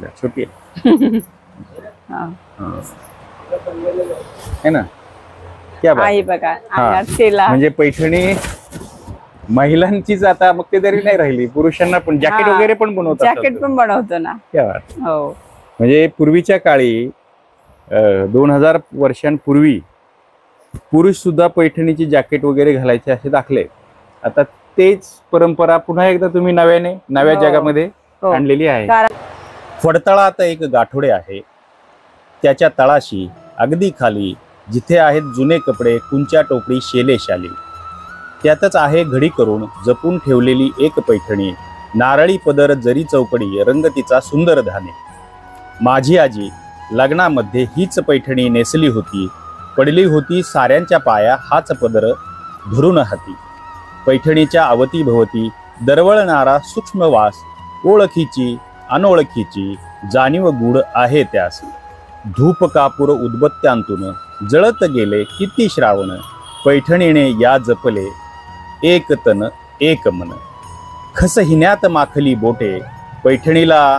बघा छोटी आहे है ना, क्या बात आहे बघा हा. सेला म्हणजे पैठणी महिलांचीच आता मग ते तरी नाही राहिली, पुरुषांना पण जॅकेट वगैरे पण बनवतात, जॅकेट पण बनवतो ना. क्या बात. हो म्हणजे पूर्वीच्या काळी 2000 वर्षांपूर्वी पुरुष सुद्धा पैठणीची जॅकेट वगैरे घालायचे असे दाखले. आता तेच परंपरा पुन्हा एकदा तुम्ही नव्या जगामध्ये आणलेली आहे. फडतळा आता एक गाठोडे आहे, त्याच्या तळाशी अगदी खाली जिथे आहेत जुने कपडे, कुंच्या टोपडी, शेले शाली, त्यातच आहे घडी करून जपून ठेवलेली एक पैठणी. नारळी पदर, जरी चौकडी, रंग तिचा सुंदर धाने. माझी आजी लग्नामध्ये हीच पैठणी नेसली होती, पडली होती साऱ्यांच्या पाया हाच पदर धरून हाती. पैठणीच्या अवतीभवती दरवळणारा सूक्ष्म वास, ओळखीची अनोळखीची जाणीव गूढ आहे त्यास. धूप कापूर उदबत्त्यांतून जळत गेले किती श्रावण, पैठणीने या जपले एक तन एक मन. खसहिन्यात माखली बोटे, पैठणीला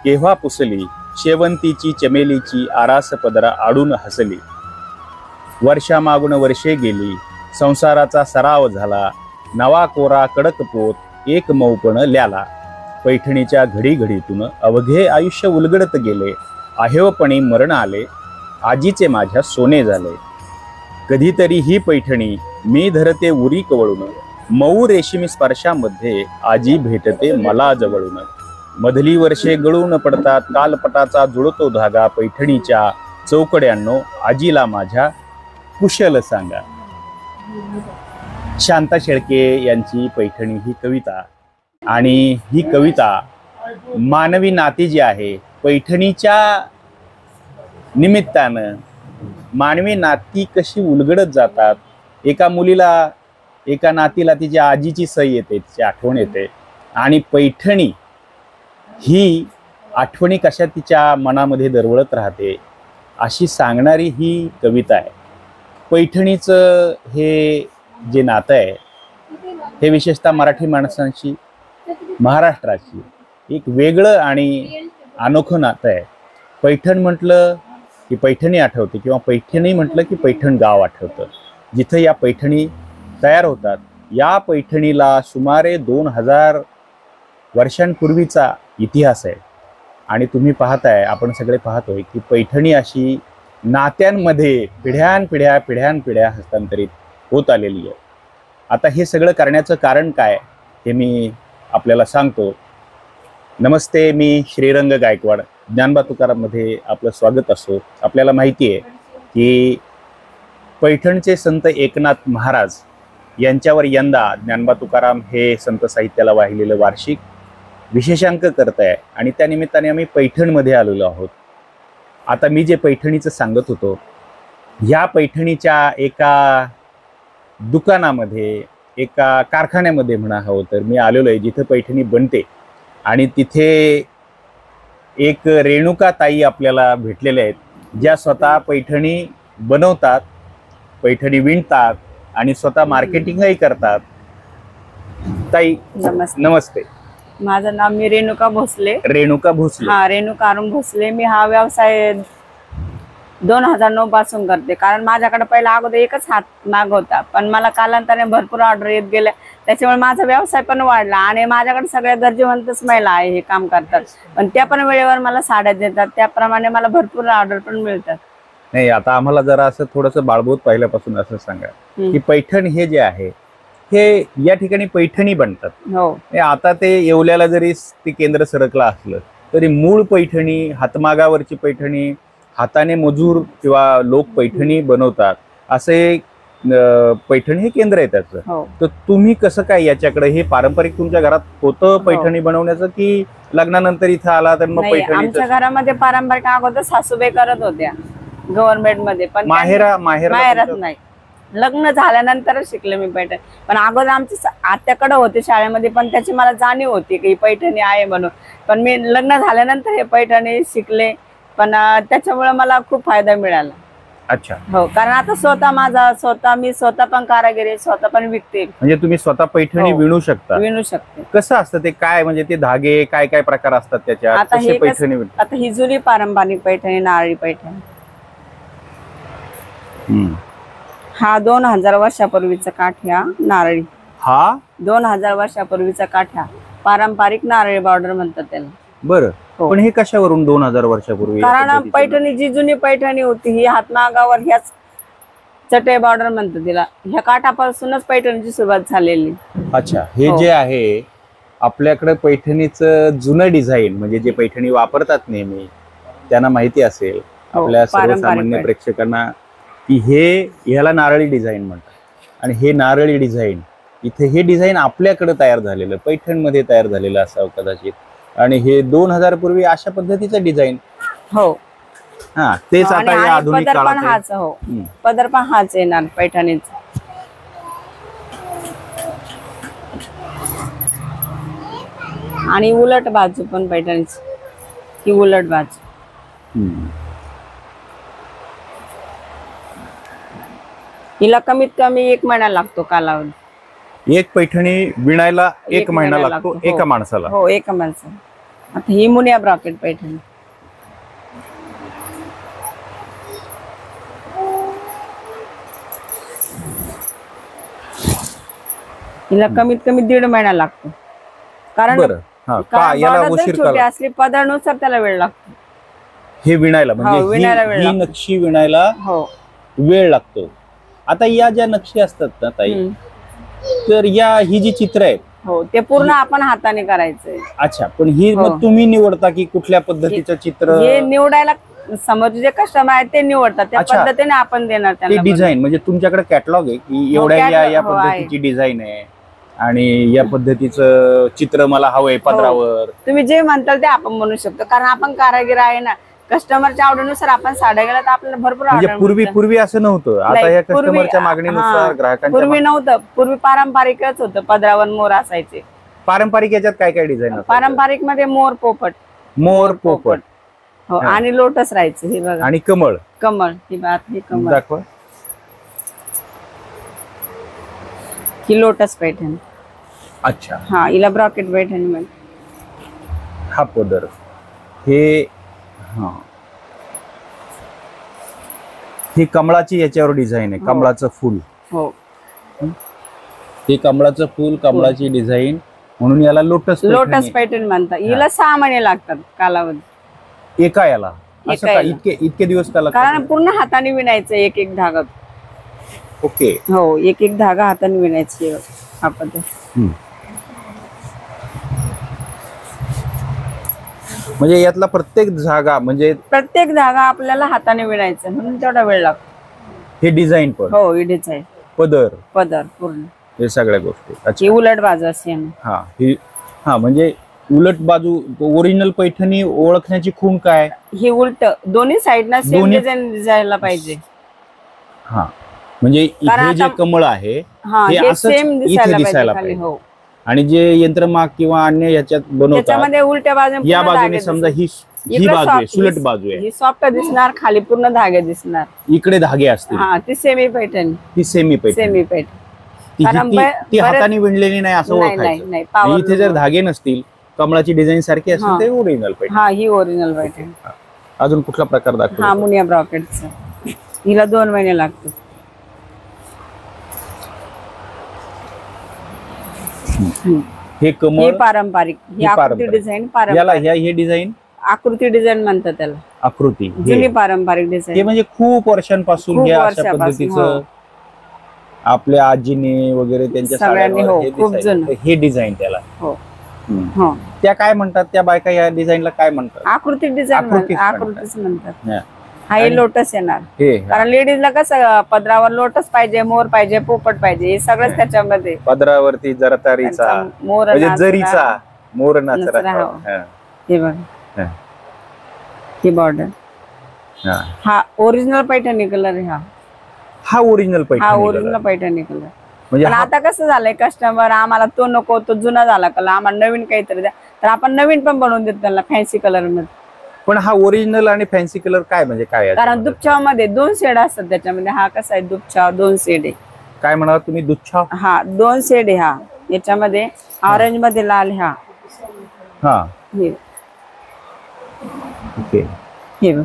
केव्हा पुसली, शेवंतीची चमेलीची आरास पदरा आडून हसली. वर्षामागून वर्षे गेली, संसाराचा सराव झाला, नवा कोरा कडक पोत एक मऊपण ल्याला. पैठणीच्या घडी घडीतून अवघे आयुष्य उलगडत गेले, आहेवपणी मरण आले, आजीचे माझ्या सोने झाले. कधीतरी ही पैठणी मी धरते उरी कवळून, मऊ रेशीमी स्पर्शामध्ये आजी भेटते मला जवळून. मधली वर्षे गळून पडतात, कालपटाचा जुळतो धागा, पैठणीच्या चौकड्यांनो आजीला माझ्या कुशल सांगा. शांता शेळके यांची पैठणी ही कविता, आणि ही कविता मानवी नाती जी आहे पैठणीच्या निमित्तानं मानवी नाती कशी उलगडत जातात. एका मुलीला, एका नातीला तिच्या आजीची सई येते, तिची आठवण येते, आणि पैठणी ही आठवणी कशा तिच्या मनामध्ये दरवळत राहते अशी सांगणारी ही कविता आहे. पैठणीचं हे जे नातं आहे हे विशेषतः मराठी माणसांशी, महाराष्ट्राची एक वेगळं आणि अनोखं नातं आहे. पैठण म्हटलं की पैठणी आठवते, किंवा पैठणी म्हटलं की पैठण गाव आठवतं, जिथं या पैठणी तयार होतात. या पैठणीला सुमारे 2000 वर्षांपूर्वीचा इतिहास आहे. आणि तुम्ही पाहताय, आपण सगळे पाहतोय की पैठणी अशी नात्यांमध्ये पिढ्यानपिढ्या हस्तांतरित होत आलेली आहे. आता हे सगळं करण्याचं कारण काय हे मी आपल्याला सांगतो. नमस्ते, मी श्रीरंग गायकवाड, ज्ञानबा तुकाराममध्ये आपलं स्वागत असो. आपल्याला माहिती आहे की पैठणचे संत एकनाथ महाराज यांच्यावर यंदा ज्ञानबा तुकाराम हे संत साहित्याला वाहिलेलं वार्षिक विशेषांक करत आहे, आणि त्या निमित्ताने आम्ही पैठणमध्ये आलेलो आहोत. आता मी जे पैठणीचं सांगत होतो, ह्या पैठणीच्या एका दुकानामध्ये, एका कारखान्यामध्ये म्हणा हवं तर मी आलेलो आहे, जिथे पैठणी बनते. आणि तिथे एक रेणुका ताई आपल्याला भेटलेल्या आहेत, ज्या स्वतः पैठणी बनवतात, पैठणी विणतात आणि स्वतः मार्केटिंगही करतात. ताई नमस्ते. माझं नाव मी रेणुका भोसले. रेणुका भोसले. हा, रेणुका अरुण भोसले. मी हा व्यवसाय 2009 पासून करते. कारण माझ्याकडे पहिला अगोदर एकच हात माग होता, पण मला कालांतराने भरपूर ऑर्डर येत गेल्या, त्याच्यामुळे माझा व्यवसाय पण वाढला. आणि माझ्याकडे सगळ्या गरजेवंतच महिला आहे हे काम करतात, पण त्या पण वेळेवर मला साड्या देतात, त्याप्रमाणे मला भरपूर ऑर्डर पण मिळतात. नाही, आता आम्हाला जरा असं थोडंसं बाळबोध पहिल्यापासून असं सांगा की पैठण हे जे आहे हे या ठिकाणी पैठणी बनतात. हो, आता ते येवल्याला जरी ते केंद्र सरकलं असलं तरी मूळ पैठणी, हातमागावरची पैठणी, हाताने मजूर किंवा लोक पैठणी बनवतात, असे पैठणी हे केंद्र आहे त्याचं. तर तुम्ही कसं काय याच्याकडे, हे पारंपरिक तुमच्या घरात होतं पैठणी बनवण्याचं की लग्नानंतर इथं आला तर मग पैठणी? आमच्या घरामध्ये पारंपरिक अगोदर सासूबाई करत होत्या गव्हर्नमेंट मध्ये, पण माहेरात नाही. लग्न झाल्यानंतरच शिकले मी पैठण. पण अगोदर आमच्या आत्याकडे होते शाळेमध्ये, पण त्याची मला जाणीव होती की पैठणी आहे म्हणून. पण मी लग्न झाल्यानंतर हे पैठणी शिकले, पण त्याच्यामुळे मला खूप फायदा मिळाला. अच्छा, हो, कारण आता मी स्वतः पण कारागीर आहे, स्वतः पण विकते, म्हणजे तुम्ही स्वतः पैठणी हो. विणू शकता. विणू शकते. कसं असतं ते, काय म्हणजे ते धागे काय काय प्रकार असतात त्याच्यात, आता कसे हे पैठणी विणतात? आता ही जुनी पारंपरिक पैठणी, नारळी पैठणी. हा 2000 वर्षापूर्वीचा काठ, ह्या नारळी. हा 2000 वर्षापूर्वीचा काठ, ह्या पारंपरिक नारळी बॉर्डर म्हणतात त्याला. बरं, हो. पण हे कशावरून 2000 वर्षापूर्वी? कारण पैठणी जी जुनी पैठणी होती ही हातमागावर ह्याच चटई बॉर्डर म्हणतात तिला. ह्या काठापासूनच पैठणीची सुरुवात झालेली. अच्छा, हे हो. जे आहे आपल्याकडे पैठणीचं जुनं डिझाईन, म्हणजे जे पैठणी वापरतात नेहमी, त्यांना माहिती असेल, हो, आपल्या पारंपरिक सर्वसामान्य प्रेक्षकांना, की ह्याला नारळी डिझाईन म्हणतात. आणि हे नारळी डिझाईन, इथे हे डिझाईन आपल्याकडे तयार झालेलं, पैठणमध्ये तयार झालेलं असावं कदाचित. आणि हे 2000 पूर्वी अशा पद्धतीचं डिझाईन. हो, हा, तेच आता या आधुनिक पदर पण काळात आहे. हाच. हो, पदर पण हाच येणार पैठणीचा. आणि उलट बाजू पण पैठणीची, ही उलट बाजू. हिला कमीत कमी 1 महिना लागतो कालावधी. एक पैठणी विणायला 1 महिना लागतो हो. एका माणसाला. हो, एका माणसाला. आता ही मुनिया ब्रॉकेट पैठणी. हिला कमीत कमी 1.5 महिना लागतो. कारण बरं, हा, का याला border जर उशीर छोटी का? असली पदरनुसार त्याला वेळ लागतो. हे विणायला हो, म्हणजे विणायला वेळ ही लागतो. नक्षी विणायला हो. वेळ लागतो. आता या ज्या नक्षी असतात ना ताई, तर ही जी चित्र आहेत, हो, ते पूर्ण आपण हाताने करायचंय. अच्छा, पण ही हो. मग तुम्ही निवडता की कुठल्या पद्धतीचं चित्र? हे निवडायला समोर जे कस्टमर आहेत ते निवडतात, त्या अच्छा. पद्धतीने आपण देणार ते त्यांना. डिझाईन म्हणजे तुमच्याकडे कॅटलॉग आहे की हो, एवढ्या या catalog, हो, आहे. पद्धतीची डिझाईन आहे आणि या पद्धतीचं चित्र मला हवंय पदरावर? तुम्ही जे म्हणताल ते आपण बनवू शकतो, कारण आपण कारागीर आहे ना. कस्टमरच्या आवडीनुसार आपण साड्या गेला तर आपल्याला भरपूर म्हणजे ऑर्डर. पूर्वी असं नव्हतं, आता नाही, या पूर्वी- कस्टमरच्या मागणीनुसार, ग्राहकांच्या पूर्वी नव्हतं. पूर्वी पारंपरिकच होतं, पदरावर मोर असायचे. पारंपरिक याच्यात काय काय डिझाईन? पारंपरिक मध्ये मोर, पोपट. मोर, पोपट, हो, हा. आणि लोटस राहायचं. हे बघा, आणि कमळ. कमळ. ही कमळ, दाखवा. ही लोटस पैठणी. अच्छा, हा, हिला ब्रॉकेट पैठणी म्हणतात. हा पदर, हे, हा, ही कमळाची याच्यावर डिझाईन आहे, कमळाचं फुल. हो, हे कमळाचं फुल, कमळाची डिझाईन, म्हणून याला लोटस पैठणी म्हणतात. हिला 6 महिने लागतात कालावधी. एका याला. असं एका का? याला. इतके दिवस का लागतात? कारण पूर्ण हाताने विणायचं, एक एक धागा. ओके. हो, एक एक धागा हाताने विणायची. हा पद्धत. म्हणजे यातला प्रत्येक धागा, म्हणजे प्रत्येक धागा आपल्याला हाताने विणायचं, म्हणून तेवढा वेळ लागतो. हे डिझाईन पण, हो, इडेच आहे. पदर पूर्ण हे सगळ्या गोष्टी. ही अच्छा, उलट बाजू असते ना. हा, म्हणजे उलट बाजू. ओरिजिनल पैठणी ओळखण्याची खूण काय? ही उलट दोन्ही साइडना सेम डिझाईन दिसायला पाहिजे. हा, म्हणजे हे जे कमळ आहे हा, हे हे असंच सेम इथे दिसायला खाली. पाहिजे. हो, आणि जे यंत्रमाग किंवा अन्य ह्याच्यात बनवतात त्याच्यामध्ये उलट्या बाजूने या पूर्ण बाजूने धागे समजा दिसणार. ही बाजू आहे, soft- सुलट बाजू आहे, ही सॉफ्ट दिसणार, खाली पूर्ण धागे दिसणार. इकडे धागे असतील. हा, ती सेमी पैठणी. ती सेमी पैठणी. सेमी पैठणी. ती कारण ती हाताने विणलेली नाही असं नाही नाही ओळखायचं. नाही, आणि power इथे जर loom. धागे नसतील, कमळाची डिझाईन सारखी असेल, हा. ते ओरिजिनल पैठणी. हा, ही ओरिजिनल पैठणी. अजून कुठला प्रकार हा, दाखवा? मुनिया ब्रॉकेटचा. हिला 2 महिने लागतात. हे कमळ, ही पारंपरिक. ही ही आकृती पारंपरिक. डिझाईन याला हे डिझाईन आकृती डिझाईन म्हणतात त्याला. आकृती. जुनी पारंपरिक हे डिझाईन. म्हणजे खूप वर्षांपासून खूप हे अशा वर्षापासून, पद्धतीचं हो. आपल्या आजीने वगैरे त्यांच्या सगळ्यांनी, साड्यांवर हो, हे खूप दिसायचं. जुनं. हे डिझाईन त्याला. हो, हो. त्या काय म्हणतात, त्या बायका या डिझाईनला काय म्हणतात? आकृती डिझाईन आकृतीच आकृतीच म्हणतात. हा. हा, हे लोटस येणार. हे कारण लेडीजला कसं पदरावर लोटस पाहिजे, मोर पाहिजे, पोपट पाहिजे, हे सगळंच त्याच्यामध्ये. पदरावरती जरतारीचा, त्यांचा मोर, म्हणजे नाचरा. जरीचा मोर नाचरा. नाचरा, हो. हा. हे बघा, हा. ही बॉर्डर. हा. हा ओरिजिनल पैठणी कलर आहे. हा ओरिजिनल हा Paithani original colour. Paithani colour. म्हणजे पण आता कसं झालंय, कस्टमर आम्हाला तो नको, तो जुना झाला कलर, आम्हाला नवीन काहीतरी द्या, तर आपण नवीन पण बनवून देतो त्यांना फॅन्सी कलर मध्ये. पण हा ओरिजिनल आणि फॅन्सी कलर काय म्हणजे काय कारण दुपछाव मध्ये 2 शेड असतात त्याच्यामध्ये. हा कसा आहे दुपछाव 2 शेड आहे. काय म्हणाला तुम्ही दुच्छा? हा 2 शेड आहे. हा याच्यामध्ये ऑरेंज मध्ये लाल. हा हे ओके. हे बघ.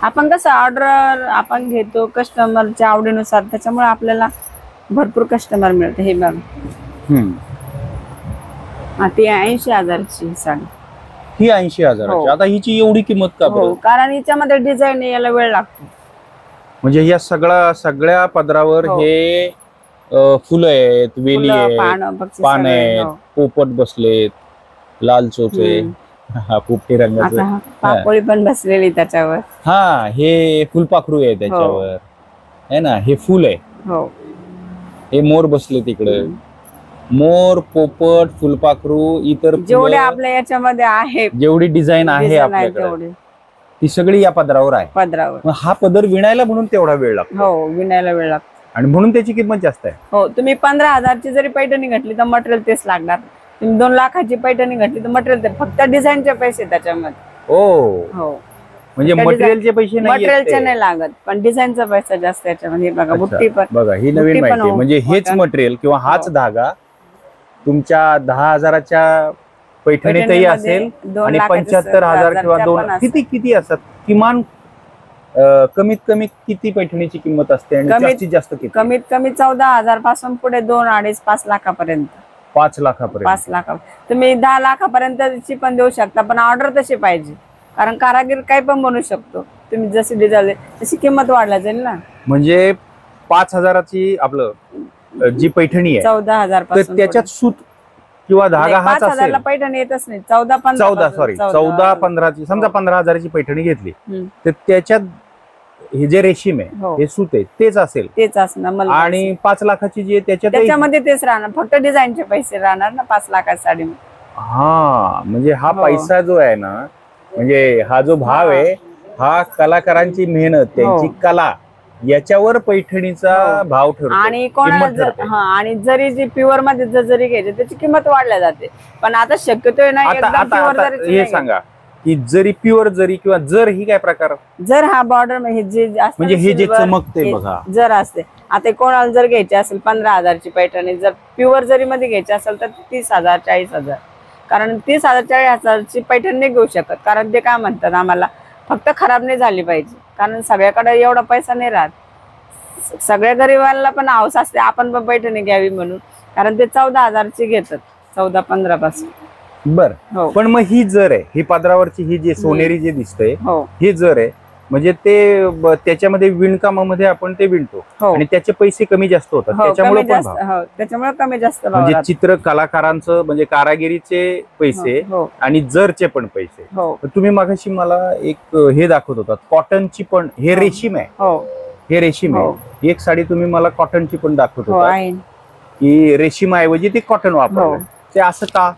आपण कसं ऑर्डर आपण घेतो कस्टमरच्या आवडीनुसार, त्याच्यामुळे आपल्याला भरपूर कस्टमर मिळते. हे बघ ती 80,000ची साडी. ही 80,000ची. आता हिची एवढी किंमत का बरं? कारण हिच्यामध्ये डिझाईन यायला वेळ लागतो. म्हणजे या सगळ्या पदरावर हे फुलं आहेत, वेली आहेत, पान आहेत, पोपट बसलेत, लाल चोचे, पोपटी रंगाचं पाकोळी पण बसलेली त्याच्यावर. हा हे फुलपाखरू आहे त्याच्यावर है ना. हे फुल आहे. हे मोर बसले तिकडे. मोर, पोपट, फुलपाखरू, इतर जेवढे आपल्या याच्यामध्ये आहे, जेवढी डिझाईन आहे आपल्याकडे ती सगळी या पदरावर आहे. पदरावर हा पदर विणायला म्हणून तेवढा वेळ लागतो. हो, विणायला वेळ लागतो आणि म्हणून त्याची किंमत जास्त आहे. हो, तुम्ही 15,000ची जरी पैठणी घातली तर मटेरियल तेच लागणार. तुम्ही 2 लाखाची पैठणी घातली तर मटेरियल तर फक्त डिझाईनचे पैसे त्याच्यामध्ये. हो, म्हणजे मटेरियलचे पैसे नाही, मटेरियलचे नाही लागत, पण डिझाईनचा पैसा जास्त याच्यामध्ये. बघा बुट्टी पण बघा, ही नवीन माहिती. म्हणजे हेच मटेरियल किंवा हाच धागा तुमच्या 10,000च्या पैठणीतही असेल आणि 75,000 किंवा 2 किती असतात किमान. कमीत कमी किती पैठणीची किंमत असते आणि जास्तीत जास्त किती? कमीत कमी 14,000 पासून पुढे 2, 2.5, 5 लाखापर्यंत. 5 लाखापर्यंत. 5 लाखा तुम्ही 10 लाखापर्यंतची पण देऊ शकता, पण ऑर्डर तशी पाहिजे. कारण कारागीर काही पण बनवू शकतो. तुम्ही जशी डिझाईन तशी किंमत वाढला जाईल ना. म्हणजे 5,000ची आपलं जी पैठणी आहे 14,000 पासून त्याच्यात सूत किंवा धागा हाच असेल. 5,000ला पैठणी येतच नाही. 14-15ची समजा 15,000ची पैठणी घेतली तर त्याच्यात हे जे रेशीम आहे हे सूत आहे तेच असेल. तेच असणार. आणि 5 लाखाची जी आहे त्याच्यामध्ये तेच राहणार, फक्त डिझाईनचे पैसे राहणार ना 5 लाखाची साडी. हा म्हणजे हा पैसा जो आहे ना, म्हणजे हा जो भाव आहे हा कलाकारांची मेहनत, त्यांची कला याच्यावर पैठणीचा भाव ठरतो. आणि कोणाला आणि जरी जी प्युअर मध्ये जरी घ्यायची त्याची किंमत वाढल्या जाते. पण आता शक्यतो हे सांगा की जरी प्युअर जरी किंवा जर ही काय प्रकार, जर हा बॉर्डर म्हणजे हे जे चमकते बघा जर असते. आता कोणाला जर घ्यायची असेल 15,000ची पैठणी, जर प्युअर जरी मध्ये घ्यायची असेल तर 30,000 40,000. कारण 30,000 40,000ची पैठणी नाही घेऊ शकत. कारण ते काय म्हणतात, आम्हाला फक्त खराब नाही झाली पाहिजे. कारण सगळ्याकडे एवढा पैसा नाही राहत. सगळ्या गरीबांना पण हौस असते आपण पण पैठणी घ्यावी म्हणून. कारण ते 14,000ची घेतात, 14-15 पासून. बर. पण मग ही जर आहे, ही पदरावरची ही जी सोनेरी जे दिसतंय ही जर आहे, म्हणजे ते त्याच्यामध्ये विणकामामध्ये आपण ते विणतो आणि त्याचे पैसे कमी जास्त होतात. त्याच्यामुळे कमी जास्त म्हणजे चित्र कलाकारांचं म्हणजे कारागिरीचे पैसे आणि जरचे पण पैसे. तुम्ही मागाशी मला एक हे दाखवत होतात कॉटनची पण, हे रेशीम आहे. हे रेशीम आहे. एक साडी तुम्ही मला कॉटनची पण दाखवत होता की रेशीम ऐवजी ते कॉटन वापरलं. ते असं का?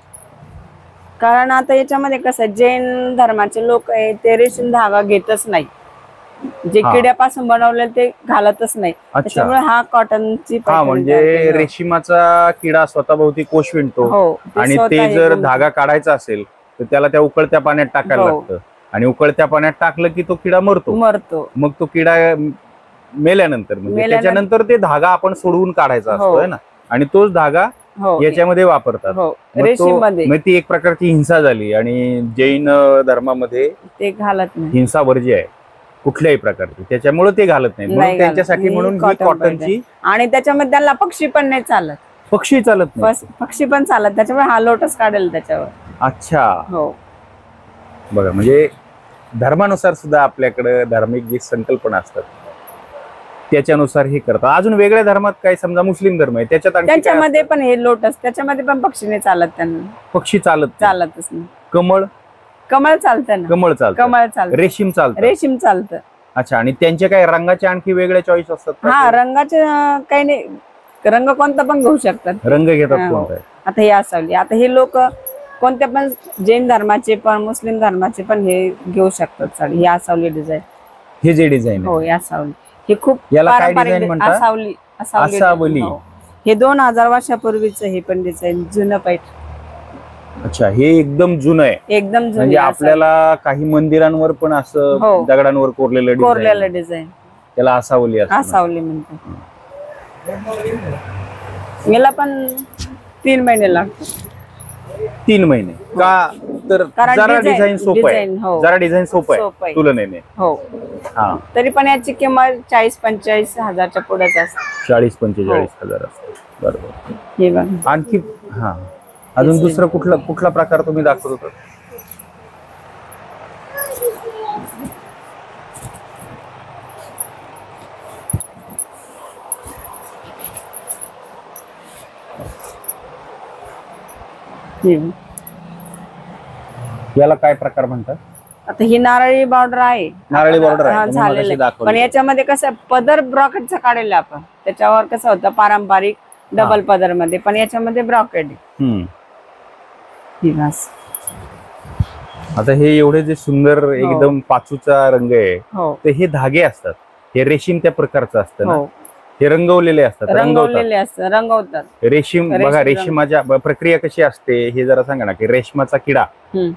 कारण आता याच्यामध्ये कसं जैन धर्माचे लोक आहे ते रेशीम धागा घेतच नाही. जे किड्यापासून बनवलेलं ते घालतच नाही. त्याच्यामुळे हा कॉटनची म्हणजे रेशीमाचा किडा स्वतःभोवती कोश विणतो आणि ते जर धागा काढायचा असेल तर त्याला त्या उकळत्या पाण्यात टाकायला लागतं. आणि उकळत्या पाण्यात टाकलं की तो किडा मरतो. मग तो किडा मेल्यानंतर म्हणजे त्याच्यानंतर ते धागा आपण सोडवून काढायचा असतो ना, आणि तोच धागा याच्यामध्ये वापरतात. मग ती एक प्रकारची हिंसा झाली आणि जैन धर्मामध्ये ते घालत नाही, हिंसा वर्ज्य आहे कुठल्याही प्रकारची. त्याच्यामुळे ते घालत नाही. म्हणून त्यांच्यासाठी म्हणून कॉटनची. आणि त्याच्यामध्ये त्यांना पक्षी पण नाही चालत. पक्षी चालत नाही, पक्षी पण चालत. त्याच्यामुळे हा लोटस काढेल त्याच्यावर. अच्छा. बघा, म्हणजे धर्मानुसार सुद्धा आपल्याकडे धार्मिक जी संकल्पना असतात त्याच्यानुसार हे करतात. अजून वेगळ्या धर्मात काय, समजा मुस्लिम धर्म आहे त्याच्यामध्ये पण हे लोटस, त्याच्यामध्ये पण पक्षी नाही चालत. त्यांना पक्षी चालतच नाही. कमळ चालतं ना. कमळ चालतं. रेशीम चालतं. अच्छा. आणि त्यांचे काय रंगाचे आणखी वेगळे चॉईस असतात? रंगाचे काही नाही, रंग कोणता पण घेऊ शकतात. रंग घेतात कोणता? आता हे असावली, आता हे लोक कोणत्या पण जैन धर्माचे पण मुस्लिम धर्माचे पण हे घेऊ शकतात साडी. ही असावली डिझाईन, हे जे डिझाईन हो, या असावली हे खूप याला काय डिझाईन म्हणतात? असावली. असावली. हे 2000 वर्षापूर्वीच हे पण डिझाईन जुनं पैठ. अच्छा, हे एकदम जुनं आहे. एकदम जुनं म्हणजे आपल्याला काही मंदिरांवर पण असं हो. दगडांवर कोरलेलं कोरलेलं डिझाईन, त्याला असावली असते. असावली म्हणतात. याला पण 3 महिने लागतात. 3 महिने का? तर कारण जरा डिझाईन- डिझाईन सोपं आहे. डिझाईन, हो. जरा डिझाईन सोपं सोपं आहे आहे. तुलनेने. हो, हा, तरी पण याची किंमत 40-45 हजारच्या पुढेच असते. 40-45 हजार असते. बरोबर. हे बघा, आणखी हा, अजून दुसरं कुठला प्रकार तुम्ही दाखवत होता? हे बघा. याला काय प्रकार म्हणतात? आता ही नारळी बॉर्डर आहे. नारळी border आहे. हा, तुम्ही मगाशी झालेलं आहे. दाखवली. पण याच्यामध्ये कसं पदर ब्रॉकेटचा काढलेला आपण, त्याच्यावर कसं होतं पारंपरिक डबल पदर मध्ये, पण याच्यामध्ये ब्रॉकेट हम्म. ही बस. आता हे एवढे जे सुंदर एकदम पाचूचा रंग आहे, हो तर हे धागे असतात. हे रेशीम त्या प्रकारचं असतं ना. हो, हे रंगवलेले असतात. रंगवतात. रंगवलेले असतात, रंगवतात. रेशीम बघा, रेशीमाच्या प्रक्रिया कशी असते हे जरा सांगा ना. की रेशमाचा किडा, हम्म.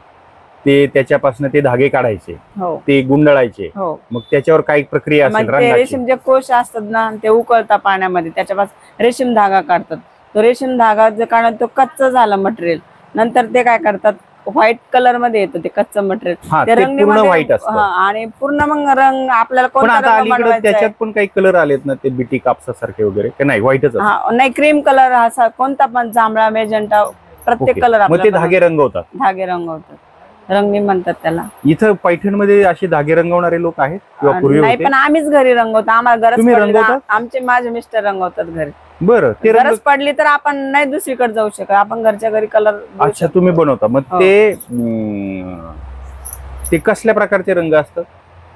ते त्याच्यापासून ते धागे काढायचे, हो ते गुंडळायचे, हो. मग त्याच्यावर काही प्रक्रिया असेल मग ते रंगाची. रेशीमचे कोश असतात ना, ते उकळतात पाण्यामध्ये, त्याच्यापासून रेशीम धागा काढतात. तो रेशीम धागा जे काढून तो कच्च झाला मटेरियल, नंतर ते काय करतात, व्हाईट कलर मध्ये येतं ते कच्चं मटेरियल. हा, ते पूर्ण व्हाईट असतं. आणि पूर्ण मग रंग आपल्याला पण कोणता आता रंग अलीकडे बनवायचा आहे? त्याच्यात पण काही कलर आलेत ना, ते बिटी कापसासारखे वगैरे, का नाही व्हाईटच असतं? हा, नाही क्रीम कलर असा कोणता पण, जांभळा, मेजेंटा, प्रत्येक ओके. कलर मग ते धागे रंगवतात. धागे रंगवतात, रंगणी म्हणतात त्याला. इथं पैठणमध्ये असे धागे रंगवणारे लोक आहेत किंवा पूर्वी नाही, होते? पण आम्हीच घरी रंगवतो. आम्हाला गरज तुम्ही पडली रंगवता? तर आमचे माझे मिस्टर रंगवतात घरी. बरं, ते रंग. गरज पडली तर आपण नाही दुसरीकडे जाऊ शकत, आपण घरच्या घरी कलर. अच्छा, तुम्ही बनवता. मग हो. ते कसल्या प्रकारचे रंग असतात?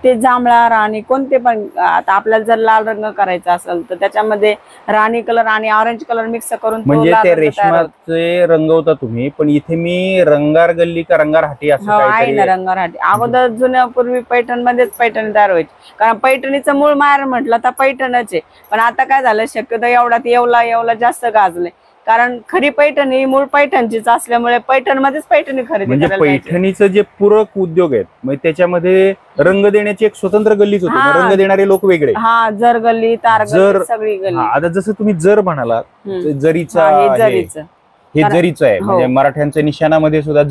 ते जांभळा, राणी, कोणते पण. आता आपल्याला जर लाल रंग करायचा असेल तर त्याच्यामध्ये राणी कलर आणि ऑरेंज कलर मिक्स करून तो म्हणजे लाल ते रंग तयार होतो. रेशमाचे रंगवता तुम्ही, पण इथे मी रंगार गल्ली का रंगार हाटी असं हो, आहे काहीतरी ना रंगाराठी. अगोदर जुन्या पूर्वी पैठण मध्येच पैठणी तयार व्हायची, कारण पैठणीचं मूळ माहेर म्हटलं तर पैठणच आहे. पण आता काय झालं, शक्यतो एवढ्यात येवला जास्त गाजले, कारण खरी पैठणी मूळ पैठणचीच असल्यामुळे पैठण मध्येच पैठणी खरेदी म्हणजे करायला जायची. पैठणीचं जे पूरक उद्योग आहेत, मग त्याच्यामध्ये रंग देण्याची एक स्वतंत्र गल्लीच होती. हा. मग रंग देणारे लोक वेगळे. हा, जर गल्ली, तार जर- गल्ली, सगळी गल्ली. हा, आता जसं तुम्ही जर म्हणालात, हम्म. जरीचा हा, हे हे जरीचं. हे जरीचं आहे. हो. म्हणजे मराठ्यांच्या निशाणामध्ये सुद्धा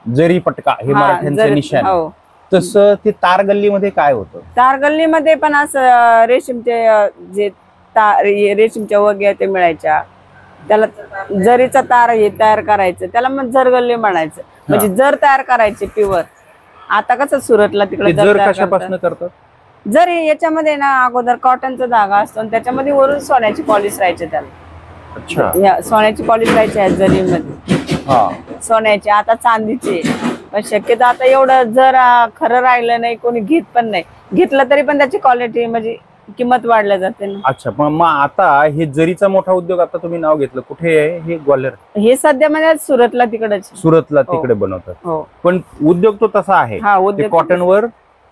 जरी पटका हे हा, मराठ्यांचं जरी- निशाण. हो. तसं ते तार गल्लीमध्ये काय होतं? तार गल्लीमध्ये पण असं रेशीमचे जे रेशीमच्या वग्या ते मिळायच्या, त्याला जरीचा तार हे तयार करायचं, त्याला मग जरगल्ली म्हणायचं. म्हणजे जर तयार करायचे प्युअर. आता कसं सुरतला तिकडे ते जर कशापासून करतात? जरी याच्यामध्ये ना अगोदर कॉटनचा धागा असतो आणि त्याच्यामध्ये वरून सोन्याची पॉलिश राहायची त्याला. अच्छा. सोन्याची पॉलिश राहायची आहे जरीमध्ये, हा, सोन्याची. आता चांदीची. पण शक्यतो आता एवढं जर खरं राहिलं नाही, कोणी घेत पण नाही. घेतलं तरी पण त्याची क्वालिटी म्हणजे किंमत वाढल्या जाते ना. अच्छा. पण मग आता हे जरीचा मोठा उद्योग, आता तुम्ही नाव घेतलं, कुठे आहे हे? ग्वाल्हेर, हे सध्या म्हणजे सुरतला तिकडच. सुरतला हो. तिकडे बनवतात. हो, पण उद्योग तो तसा आहे. हा ते उद्योग. कॉटनवर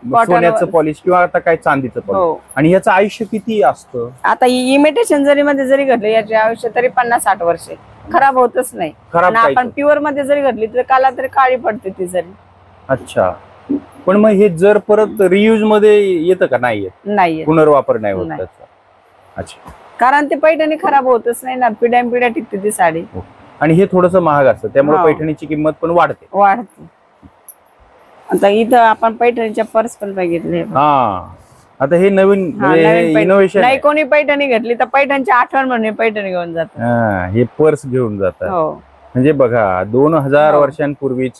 कॉटनवर. सोन्याचं पॉलिश किंवा आता काय चांदीचं पॉलिश. हो, आणि ह्याचं आयुष्य किती असतं? आता इमिटेशन जरी मध्ये जरी घडले याचे आयुष्य तरी 50-60 वर्षे, खराब होतच नाही. खराब आणि आपण काहीच. प्युअर मध्ये जरी घडली तर काला तरी काळी पडते ती जरी. अच्छा. पण मग हे जर परत रियूज मध्ये येतं का? नाही येत, नाहीये, पुनर्वापर नाही होत नाही. त्याचा. अच्छा. कारण ते पैठणी खराब होतच नाही ना, पिढ्या टिकते ती साडी. आणि हे थोडंसं महाग असतं, त्यामुळे हो. पैठणीची किंमत पण वाढते. वाढते. आता इथं आपण पैठणीच्या पर्स पण बघितले. हा, आता हे नवीन नवीन पैठणी. इनोव्हेशन नाही, कोणी पैठणी घेतली तर पैठणची आठवण म्हणून पैठणी घेऊन जातात. हे पर्स घेऊन जातात. हो, म्हणजे बघा, 2000 हो. वर्षांपूर्वीच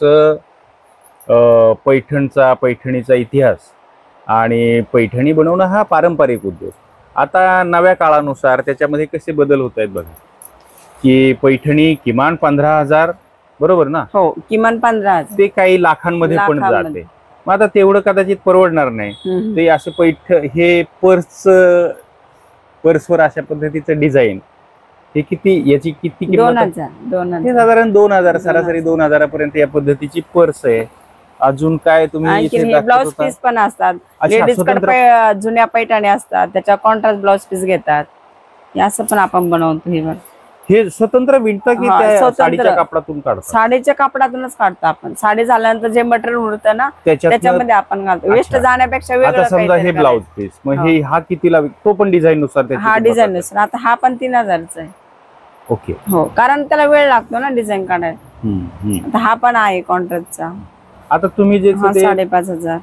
पैठणीचा इतिहास आणि पैठणी बनवणं हा पारंपरिक उद्योग. आता नव्या काळानुसार त्याच्यामध्ये कसे बदल होत आहेत बघा, की पैठणी किमान 15,000, बरोबर ना? हो, किमान 15,000. ते काही लाखांमध्ये पण लाखांमध्ये. जाते. मग आता तेवढं कदाचित परवडणार नाही. हम्म. ते असे हे पर्सवर अशा पद्धतीचं डिझाईन, हे याची किती किंमत आहे? 2,000. हे 2,000. साधारण 2,000, सरासरी 2,000 पर्यंत या पद्धतीची पर्स आहे. अजून काय तुम्ही आणखी इथे हे दाखवत ब्लाउज होता? पीस पण असतात. अच्छा, लेडीज स्वतंत्र. कडे जुन्या पैठणी असतात, त्याच्या कॉन्ट्रास्ट ब्लाउज पीस घेतात. हे असं पण आपण बनवतो. हे बघ, हे स्वतंत्र विणता की हा, त्या स्वतंत्र. साडीच्या कापडातून काढता? साडीच्या कापडातूनच काढतो आपण. साडी झाल्यानंतर जे मटेरियल उरतं ना त्याच्यामध्ये आपण घालतो. वेस्ट जाण्यापेक्षा वेगळं आता समजा काहीतरी हे ब्लाउज पीस, मग हे हा कितीला तो पण डिझाइन नुसार करायचं. हा डिझाईन नुसार. आता हा पण 3000चा आहे. ओके. हो, कारण त्याला वेळ लागतो ना डिझाईन काढायला. आता हा पण आहे कॉन्ट्रास्टचा. आता तुम्ही जे हा 5500.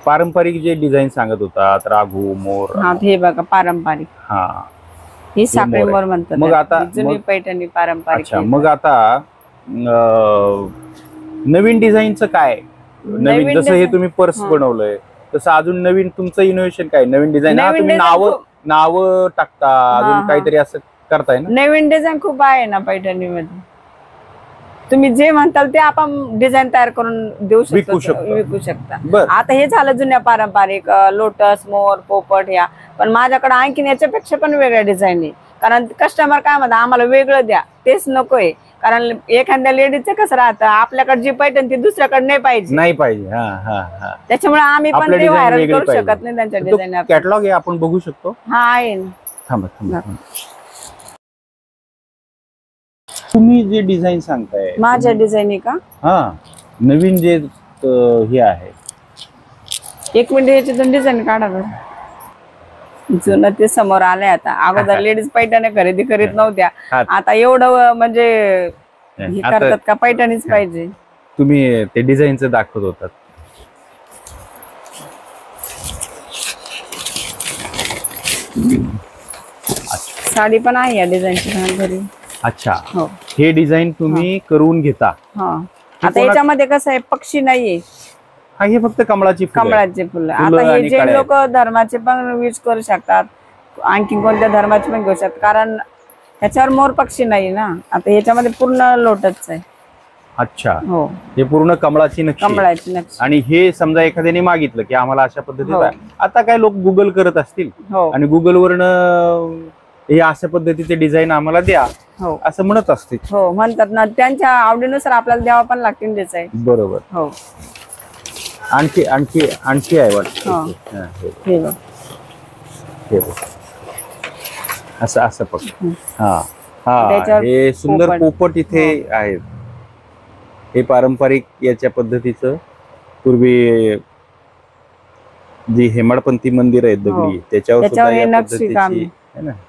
पारंपरिक जे डिझाईन सांगत होतात, राघू, मोर, हा हे बघा पारंपरिक. हा ही साखळी मोर म्हणतात. मग आता जुनी पैठणी पारंपरिक. अच्छा, मग आता नवीन डिझाईनचं काय? नवीन जसं हे तुम्ही पर्स बनवलंय तसं अजून नवीन तुमचं इनोव्हेशन काय? नवीन डिझाईन तुम्ही नाव टाकता, अजून काहीतरी असं करताय ना? नवीन डिझाईन खूप आहे ना पैठणीमध्ये. तुम्ही जे म्हणताल ते आपण डिझाईन तयार करून देऊ शकतो, विकू शकता. आता हे झालं जुन्या पारंपरिक, लोटस, मोर, पोपट ह्या. पण माझ्याकडे आणखीन याच्यापेक्षा पण वेगळ्या डिझाईन आहे. कारण कस्टमर काय म्हणतात, आम्हाला वेगळं द्या, तेच नकोय. कारण एखाद्या लेडीजचं कसं राहतं, आपल्याकडे जी पैठण ती दुसऱ्याकडे नाही पाहिजे. त्याच्यामुळे आम्ही पण ते व्हायरल करू शकत नाही त्यांच्या डिझाईन. कॅटलॉग आहे, आपण बघू शकतो. हा आहे ना. थांबा. तुम्ही जे डिझाईन सांगताय माझ्या डिझाईन का? हा, नवीन जे हे आहे. एक मिनिट, याच्यातून डिझाईन काढा बरं. जुनं ते समोर आलंय. आता अगोदर लेडीज पैठणी खरेदी करीत नव्हत्या. आता एवढं म्हणजे हे करतात का पैठणीच पाहिजे. तुम्ही ते डिझाईनचं दाखवत होतात. साडी पण आहे या डिझाईनची घरी. अच्छा, हे डिझाईन तुम्ही करून घेता. आता याच्यामध्ये कसं आहे, पक्षी नाहीये. हा, हे फक्त कमळाची फुलं. आता हे जे लोक धर्माचे पण यूज करू शकतात, आणखी कोणत्या धर्माचे पण घेऊ शकतात. कारण ह्याच्यावर मोर पक्षी नाही ना. आता ह्याच्यामध्ये पूर्ण लोटच आहे. अच्छा, हो, हे पूर्ण कमळाची नक्षी. आणि हे समजा एखाद्याने मागितलं की आम्हाला अशा पद्धतीचं, आता काय लोक गुगल करत असतील आणि गुगल वरनं हे अशा पद्धतीचे डिझाईन आम्हाला द्या असं म्हणत असतील. हो, म्हणतात ना. त्यांच्या आवडीनुसार आपल्याला द्यावा पण लागतील डिझाईन. बरोबर. हो, आणखी आणखी आणखी आहे वाटतं. असं असं फक्त. हे सुंदर पोपट इथे आहेत. हे पारंपरिक याच्या पद्धतीचं. पूर्वी जी हेमाडपंथी मंदिर आहेत दगडी, त्याच्यावर सुद्धा या पद्धतीची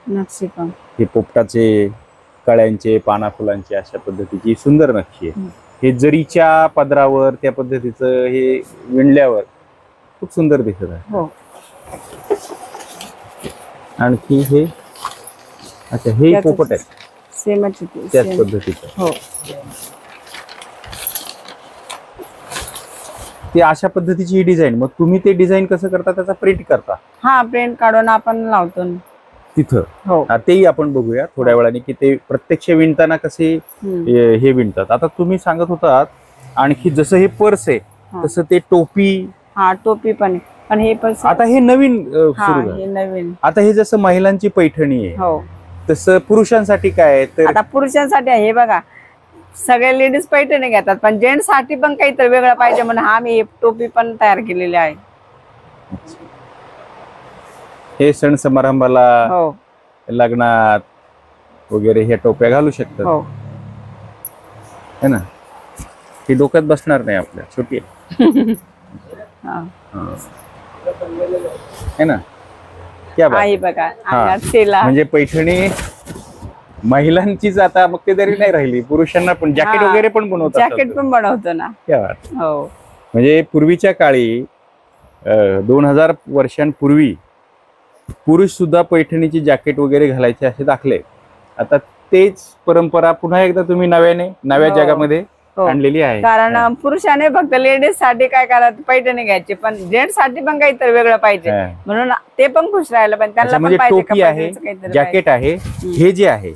नक्षीकाम. हे पोपटाचे, कळ्यांचे, पाना फुलांचे अशा पद्धतीची सुंदर नक्षी आहे. हे जरीच्या पदरावर त्या पद्धतीचं हे विणल्यावर खूप सुंदर दिसत आहे. आणखी हे, अच्छा, हे पोपट आहे सेमच त्याच पद्धतीचं. ते अशा पद्धतीची ही डिझाईन. मग तुम्ही ते डिझाईन कसं करता, त्याचा प्रिंट करता? हा, प्रिंट काढून आपण लावतो तिथं. तेही आपण बघूया थोड्या वेळाने की ते प्रत्यक्ष विणताना कसे हे विणतात. आता तुम्ही सांगत होतात आणखी जसं हे पर्स आहे तसं ते टोपी. हा, टोपी पण आहे. पण हे पर्स आता हे नवीन सुरू नवीन. आता हे जसं महिलांची पैठणी आहे तसं पुरुषांसाठी काय आहे? तर आता पुरुषांसाठी हे बघा, सगळे लेडीज पैठणी घेतात, पण जेंट्स साठी पण काहीतरी वेगळं पाहिजे म्हणून आम्ही टोपी पण तयार केलेली आहे. हे सण समारंभाला, लग्नात वगैरे ह्या टोप्या घालू शकतात, है ना? ही डोक्यात बसणार नाही आपल्या, छोटी आहे ना? क्या बघा, म्हणजे पैठणी महिलांचीच आता मग ते तरी नाही राहिली, पुरुषांना पण जॅकेट वगैरे पण बनवतात. जॅकेट पण बनवतो ना. क्या बात. म्हणजे पूर्वीच्या काळी 2000 वर्षांपूर्वी पुरुष सुद्धा पैठणीची जॅकेट वगैरे घालायचे असे दाखले. आता तेच परंपरा पुन्हा एकदा तुम्ही नव्या जगामध्ये आणलेली आहे. कारण पुरुषाने फक्त लेडीज साठी काय करत पैठणी घ्यायची, पण जेंट्स साठी पण काहीतरी वेगळं पाहिजे म्हणून ते पण खुश राहिलं. पण त्याला पण टोपी आहे, जॅकेट आहे, हे जे आहे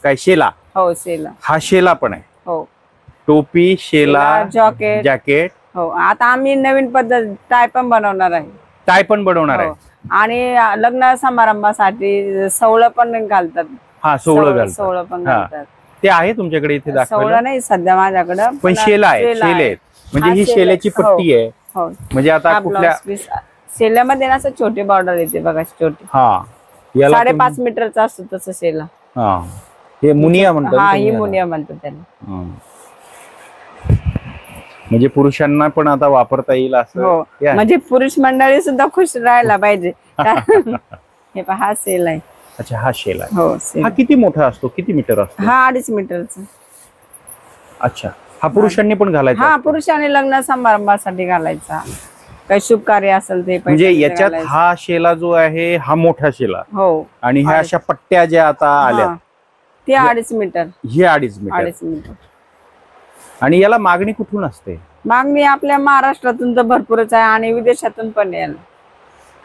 काय शेला. शेला. हा शेला पण आहे. टोपी, शेला, जॅकेट. आता आम्ही नवीन पद्धत टाय पण बनवणार आहे. टाय पण बनवणार आहे. आणि लग्न समारंभासाठी सवळं पण घालतात. सवळं पण घालतात. ते आहे तुमच्याकडे इथे दाखवलं? सवळं नाही सध्या माझ्याकडं, पण शेला आहे. शेले म्हणजे ही शेल्याची पट्टी आहे. म्हणजे आता कुठल्या शेल्यामध्ये ना असं छोटी बॉर्डर येते बघा, छोटी. याला 5.5 मीटरचा असतो तसं शेला. हा, हे मुनिया म्हणतात हा, तुम्ही ही याला? मुनिया म्हणतात त्याला. हं. म्हणजे पुरुषांना पण आता वापरता येईल असं. हो, या. म्हणजे पुरुष मंडळी सुद्धा खुश राहायला पाहिजे. हे पहा, हा सेल आहे. अच्छा, हा शेल आहे. हो, सेल. हा किती मोठा असतो, किती मीटर असतो? हा 2.5 मीटरचा. अच्छा, हा पुरुषांनी पण घालायचा हा, असतो? पुरुषांनी लग्न समारंभासाठी घालायचा, काही शुभ कार्य असेल ते म्हणजे पैठणीचं याच्यात घालायचं. हा शेला जो आहे हा मोठा शेला, हो, आणि ह्या अशा पट्ट्या ज्या आता आल्या हा, ते 2.5 मीटर. हे 2.5 मीटर. 2.5 मीटर. आणि याला मागणी कुठून असते? मागणी आपल्या महाराष्ट्रातून तर भरपूरच आहे आणि विदेशातून पण आहे.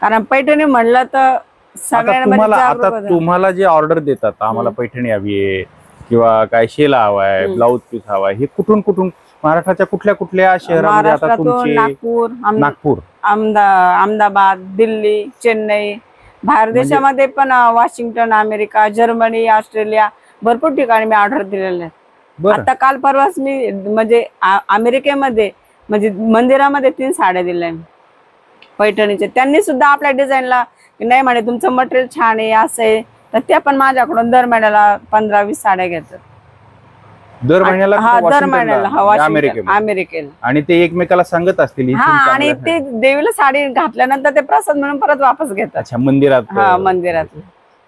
कारण पैठणी म्हणलं तर आता सगळ्यांमध्ये जागरूक आता होतं. तुम्हाला जे ऑर्डर देतात, आम्हाला पैठणी हवी आहे किंवा काय शेला हवाय, ब्लाऊज पीस हवाय, हे कुठून कुठून, महाराष्ट्राच्या कुठल्या कुठल्या शहरामध्ये आता महाराष्ट्रातून तुमचे? नागपूर, नागपूर, अहमदाबाद, दिल्ली, चेन्नई, बाहेर देशामध्ये पण वॉशिंग्टन, अमेरिका, जर्मनी, ऑस्ट्रेलिया, भरपूर ठिकाणी मी ऑर्डर दिलेले आहेत. बरं. आता काल परवाच मी म्हणजे अमेरिकेमध्ये म्हणजे मंदिरामध्ये 3 साड्या दिल्या पैठणीचे. त्यांनी सुद्धा आपल्या डिझाईनला नाही म्हणे तुमचं मटेरियल छान आहे असं आहे, तर त्या पण माझ्याकडून दर महिन्याला 15-20 साड्या घेतात. दर महिन्याला? हा, दर वॉशिंग्टनला? महिन्याला. हा, अमेरिकेला. आणि ते एकमेकाला सांगत असतील ही हा, सून आणि चांगली ते आहे. देवीला साडी घातल्यानंतर ते प्रसाद म्हणून परत वापस घेतात. अच्छा, मंदिरात? हा, मंदिरात.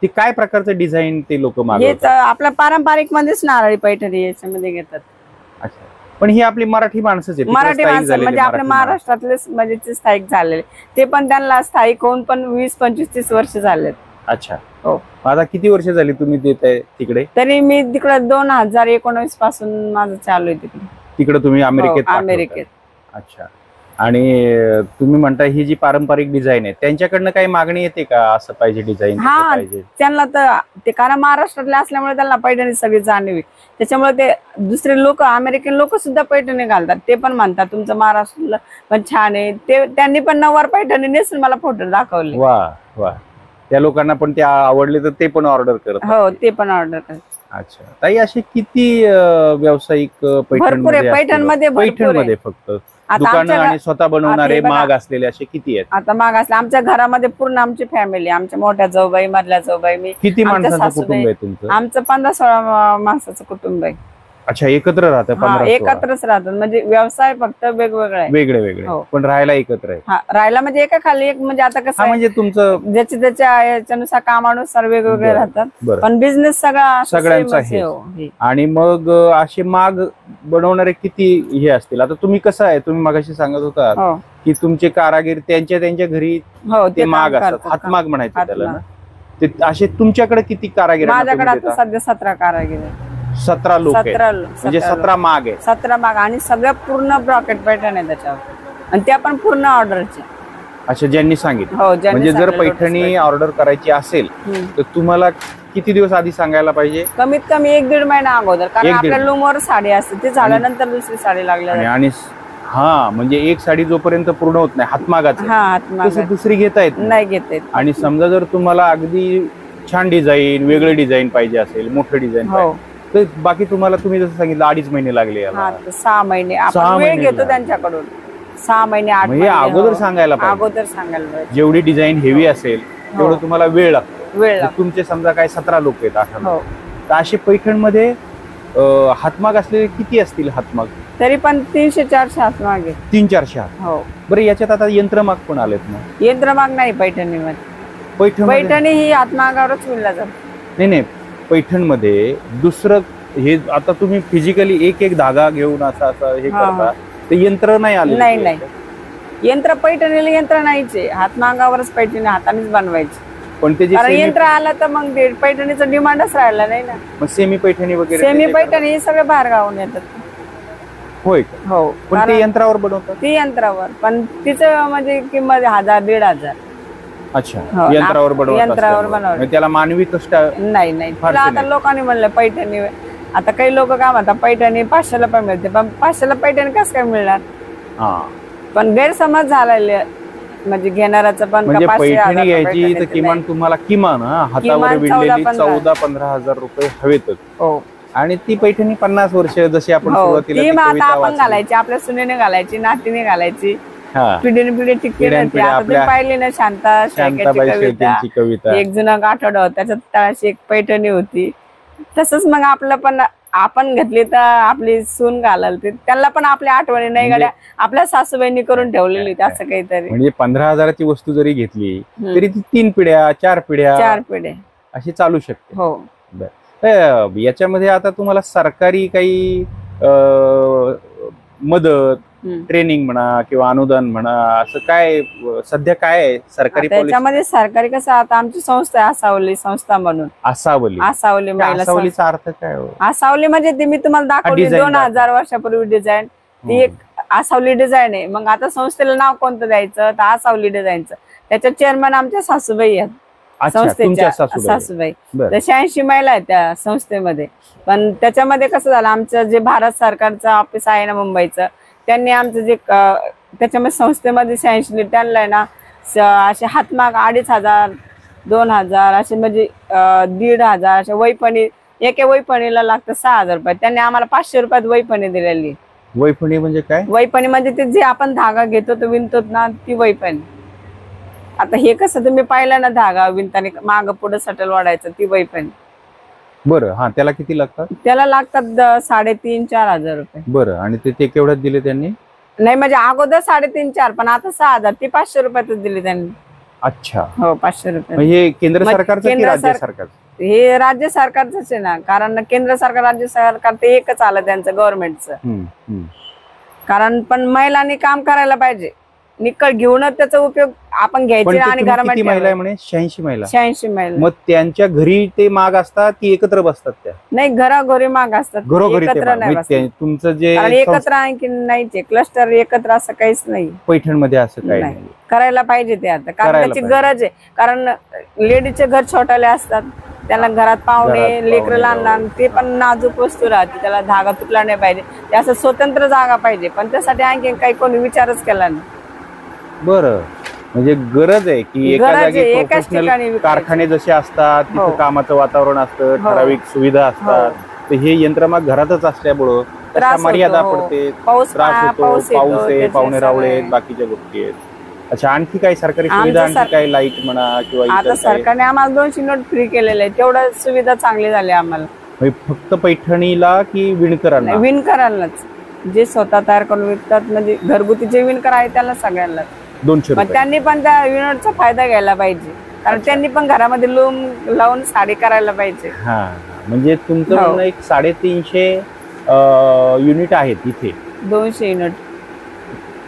ते काय प्रकारचं डिझाईन ते लोक हेच मागवतात? आपल्या पारंपरिक मध्येच नारळी पैठणी याच्यामध्ये घेतात. अच्छा, पण ही आपली मराठी माणसंच आहे, तिकडे मराठी स्थायिक माणसं झालेली म्हणजे आपल्या मराठी माणसं. महाराष्ट्रातलेच म्हणजे ते स्थायिक झालेले, ते पण त्यांना स्थायिक होऊन पण 20-25-30 वर्ष झालेत. अच्छा, हो. आता किती वर्ष झाली तुम्ही देताय तिकडे? तरी मी तिकडे 2019 पासून माझं चालू आहे तिकडे. तिकडे तुम्ही अमेरिकेत? हो, अमेरिकेत. अच्छा, आणि तुम्ही म्हणताय ही जी पारंपरिक डिझाईन आहे त्यांच्याकडनं काही मागणी येते का, असं पाहिजे डिझाईन हा, पाहिजे? त्यांना तर ते कारण महाराष्ट्रातले असल्यामुळे त्यांना पैठणी सगळी जाणीव, त्याच्यामुळे ते दुसरे लोक, अमेरिकन लोक सुद्धा पैठणी घालतात. ते पण म्हणतात तुमचं महाराष्ट्राला पण छान आहे. ते त्यांनी पण नऊवार पैठणी नेसून मला फोटो दाखवले. वा वा, त्या लोकांना पण ते आवडले तर ते पण ऑर्डर करतात? हो, ते पण ऑर्डर करतात. अच्छा, ताई असे किती व्यावसायिक भरपूर आहे पैठणमध्ये. पैठणमध्ये फक्त दुकानं आणि स्वतः बनवणारे माग असलेले असे किती आहेत? आता माग असले आमच्या घरामध्ये पूर्ण आमची फॅमिली, आमच्या मोठ्या जाऊबाई, मधल्या जाऊबाई, मी. किती माणसाचं कुटुंब आहे तुमचं? आमचं 15-16 माणसाचं कुटुंब आहे. अच्छा, एकत्र राहतं? 15-16 एकत्रच राहतात, म्हणजे व्यवसाय फक्त वेगवेगळा आहे. वेगळे वेगळे, पण राहायला एकत्र आहे? हा, राहायला म्हणजे एका खाली एक. म्हणजे आता कसं म्हणजे तुमचं ज्याच्या त्याच्या याच्यानुसार कामानुसार वेगवेगळे राहतात, पण बिझनेस सगळ्यांचा आहे. आणि मग असे माग बनवणारे किती हे असतील? आता तुम्ही कसं आहे, तुम्ही मगाशी सांगत होता की तुमचे कारागीर त्यांच्या घरी ते माग असतात, हातमाग म्हणायचे त्याला ना, ते असे तुमच्याकडे किती कारागीर? माझ्याकडे आता सध्या 17 कारागीर आहेत. 17 लोक म्हणजे 17 माग आहे? 17 माग, आणि सगळं पूर्ण ब्रॉकेट पॅटर्न आहे त्याच्यावर, आणि त्या पण पूर्ण ऑर्डरचे. अच्छा, ज्यांनी सांगितलं. हो, म्हणजे जर पैठणी ऑर्डर करायची असेल तर तुम्हाला किती दिवस आधी सांगायला पाहिजे? कमीत कमी 1-1.5 महिना अगोदर, कारण आपल्या लूमवर साडी असते, ते झाल्यानंतर दुसरी साडी लागल्या. आणि हा, म्हणजे एक साडी जोपर्यंत पूर्ण होत नाही हातमागाची, दुसरी घेता येत नाही. आणि समजा जर तुम्हाला अगदी छान डिझाईन, वेगळे डिझाईन पाहिजे असेल, मोठं डिझाईन तर बाकी तुम्हाला, तुम्ही जसं सांगितलं 2.5 महिने लागले याला. 6 महिने आपण वेळ घेतो त्यांच्याकडून. 6 महिने, 8 महिने अगोदर सांगायला पाहिजे. जेवढी डिझाईन हेवी असेल तेवढं तुम्हाला वेळ लागतो. तुमचे समजा काय 17 लोक आहेत, 18, तर असे पैठणमध्ये हातमाग असलेले किती असतील हातमाग? तरी पण 300-400 हातमाग आहे. 300-400? हो. बरं, याच्यात आता यंत्रमाग पण आलेत ना? यंत्रमाग नाही पैठणीमध्ये. पैठणी ही हातमागावरच मिळला जाते. नाही, पैठणमध्ये दुसरं हे आता तुम्ही फिजिकली एक धागा घेऊन असं हे करता, ते यंत्र नाही आले? नाही, यंत्र पैठणीला यंत्र नाहीचे, हातमागावरच पैठणी हातानेच बनवायची. पण ते जे यंत्र आलं तर मग पैठणीचं डिमांडच राहिला नाही ना. मग सेमी पैठणी वगैरे? सेमी पैठणी हे सगळे बाहेर गावून येतात. होय? हो. पण ते यंत्रावर बनवतात? ती यंत्रावर, पण तिचं म्हणजे किंमत 1000-1500. अच्छा, यंत्रावर बनवतात, त्याला मानवी कष्ट नाही. तुला आता लोकांनी म्हणलं पैठणी, आता काही लोक काय म्हणतात पैठणी 500ला पण मिळते, पण 500ला पैठणी कसं काय मिळणार? पण गैरसमज झालेले, म्हणजे घेणाराचं पण म्हणजे पैठणी घ्यायची तर किमान तुम्हाला हातावर विणलेली 14-15 हजार रुपये हवेतच. हो. आणि ती पैठणी 50 वर्ष जशी आपण सुरुवातीला आपण घालायची, आपल्या सुनेने घालायची, नातीने घालायची, हा पिढीने पिढी टिकते ना ती. पिढ्यानपिढ्या आता तुम्ही आपल्या पाहिली ना शांता शेळकेची शांताबाई कविता, शेळकेंची कविता. एक जुना गाठोडा होता त्याच्यात तळाशी एक पैठणी होती. तसंच मग आपलं पण आपण घेतली तर आपली सून घालाल ते त्यांना पण आपल्या आठवणी नाही गाड्या आपल्या सासूबाईंनी करून ठेवलेली होती असं काहीतरी. म्हणजे 15,000ची वस्तू जरी घेतली तरी ती 3 पिढ्या 4 पिढ्या 4 पिढ्या अशी चालू शकते. हो. याच्यामध्ये आता तुम्हाला सरकारी काही मदत ट्रेनिंग म्हणा किंवा अनुदान म्हणा असं काय सध्या काय आहे सरकारी पॉलिसी? त्याच्यामध्ये सरकारी कसं आता आमची संस्था आहे आसावली संस्था म्हणून. आसावली महिला आसावलीचा अर्थ काय हो? आसावली म्हणजे ती मी तुम्हाला दाखवली design 2000 वर्षापूर्वी डिझाईन. ती एक आसावली डिझाईन आहे. मग आता संस्थेला नाव कोणतं द्यायचं तर आसावली डिझाईनचं. त्याच्या चेअरमन आमच्या सासूबाई आहेत संस्थेच्या सासूबाई. 86 महिला आहेत त्या संस्थेमध्ये. पण त्याच्यामध्ये कसं झालं आमचं जे भारत सरकारचं ऑफिस आहे ना मुंबईचं त्यांनी आमचं जे त्याच्यामध्ये संस्थेमध्ये 86 त्यांना ना असे हातमाग 2500 2000 असे म्हणजे 1500 अशा वैपणी एका वैपणीला लागतं 6000 रुपये. त्यांनी आम्हाला 500 रुपयात वैपणी दिलेली. वैपणी म्हणजे काय? वैपणी म्हणजे ते जे आपण धागा घेतो तो विणतो ना ती वैपणी. आता हे कसं तुम्ही पाहिलं ना धागा विणताना माग पुढे सटल वाढायचं ती वैपणी. बरं हा त्याला किती लागतात? त्याला लागतात 3,500-4,000 रुपये. बरं आणि ते केवढ्यात दिले त्यांनी? नाही म्हणजे अगोदर 3,500 पण आता 6,000 ती 500 रुपयातच दिली त्यांनी. अच्छा हो 500 रुपये. हे केंद्र सरकारचं की राज्य सरकारचं? हे राज्य सरकारचंच आहे ना कारण केंद्र सरकार राज्य सरकार ते एकच आलं त्यांचं गव्हर्नमेंटचं. कारण पण महिलांनी काम करायला पाहिजे निकळ घेऊनच त्याचा उपयोग आपण घ्यायचे आणि घरामध्ये. महिला म्हणे 86 महिला. 86 महिला. मग त्यांच्या घरी ते माग असतात की एकत्र बसतात त्या? नाही घरोघरी माग असतात एकत्र नाही. तुमचं जे एकत्र आणखी नाहीच क्लस्टर एकत्र असं काहीच नाही पैठण मध्ये असं काही नाही. करायला पाहिजे ते आता कारण त्याची गरज आहे. कारण लेडीजचे घर छोटाले असतात त्याला घरात पाहुणे लेकरं लहान ते पण नाजूक वस्तू राहते त्याला धागा तुटला नाही पाहिजे. ते असं स्वतंत्र जागा पाहिजे पण त्यासाठी आणखी काही कोणी विचारच केला नाही. बरं म्हणजे गरज आहे की एका जागी प्रोफेशनल कारखाने जसे असतात तिथे कामाचं वातावरण असतं ठराविक सुविधा असतात तर हे यंत्रमाग घरातच असल्यामुळं त्याच्या मर्यादा पडते त्रास होतो. पाऊस आहे पाहुणे रावळे आहेत बाकीच्या गोष्टी आहेत. अच्छा आणखी काही सरकारी सुविधा आणखी काही लाईट म्हणा किंवा आता सरकारने आम्हाला 200 नोट फ्री केलेलं आहे तेवढं सुविधा चांगली झाली आम्हाला. फक्त पैठणीला की विणकरांना? विणकरांनाच जे स्वतः तयार करून विकतात म्हणजे घरगुती जे विणकर आहे त्याला सगळ्यांना 200 रुपये. त्यांनी पण त्या युनिटचा फायदा घ्यायला पाहिजे कारण त्यांनी पण घरामध्ये लूम लावून साडी करायला पाहिजे. हा म्हणजे तुमचं म्हणणं एक 350 युनिट आहेत इथे? 200 युनिट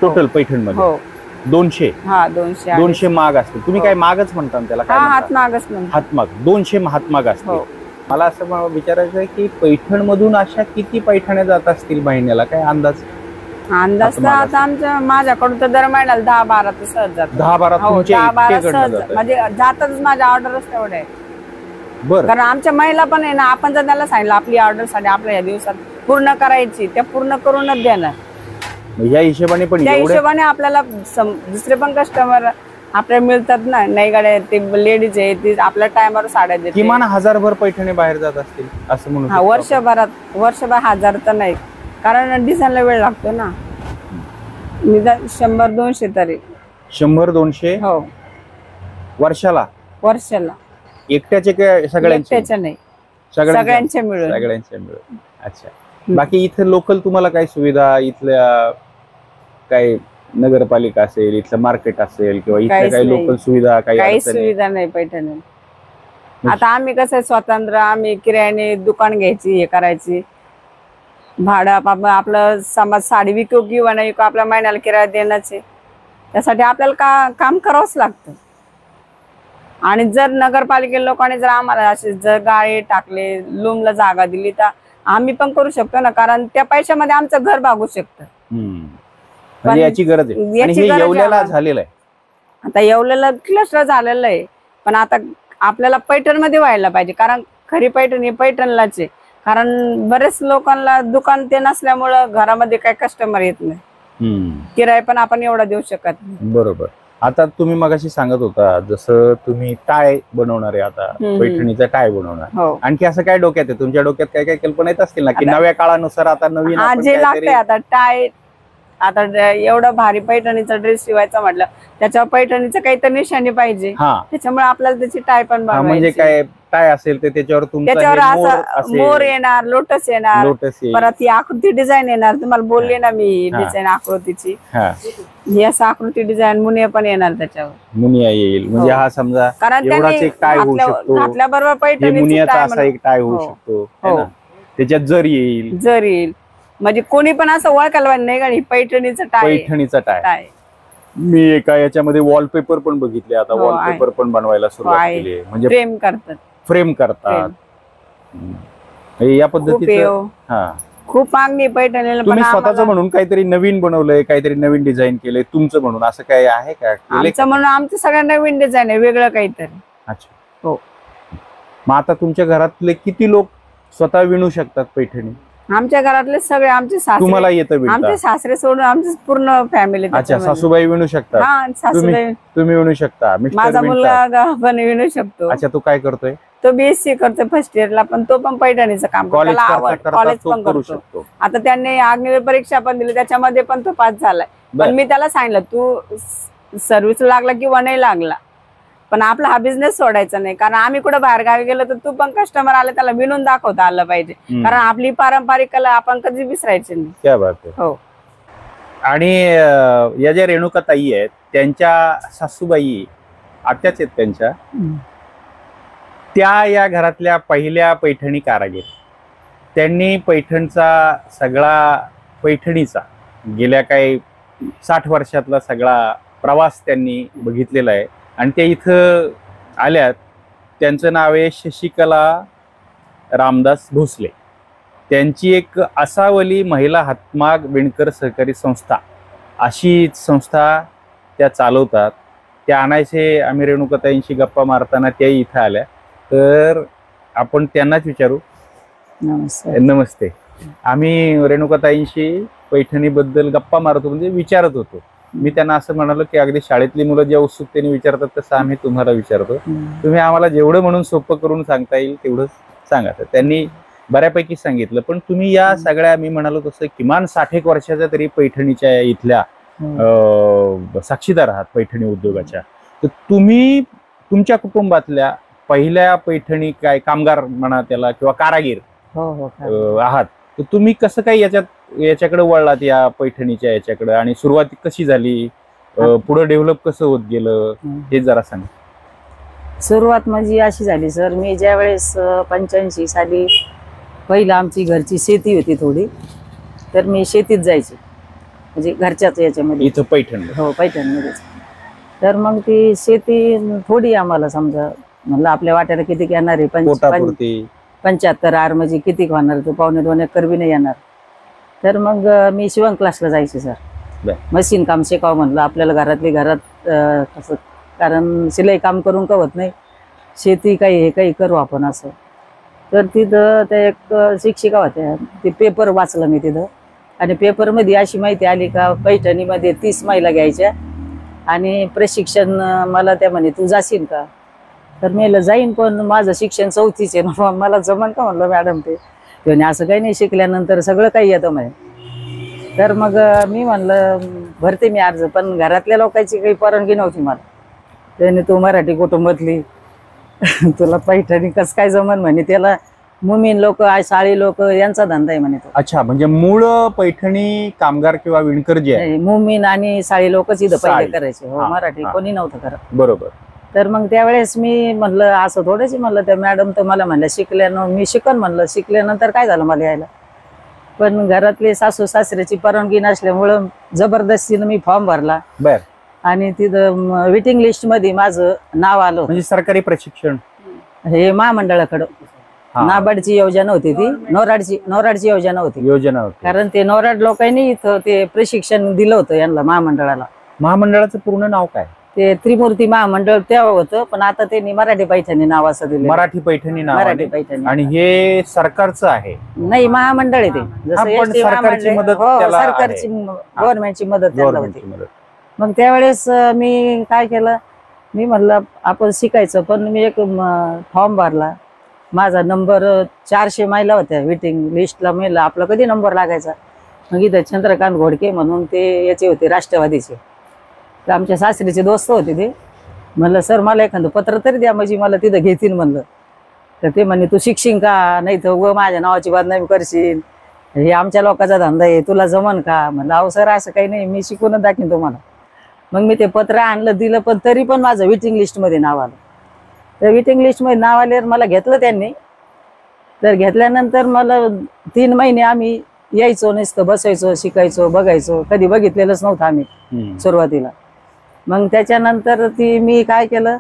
टोटल पैठण मध्ये? हो 200. हा 200 माग असते. तुम्ही काय मागच म्हणता त्याला? काय हातमागच म्हणतो. हातमाग 200 हातमाग असते. मला असं विचारायचं आहे की पैठण मधून अशा किती पैठण्या जात असतील महिन्याला काय अंदाज? अंदाज तर आता आमच्या माझ्याकडून तर दर महिन्याला 10-12 तर सहज जातात. 10-12 सहज म्हणजे जातातच माझ्या ऑर्डरच तेवढे आहे. बरं कारण आमच्या महिला पण आहे ना आपण जर त्याला सांगितलं आपली ऑर्डर साठी आपल्या या दिवसात पूर्ण करायची त्या पूर्ण करूनच देणार. या हिशोबाने पण त्या हिशोबाने आपल्याला दुसरे पण कस्टमर आपल्याला मिळतात ना. नाही गाड्या ते लेडीज आहे ती आपल्या टायमावर साड्या देते. किमान 1000 पैठणी बाहेर जात असतील असं म्हणून? वर्षभर 1000 तर नाही कारण डिझाईनला वेळ लागतो ना. 100-200 तरी. 100-200 हो वर्षाला? एकट्याचे काय सगळ्यांचे? नाही सगळ्यांचे मिळून. अच्छा बाकी इथे लोकल तुम्हाला काय सुविधा इथल्या काय नगरपालिका असेल इथलं मार्केट असेल किंवा इथल्या काही लोकल सुविधा काही सुविधा नाही पैठणी. आता आम्ही कसं स्वतंत्र आम्ही किरायाने दुकान घ्यायची हे करायची भाडं आपलं समाज साडी विकू किंवा नाही विकू आपल्या महिन्याला किराया देणंच आहे. त्यासाठी आपल्याला काम करावंच लागतं. आणि जर नगरपालिके लोकांनी जर आम्हाला असे जर गाळे टाकले लूमला जागा दिली तर आम्ही पण करू शकतो ना कारण त्या पैशामध्ये आमचं घर भागू शकतं. म्हणजे याची गरज आहे. आणि हे येवल्याला झालेलं आहे. आता येवल्याला क्लस्टर झालेलं आहे पण आता आपल्याला पैठण मध्ये व्हायला पाहिजे कारण खरी पैठण ही पैठणलाच आहे. कारण बरेच लोकांना दुकान ते नसल्यामुळं घरामध्ये काही कस्टमर येत नाही. किराया पण आपण एवढा देऊ शकत नाही. बरोबर. आता तुम्ही मगाशी सांगत होता जसं तुम्ही टाय बनवणार आहे आता पैठणीचा टाय बनवणार. आणखी असं काय डोक्यात आहे तुमच्या डोक्यात काय काय कल्पना येत असतील ना की नव्या काळानुसार आता नवीन जे लागतंय आता टाय आता एवढं भारी पैठणीचा ड्रेस शिवायचा म्हटलं त्याच्यावर पैठणीचं काहीतरी निशाणी पाहिजे, हा त्याच्यामुळे आपल्याला त्याची टाय पण हा, म्हणजे बनवायची. काय टाय असेल तर त्याच्यावर तुमचा त्याच्यावर हे मोर असं असेल, मोर येणार, लोटस येणार, लोटस येईल. परत ही आकृती डिझाईन येणार. तुम्हाला बोलले ना मी हा. डिझाईन आकृतीची, हा ही असं आकृती डिझाईन मुनिया पण येणार त्याच्यावर. मुनिया येईल, म्हणजे हो. हा समजा कारण एवढाच त्यांनी एक टाय होऊ शकतो, घातल्याबरोबर हे पैठणीची मुनियाचा टाय असा एक टाय होऊ शकतो है ना? त्याच्यात जर येईल, जर येईल म्हणजे कोणी पण असं ओळखायला पाहिजे नाही का ही पैठणीचं टाय आहे. पैठणीचा टाय. टाय मी एका याच्यामध्ये वॉलपेपर पण बघितले, आता हो, वॉलपेपर पण बनवायला सुरुवात आहे. केली आहे. म्हणजे प्रेम करतात. फ्रेम करतात. या खूप पद्धतीचं हा. खूप मागणी आहे पैठणीला. पण तुम्ही स्वतःच आम्हाला- म्हणून काहीतरी नवीन बनवलंय, काहीतरी नवीन डिझाईन केलंय तुमचं म्हणून, असं काय आहे का? केलंय आमचं का? म्हणून आमचं सगळं नवीन डिझाईन आहे, वेगळं काहीतरी. अच्छा. हो. मग आता तुमच्या घरातले किती लोक स्वतः विणू शकतात पैठणी? आमच्या घरातले सगळे, आमचे तुम्हाला सासरे, येतं विणता? आमचे सासरे सोडून आमची पूर्ण फॅमिली. अच्छा, सासूबाई विणू शकतात, हा, सासूबाई. तुम्ही विणू शकता, मिस्टर माझा विणतात. मुलगा पण विणू शकतो. अच्छा, तो काय करतोय? तो BSc करतो फर्स्ट इयरला, पण तो पण पैठणीचं काम करतो. कॉलेज त्याला आवड, कॉलेज पण करू करतो. शकतो. आता त्यांनी अग्निवीर परीक्षा पण दिली, त्याच्यामध्ये पण तो पास झालाय. बर. पण मी त्याला सांगितलं तू सर्व्हिस लागला किंवा नाही लागला, पण आपला हा बिझनेस सोडायचा नाही. कारण आम्ही कुठे बाहेर गावी गेलो तर तू पण कस्टमर आले त्याला विणून दाखवता आलं पाहिजे. कारण आपली पारंपरिक कला आपण कधी विसरायची नाही. क्या बात आहे. हो. आणि या ज्या रेणुका ताई आहेत त्यांच्या सासूबाई, आत्याच आहेत त्यांच्या, त्या या घरातल्या पहिल्या पैठणी कारागीर. त्यांनी पैठणीचा गेल्या काही 60 वर्षातला सगळा प्रवास त्यांनी बघितलेला आहे. आणि त्या इथं आल्यात. त्यांचं नाव आहे शशिकला रामदास भोसले. त्यांची एक आसावली महिला हातमाग विणकर सहकारी संस्था, अशी संस्था त्या चालवतात. त्या आणायचे आम्ही रेणुकाताईंशी गप्पा मारताना त्या इथं आल्या, तर आपण त्यांनाच विचारू. नमस्ते. नमस्ते. आम्ही रेणुकाताईंशी पैठणीबद्दल गप्पा मारतो, म्हणजे विचारत होतो. मी त्यांना असं म्हणालो की अगदी शाळेतली मुलं ज्या उत्सुकतेने विचारतात तसं आम्ही तुम्हाला विचारतो. तुम्ही आम्हाला जेवढं म्हणून सोपं करून सांगता येईल तेवढं सांगा. तर त्यांनी बऱ्यापैकी सांगितलं. पण तुम्ही या सगळ्या, मी म्हणालो तसं किमान 60 वर्षाच्या तरी पैठणीच्या इथल्या साक्षीदार आहात पैठणी उद्योगाच्या. तर तुम्ही तुमच्या कुटुंबातल्या पहिल्या पैठणी काय कामगार म्हणा त्याला किंवा कारागीर आहात. तर तुम्ही कसं काय याच्याकडे वळलात, या पैठणीच्या याच्याकडे, आणि सुरुवात कशी झाली, पुढे डेव्हलप कसं होत गेलं, हे जरा सांगा. सुरुवात म्हणजे अशी झाली सर, मी ज्या वेळेस 85 साली पहिलं आमची घरची शेती होती थोडी, तर मी शेतीत जायची, म्हणजे घरच्याच याच्यामध्ये. इथं पैठण? हो, पैठणमध्येच. तर मग ती शेती थोडी आम्हाला समजा, म्हणलं आपल्या वाट्याला किती येणार आहे, 75 आर म्हणजे किती होणार, तर 1.25 एकर बी नाही येणार. तर मग मी शिवण क्लासला जायचे सर. मशीन काम शिकावं म्हणलं, आपल्याला घरात कसं, कारण शिलाई काम करून कवत नाही, शेती काही हे काही करू आपण असं. तर तिथं त्या एक शिक्षिका होत्या, ते पेपर वाचलं मी तिथं, आणि पेपरमध्ये अशी माहिती आली का पैठणीमध्ये 30 महिला घ्यायच्या आणि प्रशिक्षण मला त्या म्हणे तू जाशील का. तर मी जाईन, पण माझं शिक्षण 4थीच आहे ना, मला जमन का म्हणलं मॅडम. ते म्हणे असं काही नाही, शिकल्यानंतर सगळं काही येतं म्हणे. तर मग मी म्हणलं भरते मी अर्ज, पण घरातल्या लोकांची काही परवानगी नव्हती मला. त्याने तू मराठी कुटुंबातली, तुला पैठणी कसं काय जमन म्हणे, त्याला मुमीन लोक, साळी लोक यांचा धंदा आहे म्हणे तो. अच्छा, म्हणजे मूळ पैठणी कामगार किंवा विणकर जे आहे, मुमीन आणि साळी लोकच इथं पहिले साळी. करायचे. हो, मराठी कोणी नव्हतं करत. बरोबर. तर मग त्यावेळेस मी म्हणलं असं थोडंच म्हणलं, त्या मॅडम तर मला म्हणलं शिकल्यानं मी शिकन म्हणलं, शिकल्यानंतर काय झालं मला यायला. पण घरातले सासू सासऱ्याची परवानगी नसल्यामुळं जबरदस्तीनं मी फॉर्म भरला. बर. आणि तिथं वेटिंग लिस्ट मध्ये माझं नाव आलं. म्हणजे सरकारी प्रशिक्षण हे महामंडळाकडं नाबार्डची योजना होती, ती नोराडची योजना होती. कारण ते नोराड लोकांनी इथं ते प्रशिक्षण दिलं होतं यांना, महामंडळाला. महामंडळाचं पूर्ण नाव काय? ते त्रिमूर्ती महामंडळ तेव्हा होतं, पण आता त्यांनी मराठी पैठणी नाव असं दिलं. मराठी पैठणी नाव. मराठी पैठणी. आणि हे सरकारचं आहे? नाही, महामंडळ आहे ते. जसं सरकारची मदत, सरकारची गव्हर्नमेंटची मदत त्याला होती. मग त्यावेळेस मी काय केलं, मी म्हणलं आपण शिकायचं, पण मी एक फॉर्म भरला. माझा नंबर 400 महिला होत्या वेटिंग लिस्टला. म्हणलं आपला कधी नंबर लागायचा. मग इथं चंद्रकांत घोडके म्हणून ते याचे होते राष्ट्रवादीचे, तर आमच्या सासरीचे दोस्त होते ते. म्हणलं सर मला एखादं पत्र तरी द्या म्हणजे मला तिथं घेतील म्हणलं. तर ते म्हणे तू शिकशील का, नाही तर उगं माझ्या नावाची बदनामी करशील, हे आमच्या लोकांचा धंदा आहे, तुला जमन का. म्हणलं अहो सर असं काही नाही, मी शिकूनच दाखवीन तुम्हाला. मग मी ते पत्र आणलं दिलं, पण तरी पण माझं वेटिंग लिस्टमध्ये नाव आलं. तर वेटिंग लिस्टमध्ये नाव आल्यावर मला घेतलं त्यांनी. तर घेतल्यानंतर मला 3 महिने आम्ही यायचो, नुसतं बसायचो, शिकायचो, बघायचो, कधी बघितलेलंच नव्हतं आम्ही सुरुवातीला. मग त्याच्यानंतर मी काय केलं,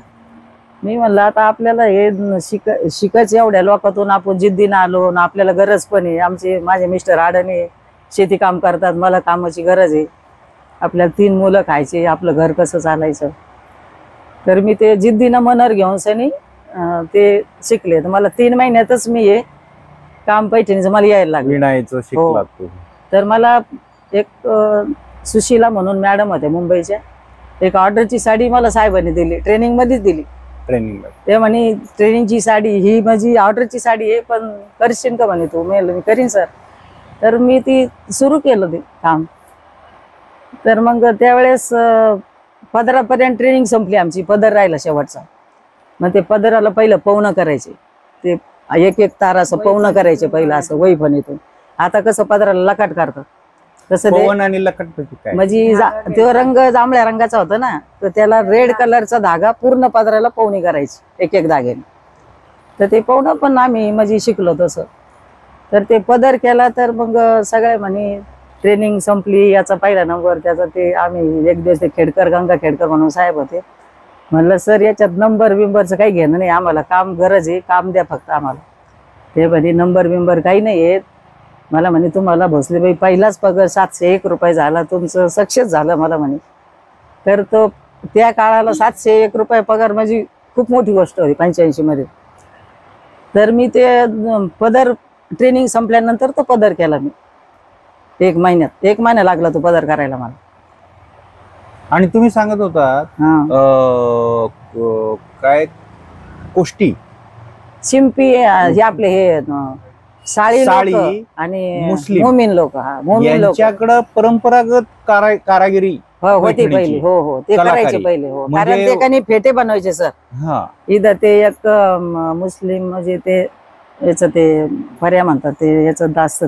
मी म्हणलं आता आपल्याला हे शिकायचं, एवढ्या लोकातून आपण जिद्दीनं आलो ना, आपल्याला गरज पण आहे. माझे मिस्टर अडाणी शेती काम करतात, मला कामाची गरज आहे, आपल्याला 3 मुलं खायचे, आपलं घर कसं चालायचं. तर मी ते जिद्दीनं मनावर घेऊन सनी ते शिकले. तर मला 3 महिन्यातच मी हे काम पैठणीचं मला यायला लागलं. विणायचं शिकलात तुम्ही. तर मला एक सुशीला म्हणून मॅडम होत्या मुंबईच्या, एक ऑर्डरची साडी मला साहेबांनी दिली, ट्रेनिंग मध्येच दिली. ट्रेनिंग ते म्हणे ट्रेनिंगची साडी ही माझी ऑर्डरची साडी आहे, पण करशील का म्हणे तू. मी करीन सर. तर मी ती सुरू केलं ते काम. तर मग त्यावेळेस पदरापर्यंत ट्रेनिंग संपली आमची, पदर राहिला शेवटचा. मग ते पदराला पहिलं पवनं करायचे, ते एक तार असं पवनं करायचे पहिलं असं वैफणीतून. आता कसं पदराला लकाट करतात तसं ते पवन आणि लखट काय म्हणजे तो रंग जांभळ्या रंगाचा होता ना, तर त्याला रेड कलरचा धागा पूर्ण पदराला पवनी करायची एक धाग्याने. तर ते पवनं पण आम्ही म्हणजे शिकलो तसं. तर ते पदर केला. तर मग सगळे म्हणे ट्रेनिंग संपली, याचा पहिला नंबर, त्याचा ते आम्ही एक दिवस ते खेडकर, गंगा खेडकर म्हणून साहेब होते. म्हणलं सर याच्यात नंबर बिंबरचं काही घेणं नाही, आम्हाला काम गरज आहे, काम द्या फक्त आम्हाला. ते म्हणे नंबर बिंबर काही नाही येत. मला म्हणे तुम्हाला भोसलेबाई पहिलाच पगार 701 रुपये झाला, तुमचं सक्सेस झालं मला म्हणे. तर तो त्या काळाला 701 रुपये पगार म्हणजे खूप मोठी गोष्ट होती 85 मध्ये. तर मी ते पदर ट्रेनिंग संपल्यानंतर तो पदर केला मी 1 महिन्यात. 1 महिना लागला तो पदर करायला मला. आणि तुम्ही सांगत होता काय कोष्टी शिंपी हे आपले हे साळी साळी आणि मुस्लिम. मोमीन लोक, मोमीन लोक यांच्याकडे परंपरागत कारागिरी होती पहिली. हो हो ते कलाकारी. करायचे पहिले. हो म्हणजे- कारण ते काही फेटे बनवायचे सर. हा इथं ते एक मुस्लिम म्हणजे ते याचं ते पर्या म्हणतात, ते याचं दास्त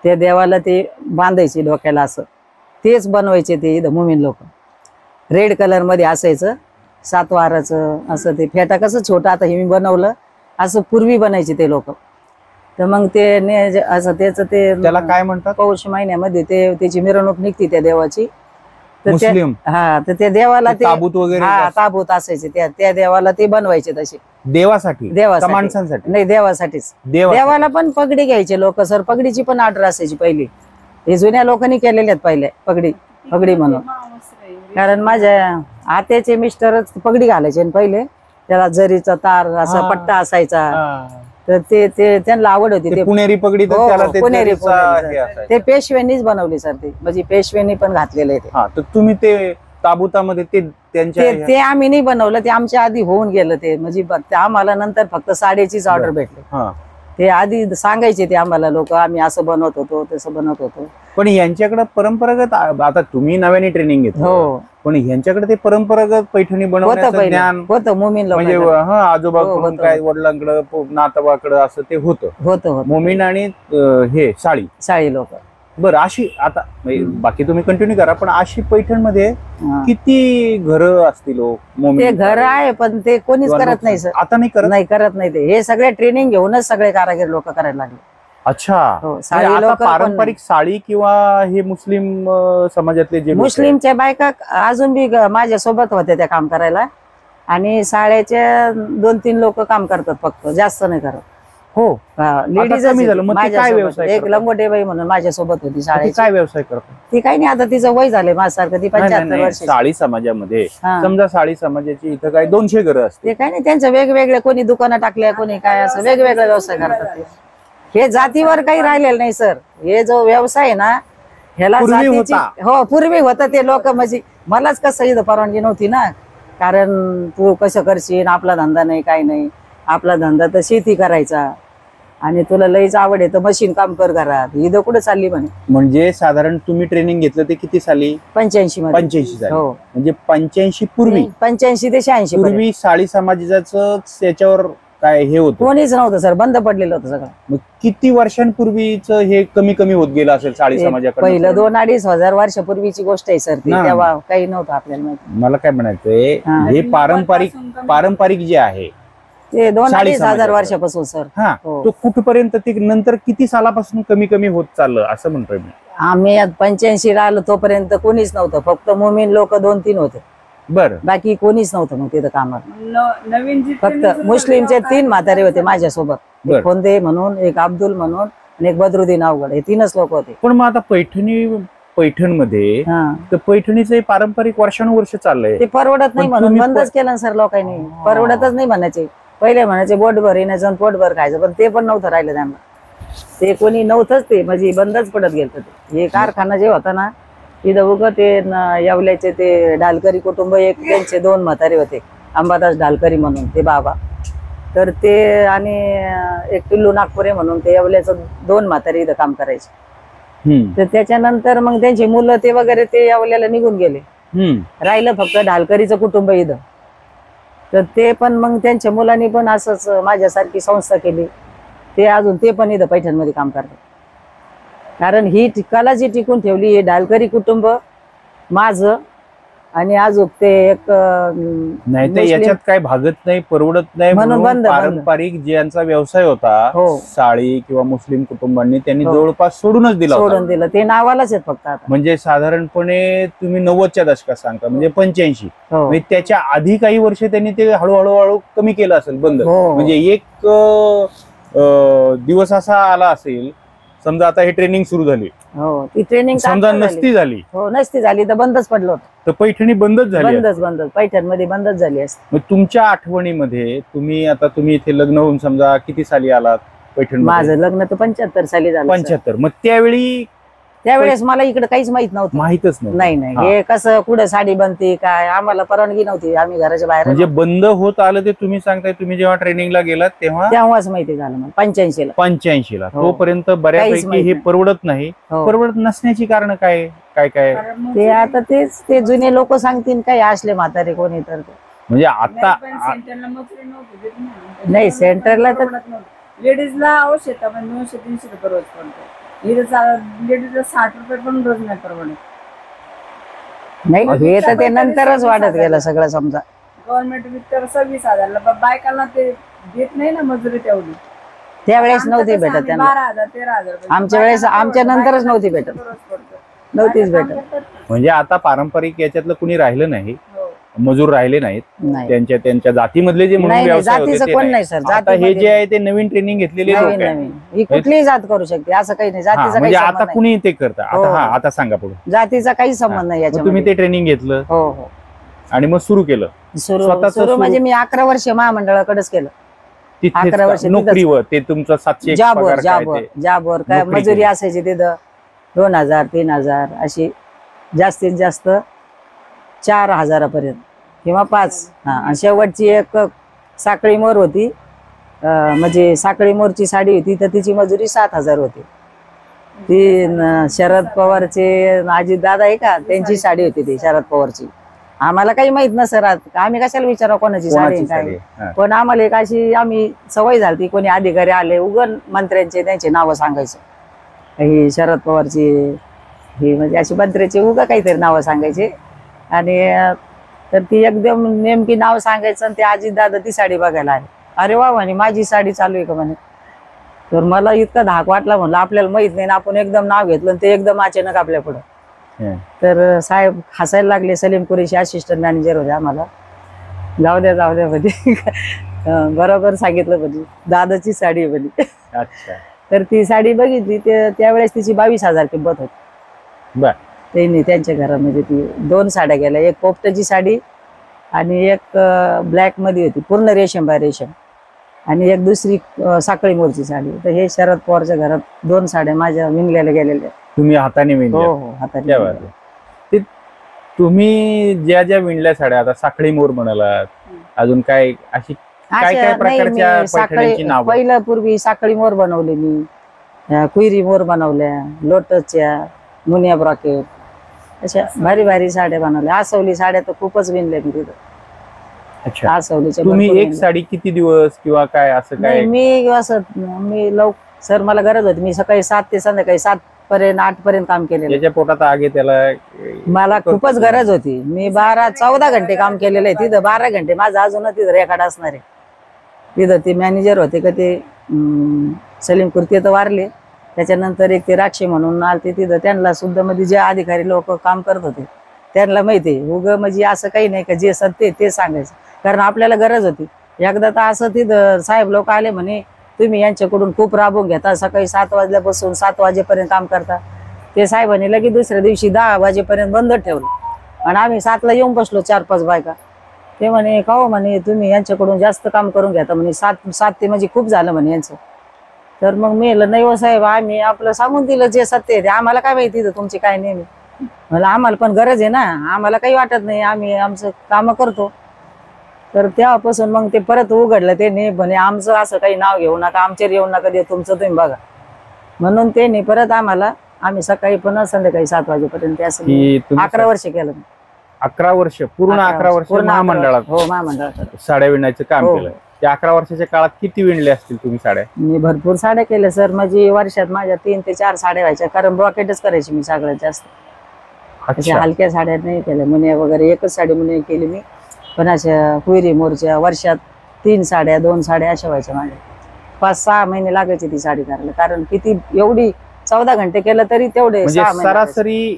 ते देवाला ते बांधायचे डोक्याला असं, तेच बनवायचे ते इथं मोमीन लोक. रेड कलर मध्ये असायचं 7 वाराचं असं. ते फेटा कसं छोटा आता हे मी बनवलं असं पूर्वी बनायचे ते लोक. तर मग ते असं त्याचं ते त्याला काय म्हणतात, पौष महिन्यामध्ये त्याची मिरवणूक निघते त्या देवाची. तर मुस्लिम तर त्या देवाला ते ताबूत वगैरे ताबूत असायचे, त्या देवाला ते बनवायचे तसे. देवासाठी देवासाठी. माणसांसाठी नाही देवासाठीच. देवाला पण पगडी घ्यायचे लोक सर, पगडीची पण ऑर्डर असायची पहिली. हे जुन्या लोकांनी केलेल्यात पहिले पगडी म्हणून. कारण माझ्या आत्याचे मिस्टरच पगडी घालायचे पहिले, त्याला जरीचा तार असा पट्टा असायचा. तर ते त्यांना आवड होती. ते पुणेरी पगडी तर हो, त्याला ते पुणेरी जरीचा पगडी. हे असायचं. ते पेशव्यांनीच बनवली सर, ते म्हणजे पेशव्यांनी पण घातलेलं आहे ते. हा तर तुम्ही ते ताबुतामध्ये ते त्यांच्या ते आम्ही नाही बनवलं, ते आमच्या आधी होऊन गेलं ते. म्हणजे आम्हाला नंतर फक्त साडीचीच ऑर्डर भेटली. हा ते आधी सांगायचे ते आम्हाला लोक, आम्ही असं बनवत होतो तसं बनवत होतो. पण यांच्याकडे परंपरागत आता तुम्ही नव्याने ट्रेनिंग घेतो, हो पण यांच्याकडे ते परंपरागत पैठणी होतं बनवण्याचं पहिलं, ज्ञान होतं मोमीन म्हणजे लोकांकडे. आजोबाकडून होतं. काय वडिलांकडे नातवाकडे असं ते होतं होतं मोमीन आणि हे साडी. साळी लोक. बरं अशी आता बाकी तुम्ही कंटिन्यू करा, पण अशी पैठणमध्ये किती घरं असतील हो ते मोमीन? घर आहे पण ते कोणीच करत नाही सर. आता नाही करत. नाही करत नाही ते. हे सगळे ट्रेनिंग घेऊनच सगळे कारागीर लोक करायला लागले. अच्छा हो, म्हणजे साडी आता लोक पारंपरिक साडी किंवा हे मुस्लिम समाजातले जे लोक आहेत, मुस्लिमच्या बायका अजून बी माझ्या सोबत होत्या त्या काम करायला. आणि साड्याच्या 2-3 लोक काम करतात फक्त, जास्त नाही करत. हो लेडीज कमी झालं. मग ते काय व्यवसाय एक करतात? लंगोटेबाई म्हणून माझ्यासोबत होती ते शाळेची. काय व्यवसाय करतात? ती काही नाही, आता तिचं वय झालंय माझ्यासारखं, ती 75 वर्ष. साडी समाजामध्ये हा. समजा साडी समाजाची इथं काय 200 घरं असते. ते काही नाही, त्यांचं वेगवेगळे, कोणी दुकानं टाकल्या, कोणी काय असं वेगवेगळे व्यवसाय करतात ते. हे जातीवर काही राहिलेलं नाही सर. हे जो व्यवसाय आहे ना, ह्याला पूर्वी जातीची होता. हो पूर्वी होतं ते लोक. म्हणजे मलाच कसं इथं परवानगी नव्हती ना, कारण तू कसं करशील, आपला धंदा नाही काही नाही. आपला धंदा तर शेती करायचा. आणि तुला लईच आवड आहे तर मशीन काम कर घरात, इथं कुठं चालली म्हणे. म्हणजे साधारण तुम्ही ट्रेनिंग घेतलं ते किती साली? 85 मध्ये. 85 साली. हो, म्हणजे 85 पूर्वी 85 ते 86 पर्यंत. पूर्वी साळी समाजाचं त्याच्यावर काय हे होतं? कोणीच नव्हतं सर, बंद पडलेलं होतं सगळं. मग किती वर्षांपूर्वीच हे कमी कमी होत गेलं असेल साळी ते समाजाकडे? पहिलं 2-2.5 हजार वर्षापूर्वीची गोष्ट आहे सर ती. ना. तेव्हा काही नव्हतं आपल्याला माहिती. मला काय म्हणायचंय, हा. हे पारंपरिक जे आहे ते 2-2.5 हजार समाजाचं. वर्षापासून सर. हा, हो. तो कुठपर्यंत ते नंतर किती सालापासून कमी कमी होत चाललं असं म्हणतोय मी? आम्ही 85 ला आलो तोपर्यंत कोणीच नव्हतं, फक्त मोमीन लोक 2-3 होते, बरं. बाकी कोणीच नव्हतं मग तिथं कामाला. नवीन जी फक्त training मुस्लिमचे सुरू 3 म्हातारे होते माझ्यासोबत, बरं. एक खोंदे म्हणून, एक अब्दुल म्हणून आणि एक बदरुद्दीन अवघड, हे 3च लोक होते. पण मग आता पैठणमध्ये हा. तर पैठणीचं हे पारंपरिक वर्षानुवर्ष चाललंय. ते परवडत नाही पण म्हणून तुम्ही बंदच केलं सर लोकांनी. परवडतच नाही म्हणायचे. पहिले म्हणायचे बोटभर येण्याचं आणि पोटभर खायचं, पण ते पण नव्हतं राहिलं त्यांना. ते कोणी नव्हतंच, ते म्हणजे बंदच पडत गेलं. ते हे कारखाना जे होता ना तिथं उगं ते येवल्याचे ते ढालकरी कुटुंब, एक त्यांचे 2 म्हातारे होते, अंबादास ढालकरी म्हणून ते बाबा, तर ते आणि एक टिल्लू नागपुरे म्हणून ते येवल्याचं 2 म्हातारे इथं काम करायचे. तर त्याच्यानंतर मग त्यांची मुलं ते वगैरे ते येवल्याला निघून गेले, राहिलं फक्त ढालकरीचं कुटुंब इथं. तर ते पण मग त्यांच्या मुलांनी पण असंच माझ्यासारखी संस्था केली, ते अजून ते पण इथं पैठणमध्ये काम करतात. कारण ही कला जी टिकून ठेवली हे ढालकरी कुटुंब, माझं आणि अजून ते एक नाही तर मुस्लिम- याच्यात काय भागत नाही, परवडत नाही म्हणून बंद. पारंपरिक ज्यांचा व्यवसाय होता हो. साळी किंवा मुस्लिम कुटुंबांनी त्यांनी हो. जवळपास सोडूनच दिला होता. सोडून दिलं, ते नावालाच आहेत फक्त आता. म्हणजे साधारणपणे तुम्ही 90च्या दशकात सांगता, म्हणजे 85. हो. म्हणजे त्याच्या आधी काही वर्ष त्यांनी ते हळूहळू कमी केलं असेल, बंद. हो. म्हणजे एक दिवस असा आला असेल, समजा आता हे ट्रेनिंग सुरू झाली, हो, ती ट्रेनिंग समजा नसती झाली हो, नसती झाली तर बंदच पडलं होतं. तर पैठणी बंदच झाली. बंदच पैठण मध्ये बंदच झाली असते. मग तुमच्या आठवणीमध्ये तुम्ही इथे लग्न होऊन समजा किती साली आलात पैठण? माझं लग्न तर 75 साली झालं सर. 75. मग त्यावेळी त्यावेळेस मला इकडे काहीच माहित नव्हतं. माहितच नव्हतं. नाही हा. हे कसं कुठं साडी बनते काय, आम्हाला परवानगी नव्हती, आम्ही घराच्या बाहेर म्हणजे बंद होत आलं ते तुम्ही सांगताय, तुम्ही जेव्हा ट्रेनिंगला गेलात तेव्हा तेव्हाच माहिती झालं मला 85 ला. 85 ला. हो. तोपर्यंत बऱ्यापैकी माहित हे नाही. परवडत नाही. हो. परवडत नसण्याची कारण काय काय काय? ते आता तेच ते जुने लोक सांगतील काय असले म्हातारे कोणी तर ते. म्हणजे आता नाही सेंटरला तर लेडीजला आवश्यक पण 200-300 रुपये रोज पडतो. इथं लेडीजला 60 रुपये पण रोज नाही परवडत. नाही, हे तर ते नंतरच वाढत गेलं सगळं समजा. गव्हर्नमेंट विकतर 26,000 बायकांना ते देत नाही ना मजुरी तेवढी. त्यावेळेस नव्हती भेटत त्यांना. 12,000-13,000 आमच्या वेळेस आमच्या नंतरच नव्हती भेटत, नव्हतीच भेटत. म्हणजे आता पारंपरिक याच्यातलं कुणी राहिलं नाही, मजूर राहिले नाहीत. नाही त्यांच्या जातीमधले जे म्हणून नाही, व्यवसाय होते जातीचं ते कोण नाही. नाही सर. आता हे जे आहे ते नवीन ट्रेनिंग घेतलेले लोक नवीन आहेत. नवीन ही कुठलीही जात करू शकते, असं काही नाही. हा, जातीचा काही म्हणजे आता संबंध नाही. कुणी ते करतं. आता हो. आता सांगा पुढे. जातीचा काही संबंध नाही मग तुम्ही याच्यामध्ये. ते ट्रेनिंग घेतलं हो हो, आणि मग सुरू केलं स्वतःचं सुरू म्हणजे मी 11 वर्ष महामंडळाकडेच केलं. तिथे 11 वर्ष नोकरीवर. ते तुमचं 700 जॉबवर जॉबवर काय नोकरी मजुरी केली. असायची तिथं 2,000-3,000 अशी, जास्तीत जास्त 4,000 पर्यंत किंवा 5. हा, आणि शेवटची एक साखळी मोर होती, म्हणजे साखळी मोरची साडी होती तर तिची मजुरी 7,000 होती. ती शरद पवारचे अजित दादा आहे का, त्यांची साडी होती ती शरद पवारची. आम्हाला काही माहित नसर, आम्ही कशाला विचारा कोणाची साडी आहे, कोणाची काय. साडी? पण आम्हाला एक अशी आम्ही सवय झाली, कोणी अधिकारी आले उगन मंत्र्यांचे त्यांचे नावं सांगायचं, ही शरद पवारची, ही म्हणजे अशी मंत्र्याची उगा काहीतरी नावं सांगायचे. आणि तर ती एकदम नेमकी नाव सांगायचं आणि ते अजित दादा ती साडी बघायला आले. अरे वा म्हणे माझी साडी चालू आहे का म्हणे. तर मला इतका धाक वाटला, म्हणलं आपल्याला माहित नाही ना, आपण एकदम नाव घेतलं आणि ते एकदम अचानक आपल्या पुढं. तर साहेब हसायला लागले. सलीम कुरेशी असिस्टंट मॅनेजर होते आम्हाला. जाऊ द्या म्हणे. बरोबर सांगितलं म्हणे, दादाची साडी आहे म्हणे. अच्छा. तर ती साडी बघितली, त्यावेळेस तिची 22,000 किंमत होती. बर. त्यांनी त्यांच्या घरामध्ये ती 2 साड्या गेल्या, एक पोपटाची साडी आणि एक ब्लॅक मध्ये होती पूर्ण रेशम बाय रेशम, आणि एक दुसरी साखळी मोरची साडी. तर हे शरद पवारच्या घरात 2 साड्या माझ्या विणलेल्या गेलेल्या. तुम्ही हाताने विणल्या? हो हो, हाताने क्या विणलेल्या. बात आहे. ते तुम्ही ज्या विणल्या साड्या, आता साखळी मोर म्हणालात, अजून काय अशी काय अशा नाही, प्रकारच्या मी साखळी पैठण्यांची नावं? पहिलं पूर्वी साखळी मोर बनवले मी, कुयरी मोर बनवल्या, लोटसच्या, मुनिया ब्रॉकेट, अशा भारी भारी साड्या बनवल्या. आसवली साड्या तर खूपच विणल्या मी तिथं. अच्छा, आसवलीच्या तुम्ही भरपूर एक विणल्या. साडी किती दिवस किंवा काय असं काय? नाही, मी असं मी सर मला गरज होती, मी सकाळी 7 ते संध्याकाळी 7 पर्यंत 8 पर्यंत काम केलेलं. ज्याच्या पोटात आगे त्याला मला खूपच गरज होती. मी 12-14 घंटे काम केलेलं आहे तिथं. 12 घंटे माझं अजून तिथं रेकॉर्ड असणार आहे. तिथं ते मॅनेजर होते का ते सलीम कुर्ती तर वारले. त्याच्यानंतर एक ते राक्षी म्हणून आलते तिथं. त्यांना सुद्धा मध्ये जे अधिकारी लोक काम करत होते त्यांना माहिती आहे. उगं म्हणजे असं काही नाही का जे सत्य ते सांगायचं, कारण आपल्याला गरज होती. एकदा तर असं तिथं साहेब लोक आले म्हणे, तुम्ही यांच्याकडून खूप राबवून घेता, सकाळी 7 वाजल्यापासून 7 वाजेपर्यंत काम करता. ते साहेबांनी लगेच दुसऱ्या दिवशी 10 वाजेपर्यंत बंद ठेवलं आणि आम्ही 7ला येऊन बसलो 4-5 बायका. ते म्हणे का हो म्हणे तुम्ही यांच्याकडून जास्त काम करून घेता म्हणे, 7 ते म्हणजे खूप झालं म्हणे यांचं. तर मग मी म्हणलं नाही हो साहेब, आम्ही आपलं सांगून दिलं जे सत्य आहे ते. आम्हाला काय माहिती तुमची काय नेहमी. म्हणलं आम्हाला पण गरज आहे ना, आम्हाला काही वाटत नाही, आम्ही आमचं काम करतो. तर तेव्हापासून मग ते परत उघडलं. ते नाही म्हणे आमचं असं काही नाव घेऊ नका, आमच्यावर येऊ नका, ते तुमचं तुम्ही बघा. म्हणून ते नाही परत आम्हाला, आम्ही सकाळी पण संध्याकाळी 7 वाजेपर्यंत असं की तुम्ही 11 वर्ष केलं. 11 वर्ष, पूर्ण 11 वर्ष महामंडळात हो, महामंडळात साड्या विणायचं काम हो. केलं. त्या 11 वर्षाच्या काळात किती विणले असतील तुम्ही साड्या? मी भरपूर साड्या केल्या सर. माझी वर्षात माझ्या 3 ते 4 साड्या व्हायच्या, कारण ब्रॉकेटच करायची मी सगळ्यात जास्त. अशा अच्छा, हलक्या साड्या नाही केल्या. मुनिया वगैरे एकच साडी मुनिया केली मी. पण अशा कुयरी मोरच्या वर्षात 3 साड्या 2 साड्या अशा व्हायच्या माझ्या. 5-6 महिने लागायची ती साडी करायला, कारण किती एवढी 14 घंटे केलं तरी तेवढे म्हणजे 6 महिने लागायचे. सरासरी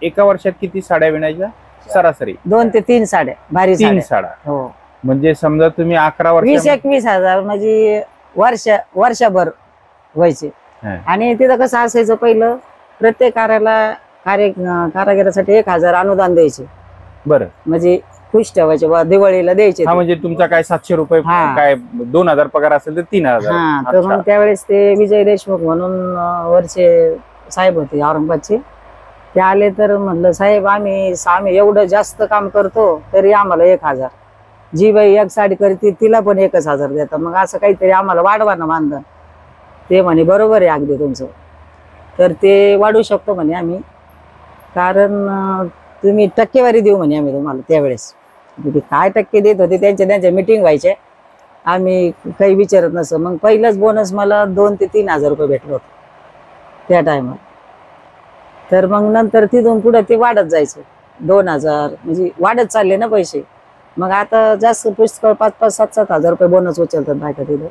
एका वर्षात किती साड्या विणायच्या? सरासरी 2 ते 3 साड्या भारी 3 साड्या. साड्या. हो, म्हणजे समजा तुम्ही 11 वर्ष 20-21 हजार म्हणजे वर्षभर व्हायचे. हा. आणि तिथं कसं असायचं, पहिलं प्रत्येक कारागिरासाठी 1000 अनुदान द्यायचे. बरं. म्हणजे खुश ठेवायचे बा, दिवाळीला द्यायचे हा, ते. म्हणजे तुमचा काय 700 रुपये, हा. काय 2000 पगार असेल तर 3000. हा, तर अच्छा. मग त्यावेळेस ते विजय देशमुख म्हणून वरचे साहेब होते औरंगाबादचे. ते आले तर म्हणलं साहेब आम्ही एवढं जास्त काम करतो तरी आम्हाला 1000. जी बाई एक साडी करते तिला पण 1000 देतात. मग असं काहीतरी आम्हाला वाढवा ना मानधन. ते म्हणे बरोबर आहे अगदी तुमचं. तर ते वाढवू शकतो म्हणे आम्ही, कारण तुम्ही टक्केवारी देऊ म्हणे आम्ही तुम्हाला. त्यावेळेस म्हणजे काय टक्के देत होते त्यांच्या मीटिंग व्हायचे, आम्ही काही विचारत नसं. मग पहिलंच बोनस मला 2 ते 3,000 रुपये भेटलं होतं त्या टायमात. तर मग नंतर तिथून पुढे ते वाढत जायचं 2000, म्हणजे वाढत चालले ना पैसे. मग आता जास्त पुष्कळ 5-5, 7-7 हजार रुपये बोनस उचलतात बायका तिथं.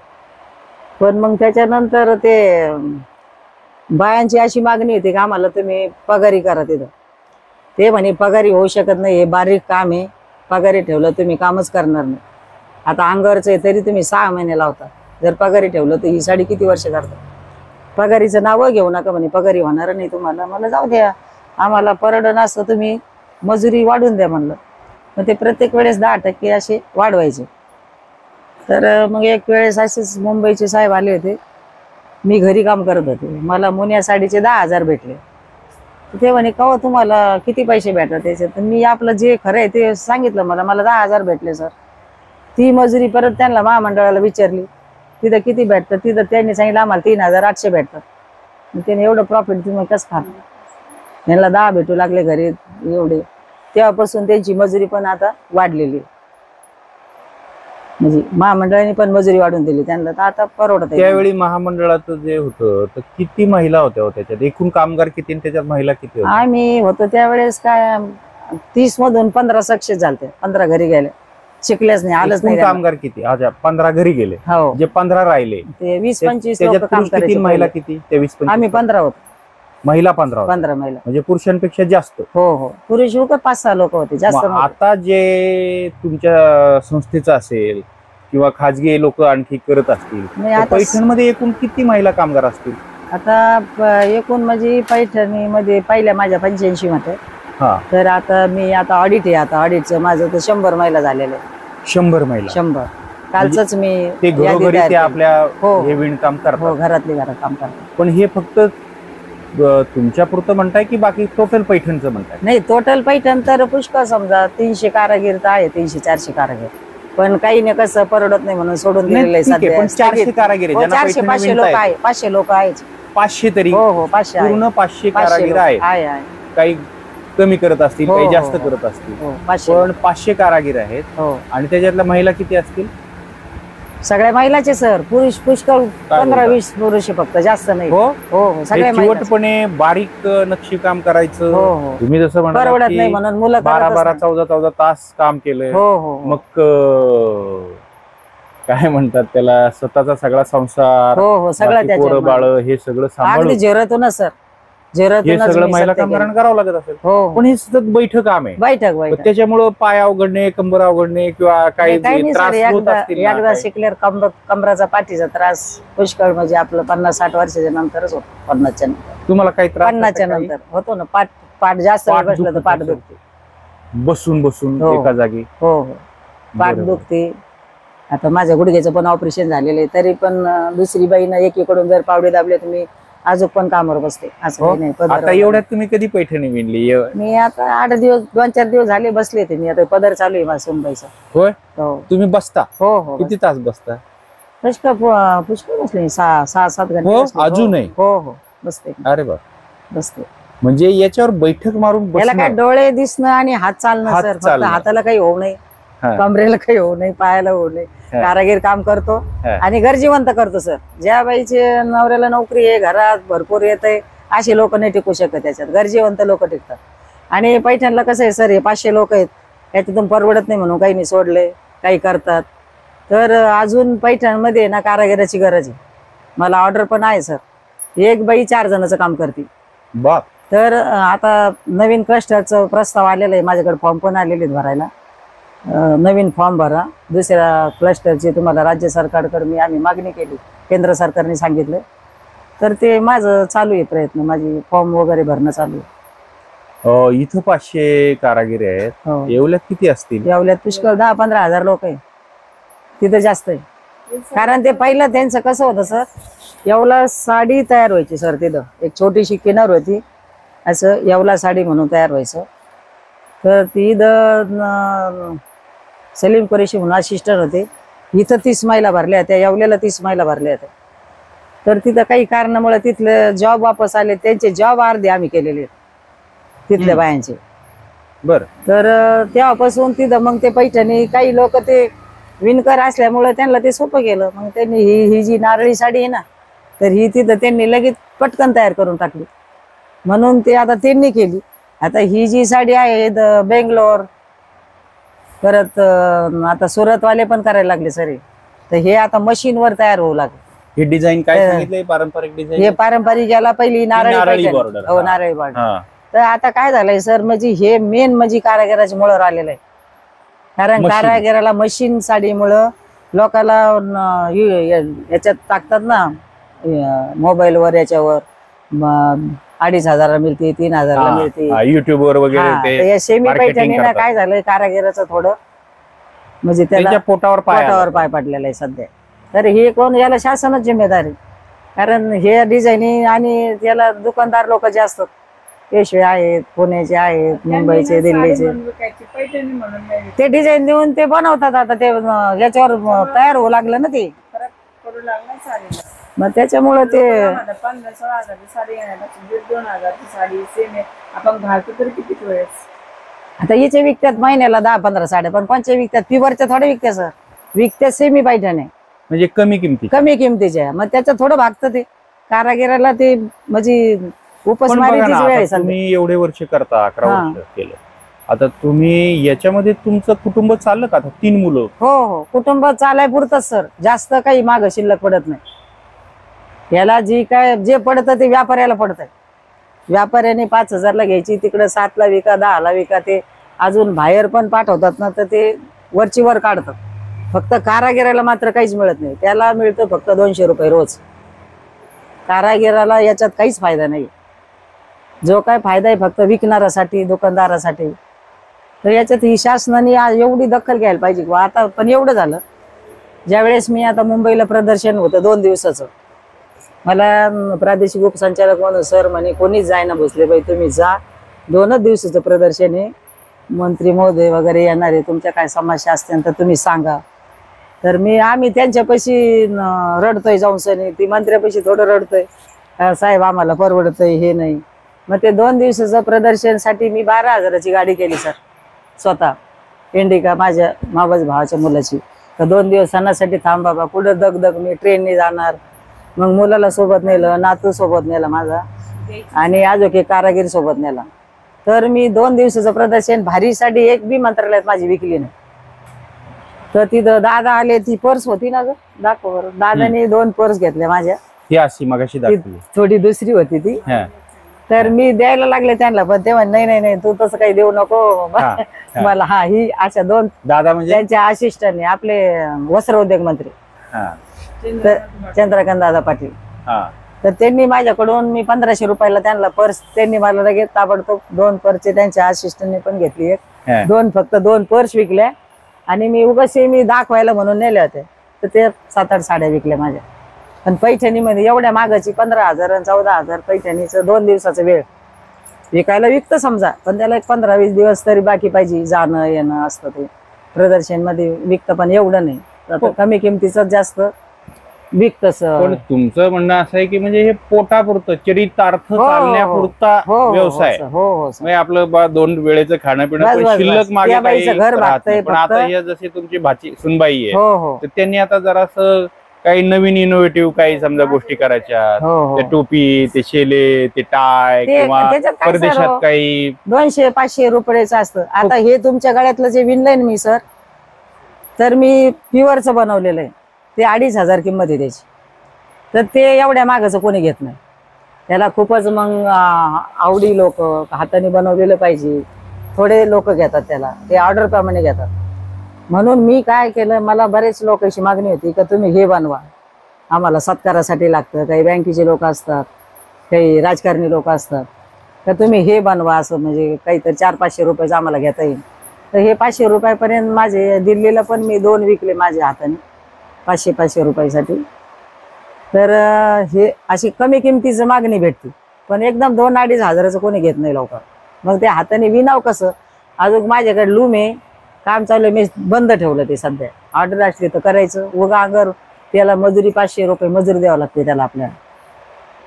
पण मग त्याच्यानंतर ते बायांची अशी मागणी होती की आम्हाला तुम्ही पगारी करा तिथं. ते म्हणे पगारी होऊ शकत नाही, हे बारीक काम आहे, पगारी ठेवलं तुम्ही कामच करणार नाही. आता अंगावरचं आहे तरी तुम्ही 6 महिने लावता, जर पगारी ठेवलं तर ही साडी किती वर्ष करता. पगारीचं नाव घेऊ नका म्हणे, पगारी होणार नाही तुम्हाला. मला जाऊ द्या, आम्हाला परवडण असं तुम्ही मजुरी वाढवून द्या म्हणलं. मग ते प्रत्येक वेळेस 10% असे वाढवायचे. तर मग एक वेळेस असेच मुंबईचे साहेब आले होते, मी घरी काम करत होते, मला मुनिया साडीचे 10,000 भेटले. ते म्हणे का तुम्हाला किती पैसे भेटतात त्याचे. तर मी आपलं जे खरं आहे ते सांगितलं, मला 10,000 भेटले सर. ती मजुरी परत त्यांना महामंडळाला विचारली तिथं किती भेटतं. तिथं त्यांनी सांगितलं आम्हाला 3,800 भेटतात. मग त्याने एवढं प्रॉफिट तुम्ही कसं खात. यांना 10 भेटू लागले घरी एवढे. तेव्हापासून त्यांची मजुरी पण आता वाढलेली, म्हणजे महामंडळाने पण मजुरी वाढवून दिली त्यांना, तर आता परवडत. त्यावेळी महामंडळाचं जे होतं तर किती महिला होत्या त्याच्यात? एकूण कामगार किती आणि त्याच्यात महिला किती होत्या? आम्ही होतो त्यावेळेस काय 30 मधून 15 सक्सेस झालते, 15 घरी गेले, शिकलेच नाही, आलंच एकूण नाही. कामगार किती? अच्छा, 15 घरी गेले, हो, जे 15 राहिले ते 20-25 त्याच्यात लोक काम पुरुष किती, करायचे. महिला किती? 23-25. आम्ही 15 होतो, महिला 15 होत्या. 15 महिला. म्हणजे पुरुषांपेक्षा जास्त. हो हो, पुरुष लोक 5-6 लोक होते, जास्त मग नव्हते. आता जे तुमच्या संस्थेचं असेल किंवा खाजगी लोक आणखी करत असतील, नाही, तर आता पैठणमध्ये एकूण किती महिला कामगार असतील? आता एकूण म्हणजे पैठणीमध्ये पहिल्या माझ्या 85 मध्ये. हा, तर आता मी आता ऑडिट आहे, आता ऑडिटचं माझं तर 100 महिला झालेलं आहे. 100 महिला. 100 कालच मी ते यादी घरोघरी तयार ते केली. आपल्या हो. हे विणकाम हो, करतात. घरातली घरात काम करतात. पण हे फक्त तुमच्या पुरतं म्हणताय की बाकी टोटल पैठणचं म्हणताय? नाही, टोटल पैठण तर पुष्कळ, समजा 300 कारागीर तर आहे, 300-400 कारागीर. पण काही नाही, कसं परवडत नाही म्हणून सोडून दिलेलं आहे ठीक आहे, सध्या. पण 400 कारागीर आहे, हो, ज्यांना 400 पैठणी 500 लोक विणतायत. आहे, 500 लोक आहेत. 500 तरी हो हो 500 आहे. पूर्ण 500 500 कारागीर लोक आहेत. आहे. काही कमी करत असतील, हो, काही हो, जास्त हो. करत असतील, हो 500 पण 500 कारागीर आहेत. हो आणि त्याच्यातल्या महिला किती असतील? सगळ्या महिलाचे सर, पुरुष पुष्कळ 15-20 पुरुष आहे फक्त, जास्त नाही. हो, हो हो सगळ्या महिला. चिवटपणे बारीक नक्षीकाम करायचं. हो हो तुम्ही जसं परवडत नाही म्हणाल म्हणून मुलं 12-12 14-14 तास काम केलंय. हो हो हो. मग काय म्हणतात त्याला, स्वतःचा सगळा संसार, हो हो सगळं बाकी पोरं त्याच्यात बाळ हे सगळं अगदी सांभाळून झेरतो ना सर, हे झेरतूनच सगळं मी महिला सध्या कामगारांना केलं. करावं लागत असेल. हो पण हे सतत बैठक काम आहे. बैठक पण बैठक त्याच्यामुळं पाय अवघडणे, कंबर अवघडणे किंवा काही काही नाही त्रास सर, होत असतील ना एकदा काही? शिकल्यावर कमराचा पाठीचा त्रास पुष्कळ, म्हणजे आपलं 50-60 वर्षाच्या नंतरच होतो. 50च्या नंतर, तुम्हाला काही त्रास 50च्या होता काही? नंतर होतो ना. पाठ जास्त वेळ पाठ बसलं तर दुखत पाठ असेल. दुखते. बसून बसून हो. एका जागी. हो हो पाठ बरोबर. दुखते. आता माझ्या गुडघ्याचं पण ऑपरेशन झालेलं आहे, तरी पण दुसरी बाईनं एकीकडून जर पावडे दाबले तर मी अजून पण कामावर बसते. असं हो? काही नाही. पदर आता वगैरे. एवढ्यात तुम्ही कधी पैठणी विणली? मी आता 8 दिवस 2-4 दिवस झाले बसले ते. मी आता पदर चालू आहे माझा सुनबाईचा. होय, हो तुम्ही बसता हो हो किती तास बसता? पुष्कळ बसले 6-7 घंटे हो, बसले. अजूनही? हो हो बसते अरे बा, बसते. म्हणजे याच्यावर बैठक मारून याला काय बसणं. डोळे दिसणं आणि हात चालणं हात सर, फक्त चालणं. हाताला काही होऊ नये, हा. कमरेला काही होऊ नये, पायाला होऊ नये. हा. कारागीर काम करतो हा. आणि गरजेवंत करतो सर. ज्या बाईचे नवऱ्याला नोकरी आहे, घरात भरपूर येत आहे, असे लोक नाही टिकू शकत त्याच्यात. गरजेवंत लोक टिकतात. आणि पैठणला कसं आहे सर, हे 500 लोक आहेत, याच्यातून परवडत नाही म्हणून काही नाही सोडले, काही करतात. तर अजून पैठणमध्ये ना कारागिराची गरज आहे. मला ऑर्डर पण आहे सर. एक बाई 4 जणांचं काम करते. बाप, तर आता नवीन क्लस्टरचं प्रस्ताव आलेला आहे माझ्याकडे, फॉर्म पण आलेले आहेत भरायला. नवीन फॉर्म भरा. दुसऱ्या क्लस्टरची तुम्हाला राज्य सरकारकडे आम्ही मागणी केली, केंद्र सरकारने सांगितलं. तर ते माझं चालू आहे प्रयत्न, माझी फॉर्म वगैरे भरणं चालू आहे. इथं 500 कारागीर आहेत. हो. एवढ्यात किती असतील? यावल्यात पुष्कळ 10-15 हजार लोक आहे. तिथं जास्त आहे. कारण ते पहिलं त्यांचं कसं होतं सर, येवला साडी तयार व्हायची सर तिथं. एक छोटीशी किनार होती, असं येवला साडी म्हणून तयार व्हायचं. तर तिथं सलीम कुरेशी म्हणून असिस्टंट होते. इथं 30 महिला भरल्या होत्या, येवल्याला 30 महिला भरल्या होत्या. तर तिथं काही कारणामुळे तिथले जॉब वापस आले, त्यांचे जॉब अर्धे आम्ही केलेले आहेत तिथल्या बायांचे. बर, तर तेव्हापासून तिथं मग ते पैठणी, काही लोक ते विणकर असल्यामुळे त्यांना ते सोपं केलं. मग त्यांनी ही जी नारळी साडी आहे ना, तर ही तिथं त्यांनी लगेच पटकन तयार करून टाकली. म्हणून ते आता त्यांनी केली. आता ही जी साडी आहे बेंगलोर, परत आता सुरतवाले पण करायला लागले सर. तर हे आता मशीनवर तयार होऊ लागले. हे डिझाईन काय सांगितलंय? पारंपरिक हे डिझाईन. पारंपरिक याला पहिली नारळी नारळी पैठणी. border. हो हा. नारळी बॉर्डर. हा. तर आता काय झालंय सर, म्हणजे हे मेन म्हणजे कारागिराच्या मुळावर आलेलं आहे. कारण मशीन. कारागिराला मशीन साडीमुळं लोकाला याच्यात टाकतात ना, मोबाईलवर, याच्यावर 2,500 मिळते, 3,000 मिळते. युट्यूब वर वगैरे हा, ते तर या सेमी marketing पैठणीनं करतात. काय झालंय, कारागिराचं थोडं म्हणजे त्याला त्यांच्या पोटावर पोटावर पाय पडलेला आहे सध्या. तर हे कोण, याला शासनच जिम्मेदार आहे. कारण हे डिझाईनिंग आणि याला दुकानदार लोक जे असतात, पेशवे आहेत, पुण्याचे आहेत, मुंबईचे, दिल्लीचे, ते डिझाईन देऊन ते बनवतात. आता ते याच्यावर तयार होऊ लागलं ना ते, मग त्याच्यामुळे ते 15-16 हजारची साडी घेण्यापेक्षा 1,500-2,000 हजारची साडी सेम आहे, आपण घालतो तरी किती वेळेस. आता याचे विकतात महिन्याला 10-15 साड्या, पण कोणच्या विकतात, प्युअरच्या थोड्या विकत्या सर, विकत्या सेमी पैठणी म्हणजे कमी किमती. कमी किमतीच्या. मग त्याचं थोडं भागतं ते कारागिराला, ते म्हणजे पण बघा ना, उपासमारीचीच वेळ आता आहे सध्या. तुम्ही एवढे वर्ष करता, 11 हा. वर्ष केलं. आता तुम्ही याच्यामध्ये तुमचं कुटुंब चाललं का? आता 3 मुलं. हो हो कुटुंब चालाय पुरतच सर, जास्त काही माग शिल्लक पडत नाही. याला जे पडतं ते व्यापाऱ्याला पडतंय. व्यापाऱ्याने 5,000ला घ्यायची, तिकडे 7ला विका, 10ला विका. ते अजून बाहेर पण पाठवतात ना, तर ते वरची वर काढतात. फक्त कारागिराला मात्र काहीच मिळत नाही. त्याला मिळतं फक्त 200 रुपये रोज. कारागिराला याच्यात काहीच फायदा नाही. जो काय फायदा आहे फक्त विकणाऱ्यासाठी, दुकानदारासाठी. तर याच्यात ही शासनाने एवढी दखल घ्यायला पाहिजे. आता पण एवढं झालं, ज्यावेळेस मी आता मुंबईला प्रदर्शन होतं 2 दिवसाचं, मला प्रादेशिक उपसंचालक म्हणून सर म्हणे, कोणीच जायना भोसले बाई, तुम्ही जा, 2च दिवसाचं प्रदर्शन आहे, मंत्री महोदय वगैरे येणार आहे, तुमच्या काय समस्या असतील तर तुम्ही सांगा. तर आम्ही त्यांच्यापाशी रडतोय जाऊन सनी, ती मंत्र्यापाशी थोडं रडतोय, साहेब आम्हाला परवडतंय हे नाही. मग ते 2 दिवसाचं प्रदर्शनसाठी मी 12,000ची गाडी केली सर, स्वतः इंडिका माझ्या मावस भावाच्या मुलाची. तर 2 दिवस सणासाठी थांब बाबा, कुठं दगदग, मी ट्रेनने जाणार. मग मुलाला सोबत नेलं, नातू सोबत नेला माझा, आणि आजोक एक कारागीर सोबत नेला. तर मी 2 दिवसाचं प्रदर्शन, भारी साडी एक बी मंत्रालयात माझी विकली नाही. तर तिथं दादा आले, ती पर्स होती ना ग, दाखव बरं. दादाने 2 पर्स घेतल्या माझ्या, ही अशी मगाशी दाखवली, थोडी दुसरी होती ती. हा. तर मी द्यायला लागले त्यांना, पण ते म्हणे नाही नाही तू तसं काही देऊ नको हा. मला. हा, ही अशा 2 दादा म्हणजे त्यांच्या असिस्टंट आपले वस्त्र उद्योग मंत्री हा. तर चंद्रकांत दादा पाटील. हा. तर त्यांनी माझ्याकडून, मी 1500 रुपयाला त्यांना पर्स, त्यांनी मला लगेच ताबडतोब 2 पर्सचे त्यांच्या असिस्टंटने पण घेतली एक, हा. फक्त 2 पर्स विकल्या. आणि मी उगाच मी दाखवायला म्हणून नेले होते, तर ते 7-8 साड्या विकल्या माझ्या. पण पैठणीमध्ये एवढ्या मागाची 15,000 आणि 14,000 पैठणीचं 2 दिवसाचा वेळ विकायला विकतं समजा, पण त्याला एक 15-20 दिवस तरी बाकी पाहिजे, जाणं येणं असतं. ते प्रदर्शन मध्ये विकतं, पण एवढं नाही. तर कमी किमतीचं जास्त विकतं सर. पण तुमचं म्हणणं असं आहे की म्हणजे हे पोटापुरतं, चरितार्थ चालण्यापुरता व्यवसाय. म्हणजे आपलं 2 वेळेचं खाणं पिणं शिल्लक मागे काही घर राहत नाही. भागतंय पण आता फक्त. हे जसे तुमची भाची सुनबाई आहे, हो हो तर त्यांनी आता जरासं काही नवीन इनोव्हेटिव्ह काही समजा गोष्टी करायच्या, हो हो. ते टोपी, ते शेले, ते टाय, ते- किंवा त्याच्यात काय परदेशात सर, काही 200-500 रुपयाचं असतं. आता हे तुमच्या गळ्यातलं जे विणलंय ना मी सर, तर मी प्युअरचं बनवलेलं आहे, ते 2,500 किंमत आहे त्याची. तर ते एवढ्या मागाचं कोणी घेत नाही, त्याला खूपच मग आवडी लोक हाताने बनवलेलं पाहिजे, थोडे लोक घेतात त्याला, ते ऑर्डर प्रमाणे घेतात. म्हणून मी काय केलं, मला बरेच लोकांची मागणी होती की तुम्ही हे बनवा, आम्हाला सत्कारासाठी लागतं, काही बँकेचे लोक असतात, काही राजकारणी लोक असतात, तर तुम्ही हे बनवा, असं म्हणजे काहीतरी 400-500 रुपयाचं आम्हाला घेता येईल. तर हे 500 रुपयापर्यंत माझे दिल्लीला पण मी 2 विकले माझ्या हाताने 500-500 रुपयासाठी. तर हे अशी कमी किमतीचं मागणी भेटते, पण एकदम 2-2.5 हजाराचं कोणी घेत नाही लवकर. मग ते हाताने विणाव कसं, अजून माझ्याकडे लूम आहे, काम चालू आहे, मी बंद ठेवलं ते सध्या. ऑर्डर असली तर करायचं, उगा अगर त्याला मजुरी 500 रुपये मजुरी द्यावं लागते त्याला आपल्याला,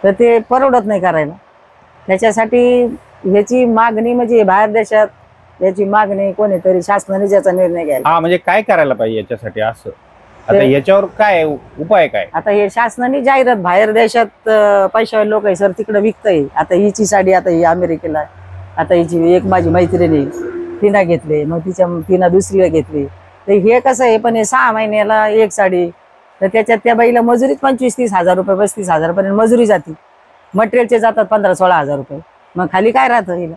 तर ते परवडत नाही करायला. त्याच्यासाठी ह्याची मागणी म्हणजे बाहेर देशात याची मागणी कोणीतरी शासनाने ज्याचा निर्णय घ्यायला. हा, म्हणजे काय करायला पाहिजे याच्यासाठी असं, आता याच्यावर काय उपाय काय? आता हे शासनाने जाहिरात, बाहेर देशात पैशावाले लोक आहे सर, तिकडे विकतंय. आता हिची साडी, आता ही अमेरिकेला आहे, आता हिची एक माझी मैत्रिणी तिनं घेतली, मग तिनं दुसरीला घेतली. तर हे कसं आहे, पण हे 6 महिन्याला एक साडी, तर त्याच्यात त्या बाईला मजुरीच 25-30 हजार रुपये 35 हजारपर्यंत मजुरी जाते. मटेरियलचे जातात 15-16 हजार रुपये. मग खाली काय राहतं हिला,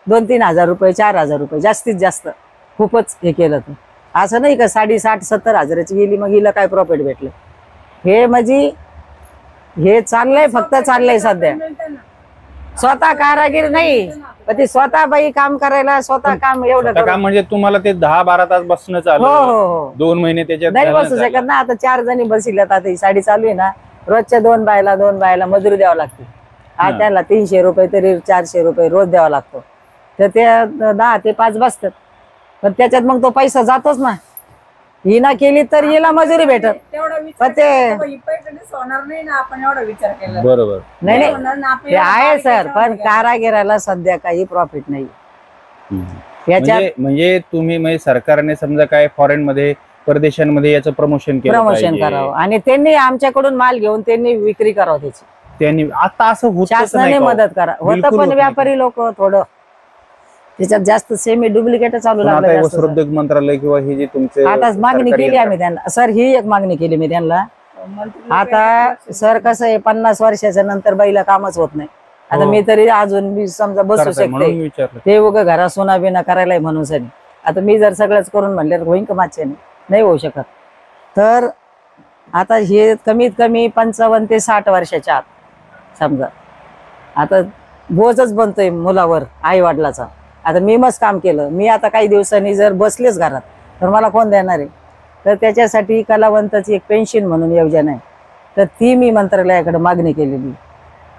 2-3 हजार रुपये 4 हजार रुपये जास्तीत जास्त. खूपच हे केलं तर असं नाही का साडी 60-70 हजाराची गेली मग हिला काय प्रॉफिट भेटलं. हे म्हणजे हे चाललंय, फक्त चाललंय सध्या. स्वतः कारागीर नाही, पण ती स्वतः बाई काम करायला, स्वतः काम एवढं आता काम म्हणजे तुम्हाला ते 10-12 तास बसणं हो चालू, हो हो 2 महिने त्याच्यात नाही घालणं बसू चालू. शकत ना. आता 4 जणी बसल्यात, आता ही साडी चालू आहे ना, रोजच्या 2 बायला मजुरी द्यावं लागते. आज त्याला 300 रुपये तरी 400 रुपये रोज द्यावा लागतो. तर ते 10 ते 5 बसतात, पण त्याच्यात मग तो पैसा जातोच ना. ही ना केली तर हिला मजुरी भेटत. पण ते होणार नाही ना, आपण एवढा विचार केला. बरोबर. नाही नाही होणार ना, आपण ते एवढं आहे बारीक सर, याच्यावर पण नाही. कारागिराला सध्या काही प्रॉफिट नाही याच्यात. म्हणजे तुम्ही म्हणजे सरकारने समजा काय फॉरेन मध्ये, परदेशांमध्ये याचं प्रमोशन केलं प्रमोशन पाहिजे. करावं आणि त्यांनी आमच्याकडून माल घेऊन त्यांनी विक्री करावं त्याची. त्यांनी आता असं होत शासनाने मदत करा होतं, बिलकुल होत पण नाही. व्यापारी लोक थोडं त्याच्यात जास्त सेमी डुप्लिकेट चालू आता लागलं हे जास्त. वस्त्रोद्योग मंत्रालय किंवा हे जे तुमचे आता मागणी सरकारी केली आम्ही त्यांना सर, ही एक मागणी केली मी त्यांना. आता सर कसं आहे, 50 वर्षाच्या नंतर बाईला कामच होत नाही. आता हो. मी तरी अजून मी समजा बसू करताय म्हणून शकते, मी विचारलं. ते उगं घरा सोना बिना करायला म्हणून सनी. आता मी जर सगळंच करून म्हणले होईन का माझ्याने, नाही होऊ शकत. तर आता हे कमीत कमी 55 ते 60 वर्षाच्या आत समजा, आता बोजच बनतोय मुलावर आई वडिलाचा. आता मी मस्त काम केलं, मी आता काही दिवसांनी जर बसलेच घरात तर मला कोण देणार आहे. तर त्याच्यासाठी कलावंताची एक पेन्शन म्हणून योजना आहे, तर ती मी मंत्रालयाकडे मागणी केलेली.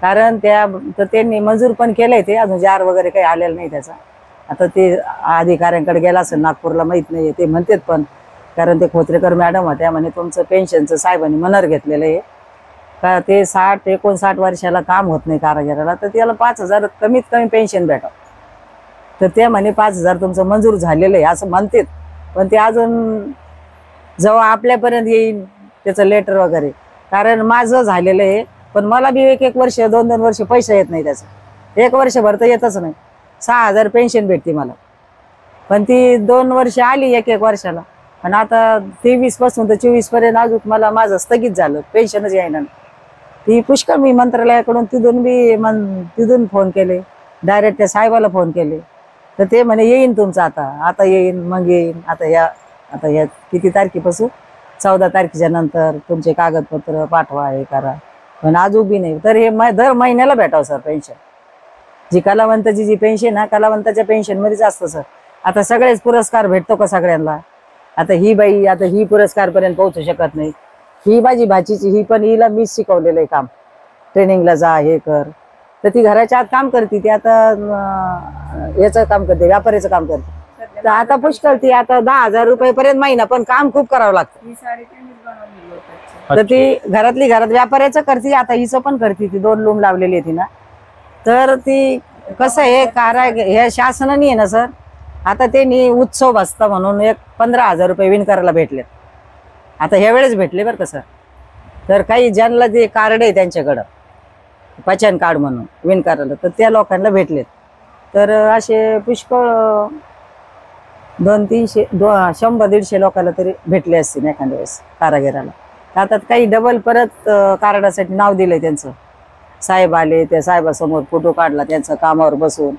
कारण तर त्यांनी मंजूर पण केलंय, ते अजून जार वगैरे काही आलेलं नाही त्याचा. आता ते अधिकाऱ्यांकडे गेला असेल नागपूरला, माहित नाही ते म्हणतात. पण कारण ते खोत्रेकर मॅडम होत्या म्हणे तुमचं पेन्शनचं साहेबांनी मनावर घेतलेलं आहे का ते 60-59 वर्षाला काम होत नाही कारागिराला, तर त्याला 5,000 कमीत कमी पेन्शन भेटावं. तर ते म्हणे 5,000 तुमचं मंजूर झालेलं आहे असं म्हणतात. पण ते अजून जेव्हा आपल्यापर्यंत येईल त्याचं लेटर वगैरे, कारण माझं झालेलं आहे पण मला बी 1-1 वर्ष 2-2 वर्ष पैसा येत नाही त्याचा. 1 वर्षभर तर येतच नाही. 6,000 पेन्शन भेटते मला, पण ती 2 वर्ष आली 1-1 वर्षाला. आणि आता 23 पासून तर 24 पर्यंत अजून मला माझं स्थगित झालं, पेन्शनच येईना. ती पुष्कळ मी मंत्रालयाकडून तिथून फोन केले, डायरेक्ट त्या साहेबाला फोन केले, तर ते म्हणे येईन तुमचं आता येईन, मग येईन. आता या किती तारखेपासून 14 तारखेच्या नंतर तुमचे कागदपत्र पाठवा, हे करा. पण अजून बी नाही. तर हे दर महिन्याला भेटावं सर पेन्शन. जी कलावंताची जी पेन्शन आहे, कलावंताच्या पेन्शन मध्येच असतं सर. आता सगळेच पुरस्कार भेटतो का सगळ्यांना? आता ही बाई ही पुरस्कार पर्यंत पोहोचू शकत नाही. ही माझी भाचीची, ही पण हिला मीच शिकवलेलं आहे काम, ट्रेनिंगला जा, हे कर. तर ती घराच्या आत काम करते, ती आता याचं काम करते, व्यापारीचं काम करते. तर आता पुष्कळ ती आता 10,000 रुपये पर्यंत महिना, पण काम खूप करावं लागतं. तर ती घरात व्यापाऱ्याचं करते, आता हिचं पण करते. ती 2 लूम लावलेली आहे ना. तर ती कसं आहे हे शासनाने आहे ना सर, आता त्यांनी उत्सव बसता म्हणून 15,000 रुपये विणकराला भेटले. आता ह्या वेळेस भेटले बरं का सर. तर काही ज्यांना ते कार्ड आहे त्यांच्याकडं पचन कार्ड म्हणून विणकराला, तर त्या लोकांना भेटलेत. तर असे पुष्कळ 200-300 100-150 लोकांना तरी भेटले असतील एखाद्या वेळेस कारागिराला. आता काही डबल परत कार्डासाठी नाव दिलंय त्यांचं. साहेब आले, त्या साहेबासमोर फोटो काढला त्यांचा कामावर बसून,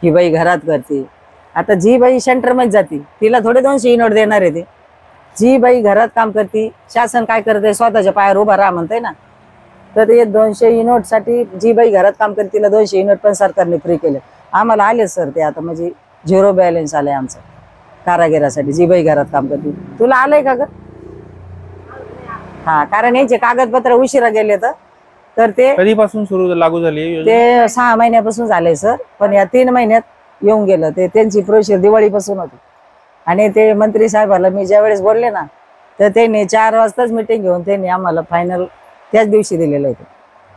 ही बाई घरात करते. आता जी बाई सेंटरमध्ये जाते तिला थोडे 200 नोट देणार आहे ते. जी बाई घरात काम करते, शासन काय करते, स्वतःच्या पायावर उभा राहा म्हणते ना. तर ते 200 नोट साठी जी बाई घरात काम करते तिला 200 नोट पण सरकारने फ्री केले. आम्हाला आले सर ते, आता म्हणजे 0 बॅलन्स आलाय आमचं कारागिरासाठी. जी बाई घरात काम करते, तुला आलंय का ग? हा, कारण यांचे कागदपत्र उशिरा गेले तर ते कधीपासून सुरू लागू झाली? ते 6 महिन्यापासून झाले सर, पण या 3 महिन्यात येऊन गेलं. ते त्यांची प्रोसेस दिवाळीपासून होती. आणि ते मंत्री साहेबाला मी ज्या वेळेस बोलले ना, तर त्यांनी 4 वाजताच मिटिंग घेऊन त्यांनी आम्हाला फायनल त्याच दिवशी दिलेलं आहे.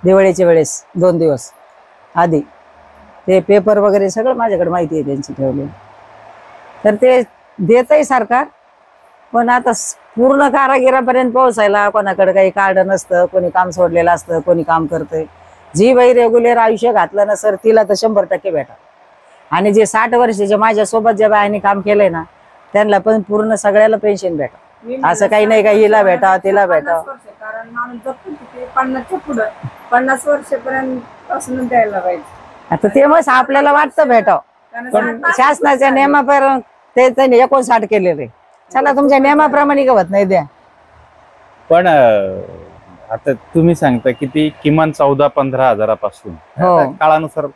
दिवाळीच्या वेळेस 2 दिवस आधी ते पेपर वगैरे सगळं माझ्याकडे माहिती आहे त्यांची ठेवली. तर ते देतही सरकार, पण आता पूर्ण कारागिरापर्यंत पोहोचायला कोणाकडे काही कार्ड नसतं, कोणी काम सोडलेलं असतं, कोणी काम करतंय. जी बाई रेग्युलर आयुष्य घातलं ना सर, तिला तर 100% भेटा. आणि जे 60 वर्षाचे माझ्यासोबत ज्या बायांनी काम केलंय ना, त्यांना पण पूर्ण सगळ्याला पेन्शन भेटा. असं काही नाही का हिला भेटा तिला भेटा. कारण माणूस जगतो तिथे 50च्या पुढं 50 वर्षापर्यंत पासून द्यायला पाहिजे. आता ते मग आपल्याला वाटतं भेटाव, पण शासनाच्या नियमाप्रमाणे ते त्यांनी 59 केलेले. चला तुमच्या नियमाप्रमाणे गवत नाही द्या. पण आता तुम्ही सांगता की ती किमान 14-15 हजारापासून हो. काळानुसार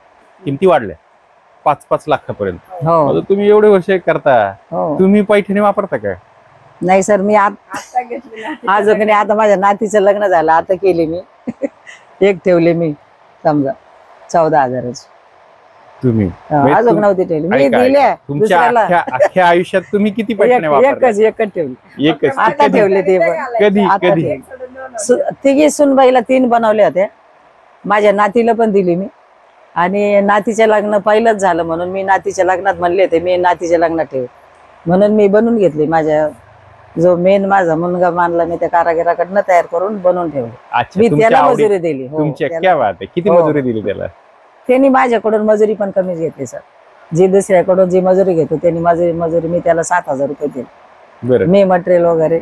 किमती वाढल्या 5-5 लाखापर्यंत. हो तुम्ही एवढे वर्ष करता, हो. तुम्ही पैठणी वापरता काय? नाही सर, मी आता घेतलेला अजून आता माझ्या नातीचं लग्न झालं, आता केली मी. एक ठेवले मी समजा 14,000च. तुम्ही अजून नव्हती ठेवली मी, दिल्या तुमच्या दुसऱ्याला. अख्ख्या आयुष्यात तुम्ही किती पैठण्या वापरता? एकच ठेवली. एकच. आता ठेवले ते पण. कधी आता कधी ठेवले. तिघी सुनबाईला 3 बनवल्या होत्या. माझ्या नातीला पण दिली मी. आणि नातीच्या लग्न पहिलंच झालं म्हणून मी नातीच्या लग्नात म्हणले होते मी नातीच्या लग्नात ठेव, म्हणून मी बनवून घेतली. माझ्या जो मेन माझा मुलगा मानला मी त्या कारागिराकडनं तयार करून बनवून ठेवले. मी त्याला मजुरी दिली. हो, क्या बात आहे. किती मजुरी दिली त्याला? त्यांनी माझ्याकडून मजुरी पण कमीच घेतली सर. जी दुसऱ्याकडून जी मजुरी घेतो त्यांनी मजुरी मी त्याला 7,000 रुपये दिले. बरं, मी मटेरियल वगैरे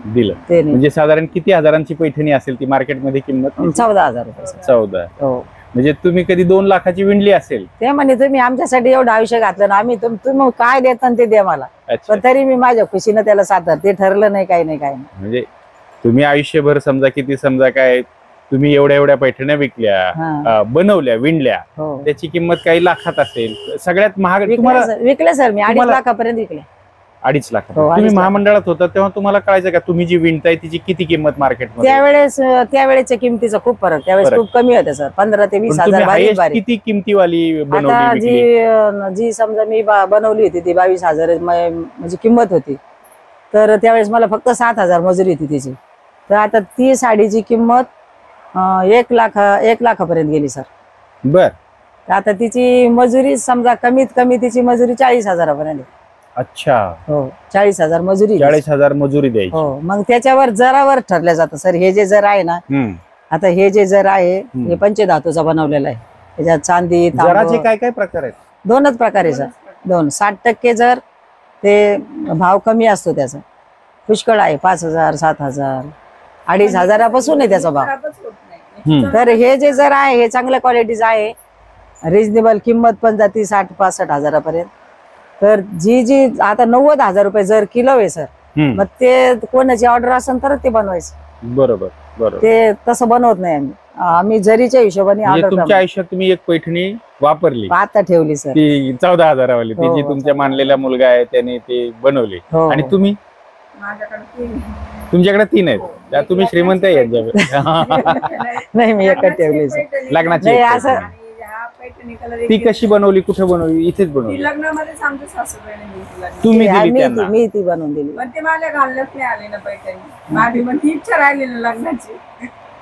दिलं. त्यांनी. म्हणजे साधारण किती हजारांची पैठणी असेल ती मार्केटमध्ये किंमत? 14,000 रुपये सर. 14. हो. म्हणजे तुम्ही कधी 2 लाखाची विणली असेल? ते म्हणे तुम्ही आमच्यासाठी एवढं आयुष्य घातलं ना, आम्ही तुम्ही काय देता ते द्या मला. अच्छा. पण तरी मी माझ्या खुशीनं त्याला 7,000. ते ठरलं नाही, काही नाही. म्हणजे तुम्ही आयुष्यभर समजा किती समजा काय तुम्ही एवढ्या पैठण्या विकल्या, बनवल्या, विणल्या, हो. त्याची किंमत काही लाखात असेल. सगळ्यात महाग तुम्हाला विकले सर मी 2.5 तुम्हाला- लाखापर्यंत विकले. 2.5 लाख हो, 2.5 तुम्ही लाख. महामंडळात होता तेव्हा तुम्हाला कळायचं का तुम्ही जी विणताय तिची किती किंमत मार्केटमध्ये? त्यावेळेच्या किमतीचा खूप फरक, त्यावेळेस फरक. खूप कमी होते सर, 15 ते 20 हजार बारीक हायेस्ट बारीक. किती किमतीवाली आता बनवली जी विकली? जी समजा मी बनवली होती ती 22,000 म्हणजे किंमत होती, तर त्यावेळेस मला फक्त 7,000 मजुरी होती तिची. तर आता ती साडीची किंमत 1 लाखापर्यंत गेली सर. बर. तर आता तिची मजुरी समजा कमीत कमी तिची मजुरी 40,000पर्यंत आहे. अच्छा, हो, 40,000 मजुरी आहे. 40,000 मजुरी द्यायची. हो, मग त्याच्यावर जरावर ठरल्या जातं सर. हे जे जर आहे ना, हम्म. आता हे जे जर आहे हे पंचधातूचा बनवलेला आहे. त्याच्यात चांदी जराचे तांब काय काय प्रकार आहेत? दोनच प्रकार आहे सर. 60% जर ते भाव कमी असतो त्याचा, पुष्कळ आहे, 5,000 7,000 2,500 आहे त्याचा भाव. तर हे जे जर आहे हे चांगल्या क्वालिटीचं आहे, रिजनेबल किंमत पण जाते 60-65 हजारापर्यंत. तर जी आता 90,000 रुपये जर किलो आहे सर, हम्म. मग ते कोणाची ऑर्डर असेल तर ते बनवायचं. बरोबर बरोबर. ते तसं बनवत नाही आम्ही जरीच्या हिशोबाने म्हणजे ऑर्डर तुमच्या आयुष्यात तुम्ही एक पैठणी वापरली, आता ठेवली सर. ती 14,000वाली, ती हो, जी तुमच्या मानलेला मुलगा आहे त्याने ते बनवली. हो. आणि तुम्ही, तुमच्याकडे 3 आहेत, त्या तुम्ही श्रीमंत आहे यांच्याकडे. नाही, मी एकच ठेवली सर. लग्नाची नाही, एक असं पैठणी. ती कशी बनवली, कुठे बनवली? इथेच बनवली. लग्नामध्येच आमच्या सासूबाईने दिली लग्नात. तुम्ही दिली मी त्यांना? मी ती बनवून दिली. पण ते माझ्या घालण्यात नाही आले ना पैठणी. माझी पण ती इच्छा राहिली ना लग्नाची.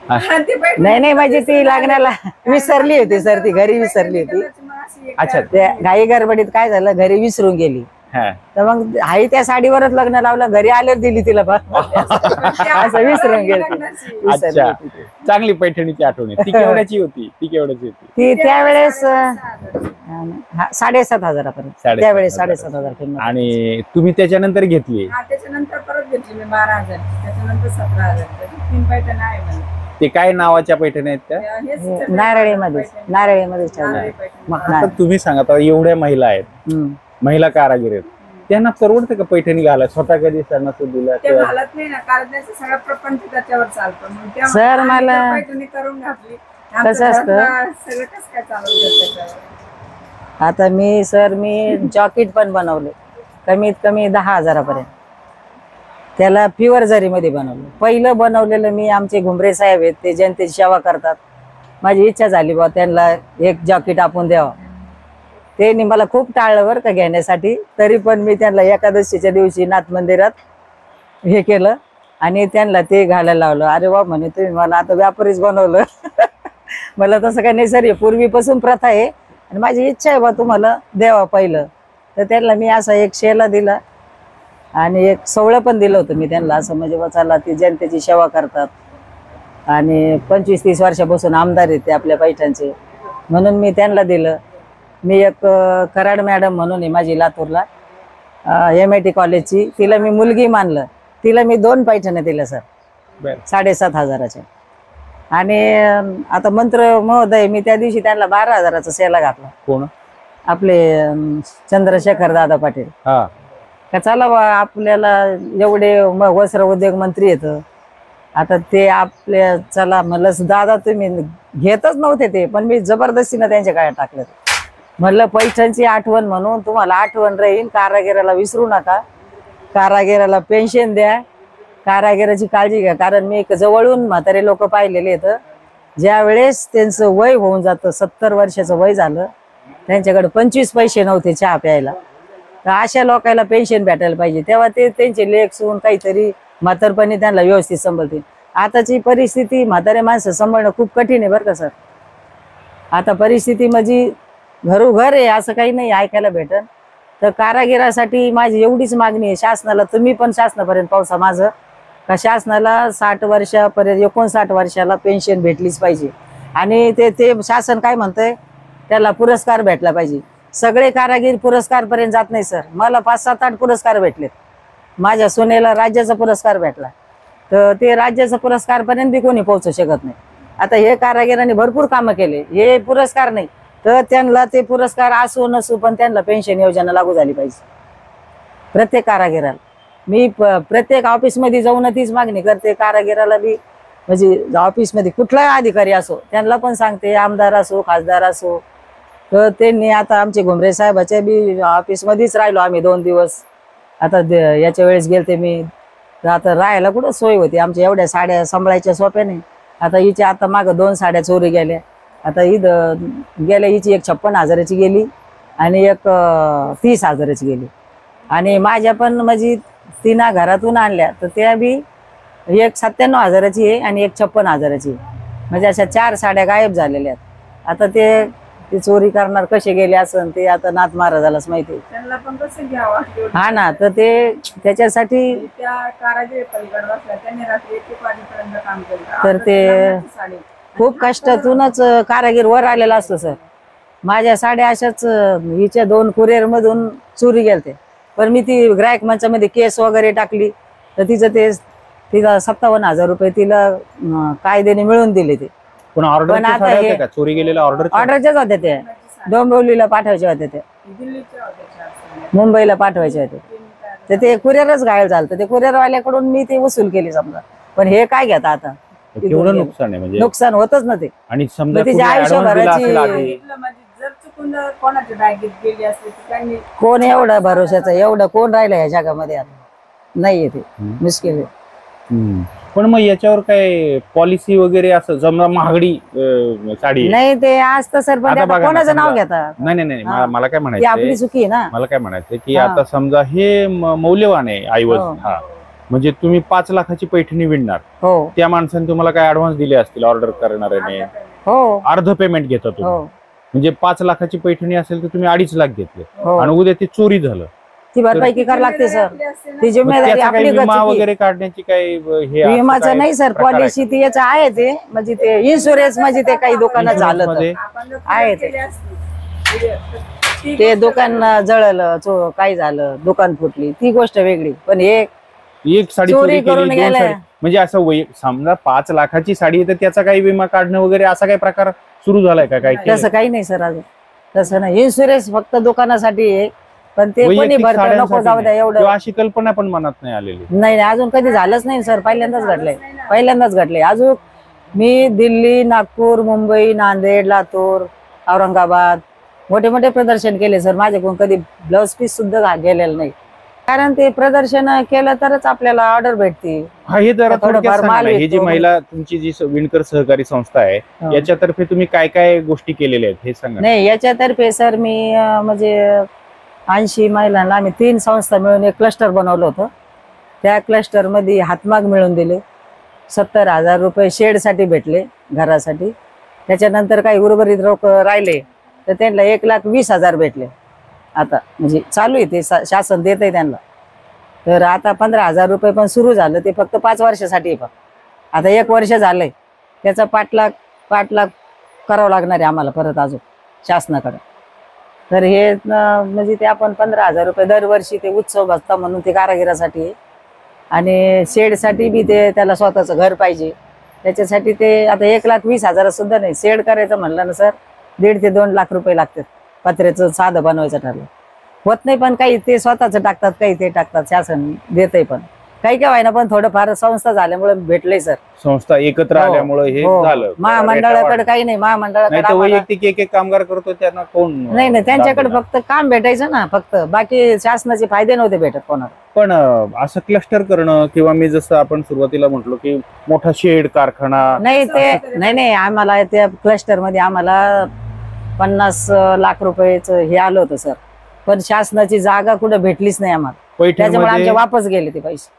आणि ती पैठणी नाही, म्हणजे ती लग्नाला विसरली होती सर, ती घरी विसरली होती. मग अशी एक अच्छा. त्या घाई गडबडीत काय झालं, घरी विसरून गेली. हा. तर मग आई त्या साडीवरच लग्न लावलं, घरी आल्यावर दिली तिला असं विसरून गेली. विसरली अच्छा, होती ती. चांगली पैठणीची आठवण आहे. ती केवढ्याची होती? ती केवढ्याची होती? ती त्यावेळेस 7,500पर्यंत, त्यावेळेस 7,500 किंमत. आणि तुम्ही त्याच्यानंतर घेतली? हा, त्याच्यानंतर परत घेतली मी 12,000, त्याच्यानंतर 17,000. 3 पैठणी आहे मला. ते काय नावाच्या पैठणी आहेत त्या? हेच नारळीमध्येच ठेवलं. मग आता तुम्ही सांगा, आता एवढ्या महिला आहेत, महिला कारागीर आहेत, त्यांना परवडतं का पैठणी घालायला? स्वतः कधी सणासुद दिला ते घालत नाही ना, कारण त्याचं सगळं प्रपंच त्याच्यावर चालतं. मग तेव्हा सर, आम्ही मला त्या पैठणी करून घातली. कसं असतं? सगळं कसं काय चालवलं त्याच्यावर. आता मी जॉकेट पण बनवले कमीत कमी 10,000पर्यंत. त्याला प्युअर जरीमध्ये बनवलं. पहिलं बनवलेलं मी, आमचे घुमरे साहेब आहेत, ते जनतेची सेवा करतात. माझी इच्छा झाली बा त्यांना एक जॉकेट आपण द्यावं. त्यांनी मला खूप टाळलं बरं का घेण्यासाठी, तरी पण मी त्यांना एकादशीच्या दिवशी नाथ मंदिरात हे केलं आणि त्यांना ते घालायला लावलं. अरे वा म्हणे, तुम्ही मला आता व्यापारीच बनवलं. मला तसं काही नाही सर, पूर्वीपासून प्रथा आहे आणि माझी इच्छा आहे बा तुम्हाला द्यावा पहिलं. तर त्यांना मी असा एक शेला दिला आणि एक सवळं पण दिलं होतं मी त्यांना, असं म्हणजे बा चला ती जनतेची सेवा करतात आणि 25-30 वर्षापासून आमदार आहेत ते आपल्या पैठणचे, म्हणून मी त्यांना दिलं. मी एक कराड मॅडम म्हणून आहे माझी लातूरला, MIT कॉलेजची, तिला मी मुलगी मानलं. तिला मी 2 पैठण्या दिल्या सर, 7,500च्या. आणि आता मंत्र महोदय, मी त्या दिवशी त्यांना 12,000चा सेला घातला. कोण? आपले चंद्रशेखर दादा पाटील. हा. का चला बा, आपल्याला एवढे वस्त्र उद्योग मंत्री येत, आता ते आपल्या चला म्हणलं. दादा तुम्ही घेतच नव्हते ते, पण मी जबरदस्तीनं त्यांच्या काळात टाकलं. म्हणलं पैठणची आठवण म्हणून तुम्हाला आठवण राहील, कारागिराला विसरू नका, कारागिराला पेन्शन द्या, कारागिराची काळजी घ्या. कारण मी जवळून म्हातारे लोक पाहिलेले आहेत, ज्या वेळेस त्यांचं वय होऊन जातं, 70 वर्षाचं वय झालं, त्यांच्याकडे 25 पैसे नव्हते चहा प्यायला, तर अशा लोकांना पेन्शन भेटायला पाहिजे. तेव्हा ते त्यांचे लेख सून काहीतरी म्हातारपणी त्यांना व्यवस्थित सांभाळतील. आताची परिस्थिती म्हातारे माणसं सांभाळणं खूप कठीण आहे बरं का सर. आता परिस्थिती म्हणजे घरोघर आहे असं काही नाही ऐकायला भेटन. तर कारागिरासाठी माझी एवढीच मागणी आहे शासनाला, तुम्ही पण शासनापर्यंत पोहोचा माझं, का शासनाला 60 वर्षापर्यंत 59 वर्षाला पेन्शन भेटलीच पाहिजे. आणि ते शासन काय म्हणतंय, त्याला पुरस्कार भेटला पाहिजे. सगळे कारागीर पुरस्कार पर्यंत जात नाही सर. मला 5, 7, 8 पुरस्कार भेटलेत. माझ्या सोनेला राज्याचा पुरस्कार भेटला, तर ते राज्याचा पुरस्कार पर्यंत बी कोणी पोहोचू शकत नाही. आता हे कारागिरांनी भरपूर कामं केले, हे पुरस्कार नाही, तर त्यांना ते पुरस्कार असो नसो पण त्यांना पेन्शन योजना लागू झाली पाहिजे प्रत्येक कारागिराला. मी प्रत्येक ऑफिसमध्ये जाऊन तीच मागणी करते. कारागिराला बी म्हणजे ऑफिसमध्ये कुठलाही अधिकारी असो त्यांना पण सांगते, आमदार असो खासदार असो. तर त्यांनी आता आमचे घुमरे साहेबाच्या बी ऑफिसमध्येच राहिलो आम्ही 2 दिवस. आता याच्या वेळेस गेलते मी, तर आता राहायला कुठं सोय होती, आमच्या एवढ्या साड्या सांभाळायच्या सोप्या नाही. आता हिच्या आता मागं 2 साड्या चोरी गेल्या. आता इथं गेल्या हिची एक 56,000ची गेली आणि एक 30,000ची गेली. आणि माझ्या पण म्हणजे 3 घरातून आणल्या, तर त्या बी एक 97,000ची आहे आणि एक 56,000ची आहे. म्हणजे अशा 4 साड्या गायब झालेल्या आहेत. आता ते चोरी करणार कसे गेले असं ते आता नाथ महाराजालाच माहिती. त्यांना पण कसं घ्यावं. हा ना, तर ते त्याच्यासाठी त्या कारागीर पलीकडे बसल्या, त्यांनी रात्री 1 वाजेपर्यंत काम केलं. तर ते खूप कष्टातूनच कारागीर वर आलेला असतो सर. माझ्या साड्या अशाच हिच्या 2 कुरिअर मधून चोरी गेलते, पण मी ती ग्राहक मंचामध्ये केस वगैरे टाकली, तर तिला 57,000 रुपये तिला कायद्याने मिळून दिले. ते पण ऑर्डर चोरी गेलेल्या ऑर्डरच्याच होत्या, त्या डोंबिवलीला पाठवायच्या होत्या, त्या मुंबईला पाठवायचे होते. तर ते कुरिअरच गायब झालं. ते कुरिअरवाल्याकडून मी ते वसूल केली समजा. पण हे काय घेता आता, केवढं नुकसान आहे म्हणजे नुकसान होतच ना ते. आणि समजा तिच्या आयुष्यभराची जर चुकून कोणाच्या बॅगेत गेली असली तर त्यांनी कोण एवढं भरोशाचं, एवढं कोण राहिलं या जगामध्ये आता नाहीये. ते मुश्किल आहे. पण मग याच्यावर काय पॉलिसी वगैरे असं समजा महागडी साडी नाही ते आज तर सर, पण आता कोणाचं नाव घेतात. नाही मला काय ती आपली म्हणायचं, चुकी आहे ना. मला काय म्हणायचं की आता समजा हे मौल्यवान आहे ऐवज. हा म्हणजे तुम्ही 5 लाखाची पैठणी विणणार, हो त्या माणसाने तुम्हाला काय ऍडव्हान्स दिले असतील ऑर्डर करणाऱ्याने, हो अर्ध पेमेंट घेता तुम्ही. हो म्हणजे 5 लाखाची पैठणी असेल तर तुम्ही 2.5 लाख घेतले हो. आणि उद्या ती चोरी झालं, ती भरपाई करावी लागते सर. ती मग जिम्मेदारी त्याचा काही आपली विमा गचुकी. वगैरे काढण्याची काही हे असं विमाचं काय नाही सर, प्रकार आहे? पॉलिसी ती याचं आहे. ते म्हणजे ते इन्शुरन्स म्हणजे ते काही दुकानं झालं तर मध्ये आहे ते दुकान जळलं, काही झालं, दुकान फुटली, ती गोष्ट वेगळी. पण हे एक साडी चोरी चोरी करून केली, 2 गेल्या. साडी, म्हणजे असं समजा 5 लाखाची साडी आहे तर त्याचा काही विमा काढणं वगैरे असा काही प्रकार सुरू झालाय का? काय तसं काही नाही सर, अजून तसं नाही. इन्शुरन्स फक्त दुकानासाठी आहे, पण ते कोणी वैयक्तिक भरतं नको साड्यांसाठी जाऊ द्या नाही. एवढं. किंवा अशी कल्पना पण मनात नाही आलेली. नाही अजून कधी झालंच नाही सर, पहिल्यांदाच घडलंय. पहिल्यांदाच घडलंय. अजून मी दिल्ली, नागपूर, मुंबई, नांदेड, लातूर, औरंगाबाद मोठे मोठे प्रदर्शन केले सर. माझ्याकडून कधी ब्लाउज पीस सुद्धा गेलेलं नाही, कारण ते प्रदर्शन केलं तरच आपल्याला ऑर्डर भेटते. हा, हे जरा थोडंफार थोडक्यात सांगा माल ना. ही जी विकतो. महिला तुमची जी विणकर सहकारी संस्था आहे याच्यातर्फे तुम्ही काय काय गोष्टी केलेल्या आहेत हे सांगा. नाही याच्यातर्फे सर मी म्हणजे 80 महिलांना आम्ही 3 संस्था मिळून एक क्लस्टर बनवलं होतं. त्या क्लस्टर मध्ये हातमाग मिळून दिले. 70,000 रुपये शेडसाठी भेटले, घरासाठी. त्याच्यानंतर काही उर्वरित लोक राहिले तर त्यांना 1,20,000 भेटले. आता म्हणजे चालू आहे ते, शासन देत आहे त्यांना. तर आता 15,000 रुपये पण सुरू झालं, ते फक्त 5 वर्षासाठी. पण आता 1 वर्ष झालंय, त्याचा पाठलाग करावं लागणार आहे आम्हाला परत अजून शासनाकडे. तर हे म्हणजे ते आपण 15,000 रुपये दरवर्षी ते उत्सव बसता म्हणून ते कारागिरासाठी आहे. आणि शेडसाठी बी ते त्याला स्वतःचं घर पाहिजे, त्याच्यासाठी ते आता 1,20,000 सुद्धा नाही. शेड करायचं म्हणलं ना सर, 1.5 ते 2 लाख रुपये लागतात. पत्र्याचं साधं बनवायचं ठरलं होत नाही, पण काही ते स्वतःच टाकतात, काही ते टाकतात, शासन देतंय. पण काही काय व्हायना, पण थोडंफार संस्था झाल्यामुळे भेटलंय सर. संस्था एकत्र आल्यामुळे हे झालं. महामंडळाकडे काही नाही, महामंडळाकडे वैयक्तिक एक काम करतो त्यांना कोण नाही, त्यांच्याकडे फक्त काम भेटायचं ना, फक्त बाकी शासनाचे फायदे नव्हते भेटत कोणाला. पण असं क्लस्टर करणं किंवा मी जसं आपण सुरुवातीला म्हटलो की मोठा शेड कारखाना नाही, ते नाही आम्हाला त्या क्लस्टर मध्ये आम्हाला 50 लाख रुपयाचं हे आलं होतं सर, पण शासनाची जागा कुठं भेटलीच नाही आम्हाला. त्याच्यामुळे आमचे वापस गेले ते पैसे.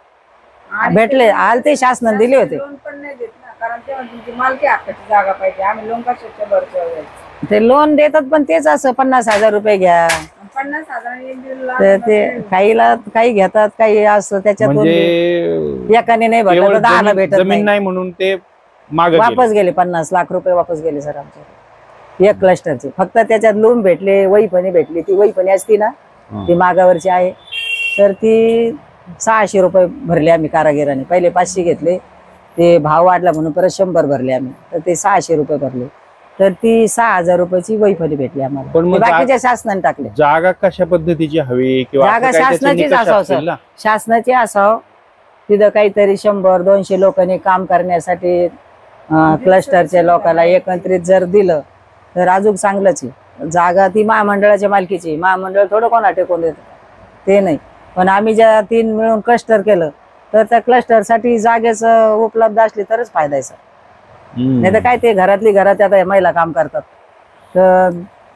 भेटले आलते, शासनाने दिले होते. लोन पण नाही देत ना, कारण तेव्हा तुमची मालकी हक्काची जागा पाहिजे. आम्ही लोन कशाच्या भरच्या ते लोन देतात, पण तेच असं 50,000 रुपये घ्या. 50,000 तर ते काही घेतात, काही असं त्याच्यातून म्हणजे एकाने नाही भरलं तर 10ला भेटत जमीन नाही. नाही म्हणून ते मागे वापस गेले 50 लाख रुपये वापस गेले सर आमच्या 1 क्लस्टरचे. फक्त त्याच्यात लोन भेटले, वही पण भेटली. ती वही पण असती ना, ती मागावरची आहे, तर ती 600 रुपये भरले आम्ही कारागिराने. पहिले 500 घेतले, ते भाव वाढला म्हणून परत 100 भरले आम्ही, तर ते 600 रुपये भरले. तर ती 6,000 रुपयाची वही पण भेटली आम्हाला. पण मग बाकीच्या शासनाने टाकले. जागा कशा पद्धतीची हवी किंवा जागा शासनाचीच असावं सर, शासनाची असावं. तिथं काहीतरी 100-200 लोकांनी काम करण्यासाठी क्लस्टरच्या लोकांना एकत्रित जर दिलं तर अजून चांगलंच आहे. जागा ती महामंडळाच्या मालकीची, महामंडळ थोडं कोणा टेकून देत ते नाही. पण आम्ही ज्या 3 मिळून क्लस्टर केलं तर त्या क्लस्टरसाठी जागेच उपलब्ध असली तरच फायदा आहे सर. नाही तर काय ते घरातली घरात आता महिला काम करतात तर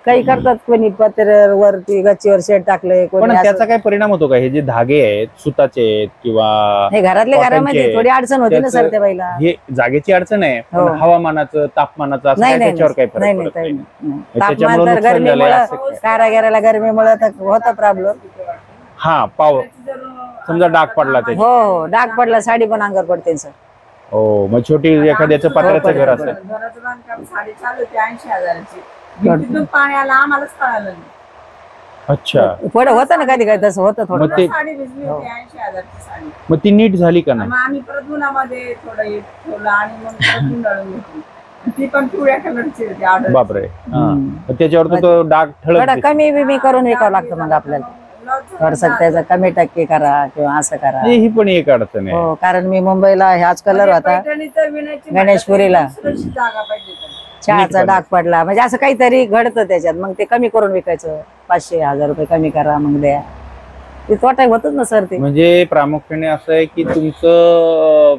काही करतात, कोणी पत्र्यावरती गच्चीवर शेड टाकले, पण कोणी त्याचा काय परिणाम होतो का? हे जे धागे आहेत सुताचे आहेत किंवा घरातल्या घरामध्ये कॉटनचे, थोडी अडचण होती ना सर त्याचं- त्या बाईला. हे जागेची अडचण आहे, पण हो. हवामानाचं तापमानाचं असं नाही काय नाही त्याच्यावर काही फरक नाही पडत नाही नाही. नाही. त्याच्यामुळे तापमान तर नुकसान झालंय गरमीमुळे असं काय? कारागिराला गरमीमुळे तर होता प्रॉब्लेम. हा पाव समजा डाग पडला त्याच्या हो डाग पडला, साडी पण अंगावर पडते सर. हो, मग छोटी एखाद्याचं पत्र्याचं घर असेल घराचं बांधकाम साडी चालू होती 80,000ची. भिंतीतून पाणी आलं आम्हालाच कळालं नाही. अच्छा, पुढे होतं ना कधी काही तसं होतं थोडं. मग ते साडी भिजली होती 80,000ची साडी. मग ती नीट झाली का नाही? मग आम्ही परत उन्हामध्ये थोडं हे ठेवलं आणि मग परत गुंडाळून घेतली. ती पण पिवळ्या कलरची होती ऑर्डर. बापरे. हा. मग त्याच्यावर तो डाग ठळक थोडं दिसतो. कमी बिमी करून विकावं लागतं मग आपल्याला. थोडस त्याचा कमी टक्के करा किंवा असं करा. ही पण एक अडचण आहे. हो कारण मी मुंबईला ह्याच कलर होता गणेशपुरीला. जागा पाहिजे त्याला. चहाचा डाग पडला, म्हणजे असं काहीतरी घडतं त्याच्यात, मग ते कमी करून विकायचं. 500-1000 रुपये कमी करा मग द्या. ते तोटा होतच ना सर ते. म्हणजे प्रामुख्याने असं आहे की तुमचं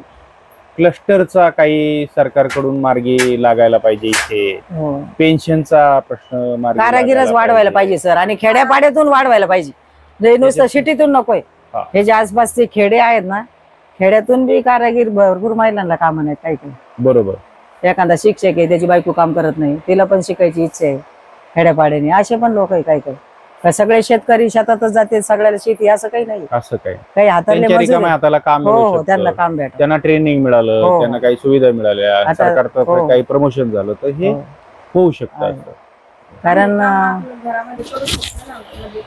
क्लस्टरचा काही सरकारकडून मार्गी लागायला पाहिजे. इथे हो. पेन्शनचा प्रश्न मार्गी कारागिरच लागायला वाढवायला पाहिजे सर, आणि खेड्यापाड्यातून वाढवायला पाहिजे. जे नुसतं सिटीतून नकोय. हा. हे जे आसपासचे खेडे आहेत ना, खेड्यातून बी कारागीर भरपूर महिलांना कामं नाहीत काही काही. बरोबर. एखादा शिक्षक आहे त्याची बायको काम करत नाही, तिला पण शिकायची इच्छा आहे खेड्यापाड्याने, असे पण लोक आहे काही काही. का सगळे शेतकरी शेतातच जाते, सगळ्याला शेती असं काही नाही. असं काय काही हातातले त्यांच्या मजूर रिकाम्या आहे. हाताला काम हो मिळू हो त्यांना शकतं. काम भेट. त्यांना ट्रेनिंग मिळालं, हो. त्यांना काही सुविधा मिळाल्या, आता- सरकारतर्फे हो. काही प्रमोशन झालं तर हे होऊ शकतं आहे. असं. कारण आपल्या घरामध्ये करू शकतो ना, म्हणजे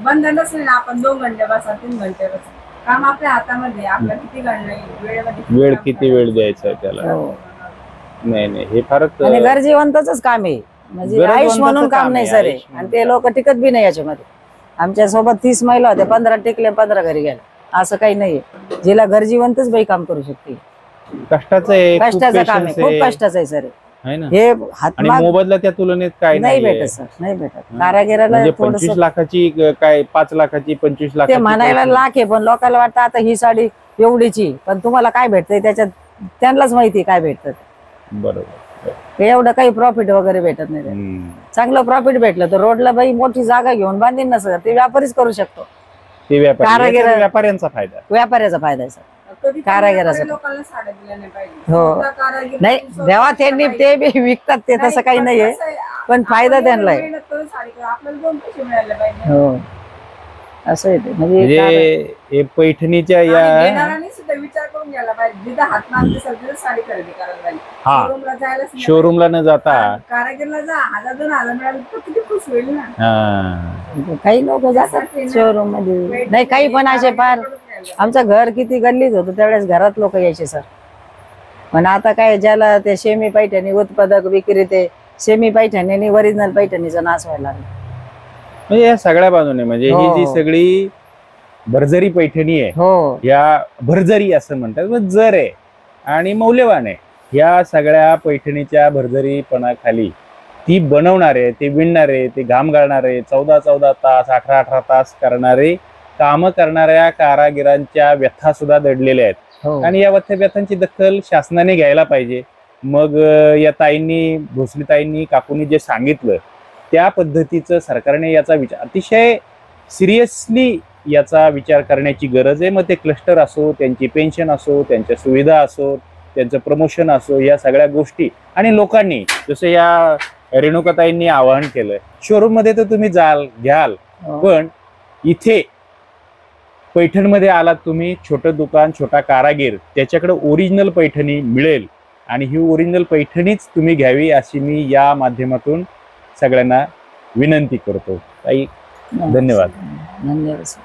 बंधनच नाही ना. आपण 2 घंटे बसा 3 घंटे बसा, काम आपल्या हातामध्ये. आपल्या किती घंटे वेळेमध्ये वेळ किती वेळ द्यायचा आहे त्याला. हो. नाही नाही हे फारच आणि गरजेवंतच काम आहे, म्हणजे गरजवंताचं आयुष म्हणून काम काम नाही आहे, सर हे. आयुष आणि ते लोक टिकत बी नाही याच्यामध्ये. आमच्या सोबत 30 महिला होत्या, 15 टिकले 15 घरी गेल्या. असं काही नाहीये. जिला गरजेवंतच बाई काम करू शकते. कष्टाचं आहे, खूप कष्टाचं काम आहे, patience खूप आहे. कष्टाचं आहे सर हे. आहे ना. हे आणि हातमाग मोबदला त्या तुलनेत काय नाही नाहीये. भेटत सर, नाही भेटत. कारागिराला म्हणजे थोडस 25 लाखाची काय 5 लाखाची 25 ते लाखाची म्हणायला लाख आहे, पण लोकांना वाटतं आता ही साडी एवढीची, पण तुम्हाला काय भेटतंय त्याच्यात त्यांनाच माहिती काय भेटतं. बरोबर. हे एवढं काही प्रॉफिट वगैरे भेटत नाही. हम्म. चांगलं प्रॉफिट भेटलं तर रोडला बाई मोठी जागा घेऊन बांधीन ना सर, ते व्यापारीच करू शकतो. ते कारागीर- याच्यात व्यापाऱ्यांचा फायदा. व्यापाऱ्याचा फायदा आहे सर. कधी कारागिराचं. लोकांना साड्या दिल्या नाही पाहिजे. हो. स्वतः कारागीर नाही देवा त्यांनी ते बी विकतात, ते तसं काही नाहीये, कसं आहे, पण फायदा आपण त्यांना आहे. मेहनत करून साडी करू, आपल्याला 2 पैसे मिळाले पाहिजे. हो असं आहे ते. म्हणजे म्हणजे हे पैठणीच्या आणि या घेणाऱ्यांनी सुद्धा विचार करून घ्यायला पाहिजे. जिथं हात मागते सगळं साडी खरेदी करायला पाहिजे. हा. शोरूमला जायलाच नाही शोरूमला न जाता पाहिजे. कारागीरला जा, 1000-2000 मिळाले तर किती खुश होईल ना. हा. काही लोक जातात शोरूम मध्ये. नाही काही पण असे फार. आमचं घर किती गल्लीत होतं त्यावेळेस घरात लोक यायचे सर. पण आता काय, ज्याला ते सेमी पैठणी उत्पादक विक्रेते सेमी पैठणी ओरिजिनल पैठणीचा नाश व्हायला लागला. म्हणजे या सगळ्या बाजूने म्हणजे ही जी हो. सगळी भरजरी पैठणी आहे, हो या भरजरी असं म्हणतात, मग जर आहे आणि मौल्यवान आहे. या सगळ्या पैठणीच्या भरजरीपणाखाली ती बनवणारे, ते विणणारे, ते घाम गाळणारे, 14-14 तास 18-18 तास करणारे काम करणाऱ्या कारागिरांच्या व्यथा सुद्धा दडलेल्या आहेत. हो आणि या व्यथांची दखल शासनाने घ्यायला पाहिजे. मग या ताईंनी, भोसले ताईंनी, काकूंनी जे सांगितलं त्या पद्धतीचं सरकारने याचा विचार, अतिशय सिरियसली याचा विचार करण्याची गरज आहे. मग ते क्लस्टर असो, त्यांची पेन्शन असो, त्यांच्या सुविधा असो, त्यांचं प्रमोशन असो, या सगळ्या गोष्टी. आणि लोकांनी जसं या रेणुकाताईंनी आवाहन केलं, शोरूम मध्ये तर तुम्ही जाल घ्याल, हो. पण इथे पैठणमध्ये आलात तुम्ही, छोटं दुकान, छोटा कारागीर, त्याच्याकडे ओरिजिनल पैठणी मिळेल. आणि ही ओरिजिनल पैठणीच तुम्ही घ्यावी अशी मी या माध्यमातून सगळ्यांना विनंती करतो. ताई धन्यवाद. धन्यवाद सर.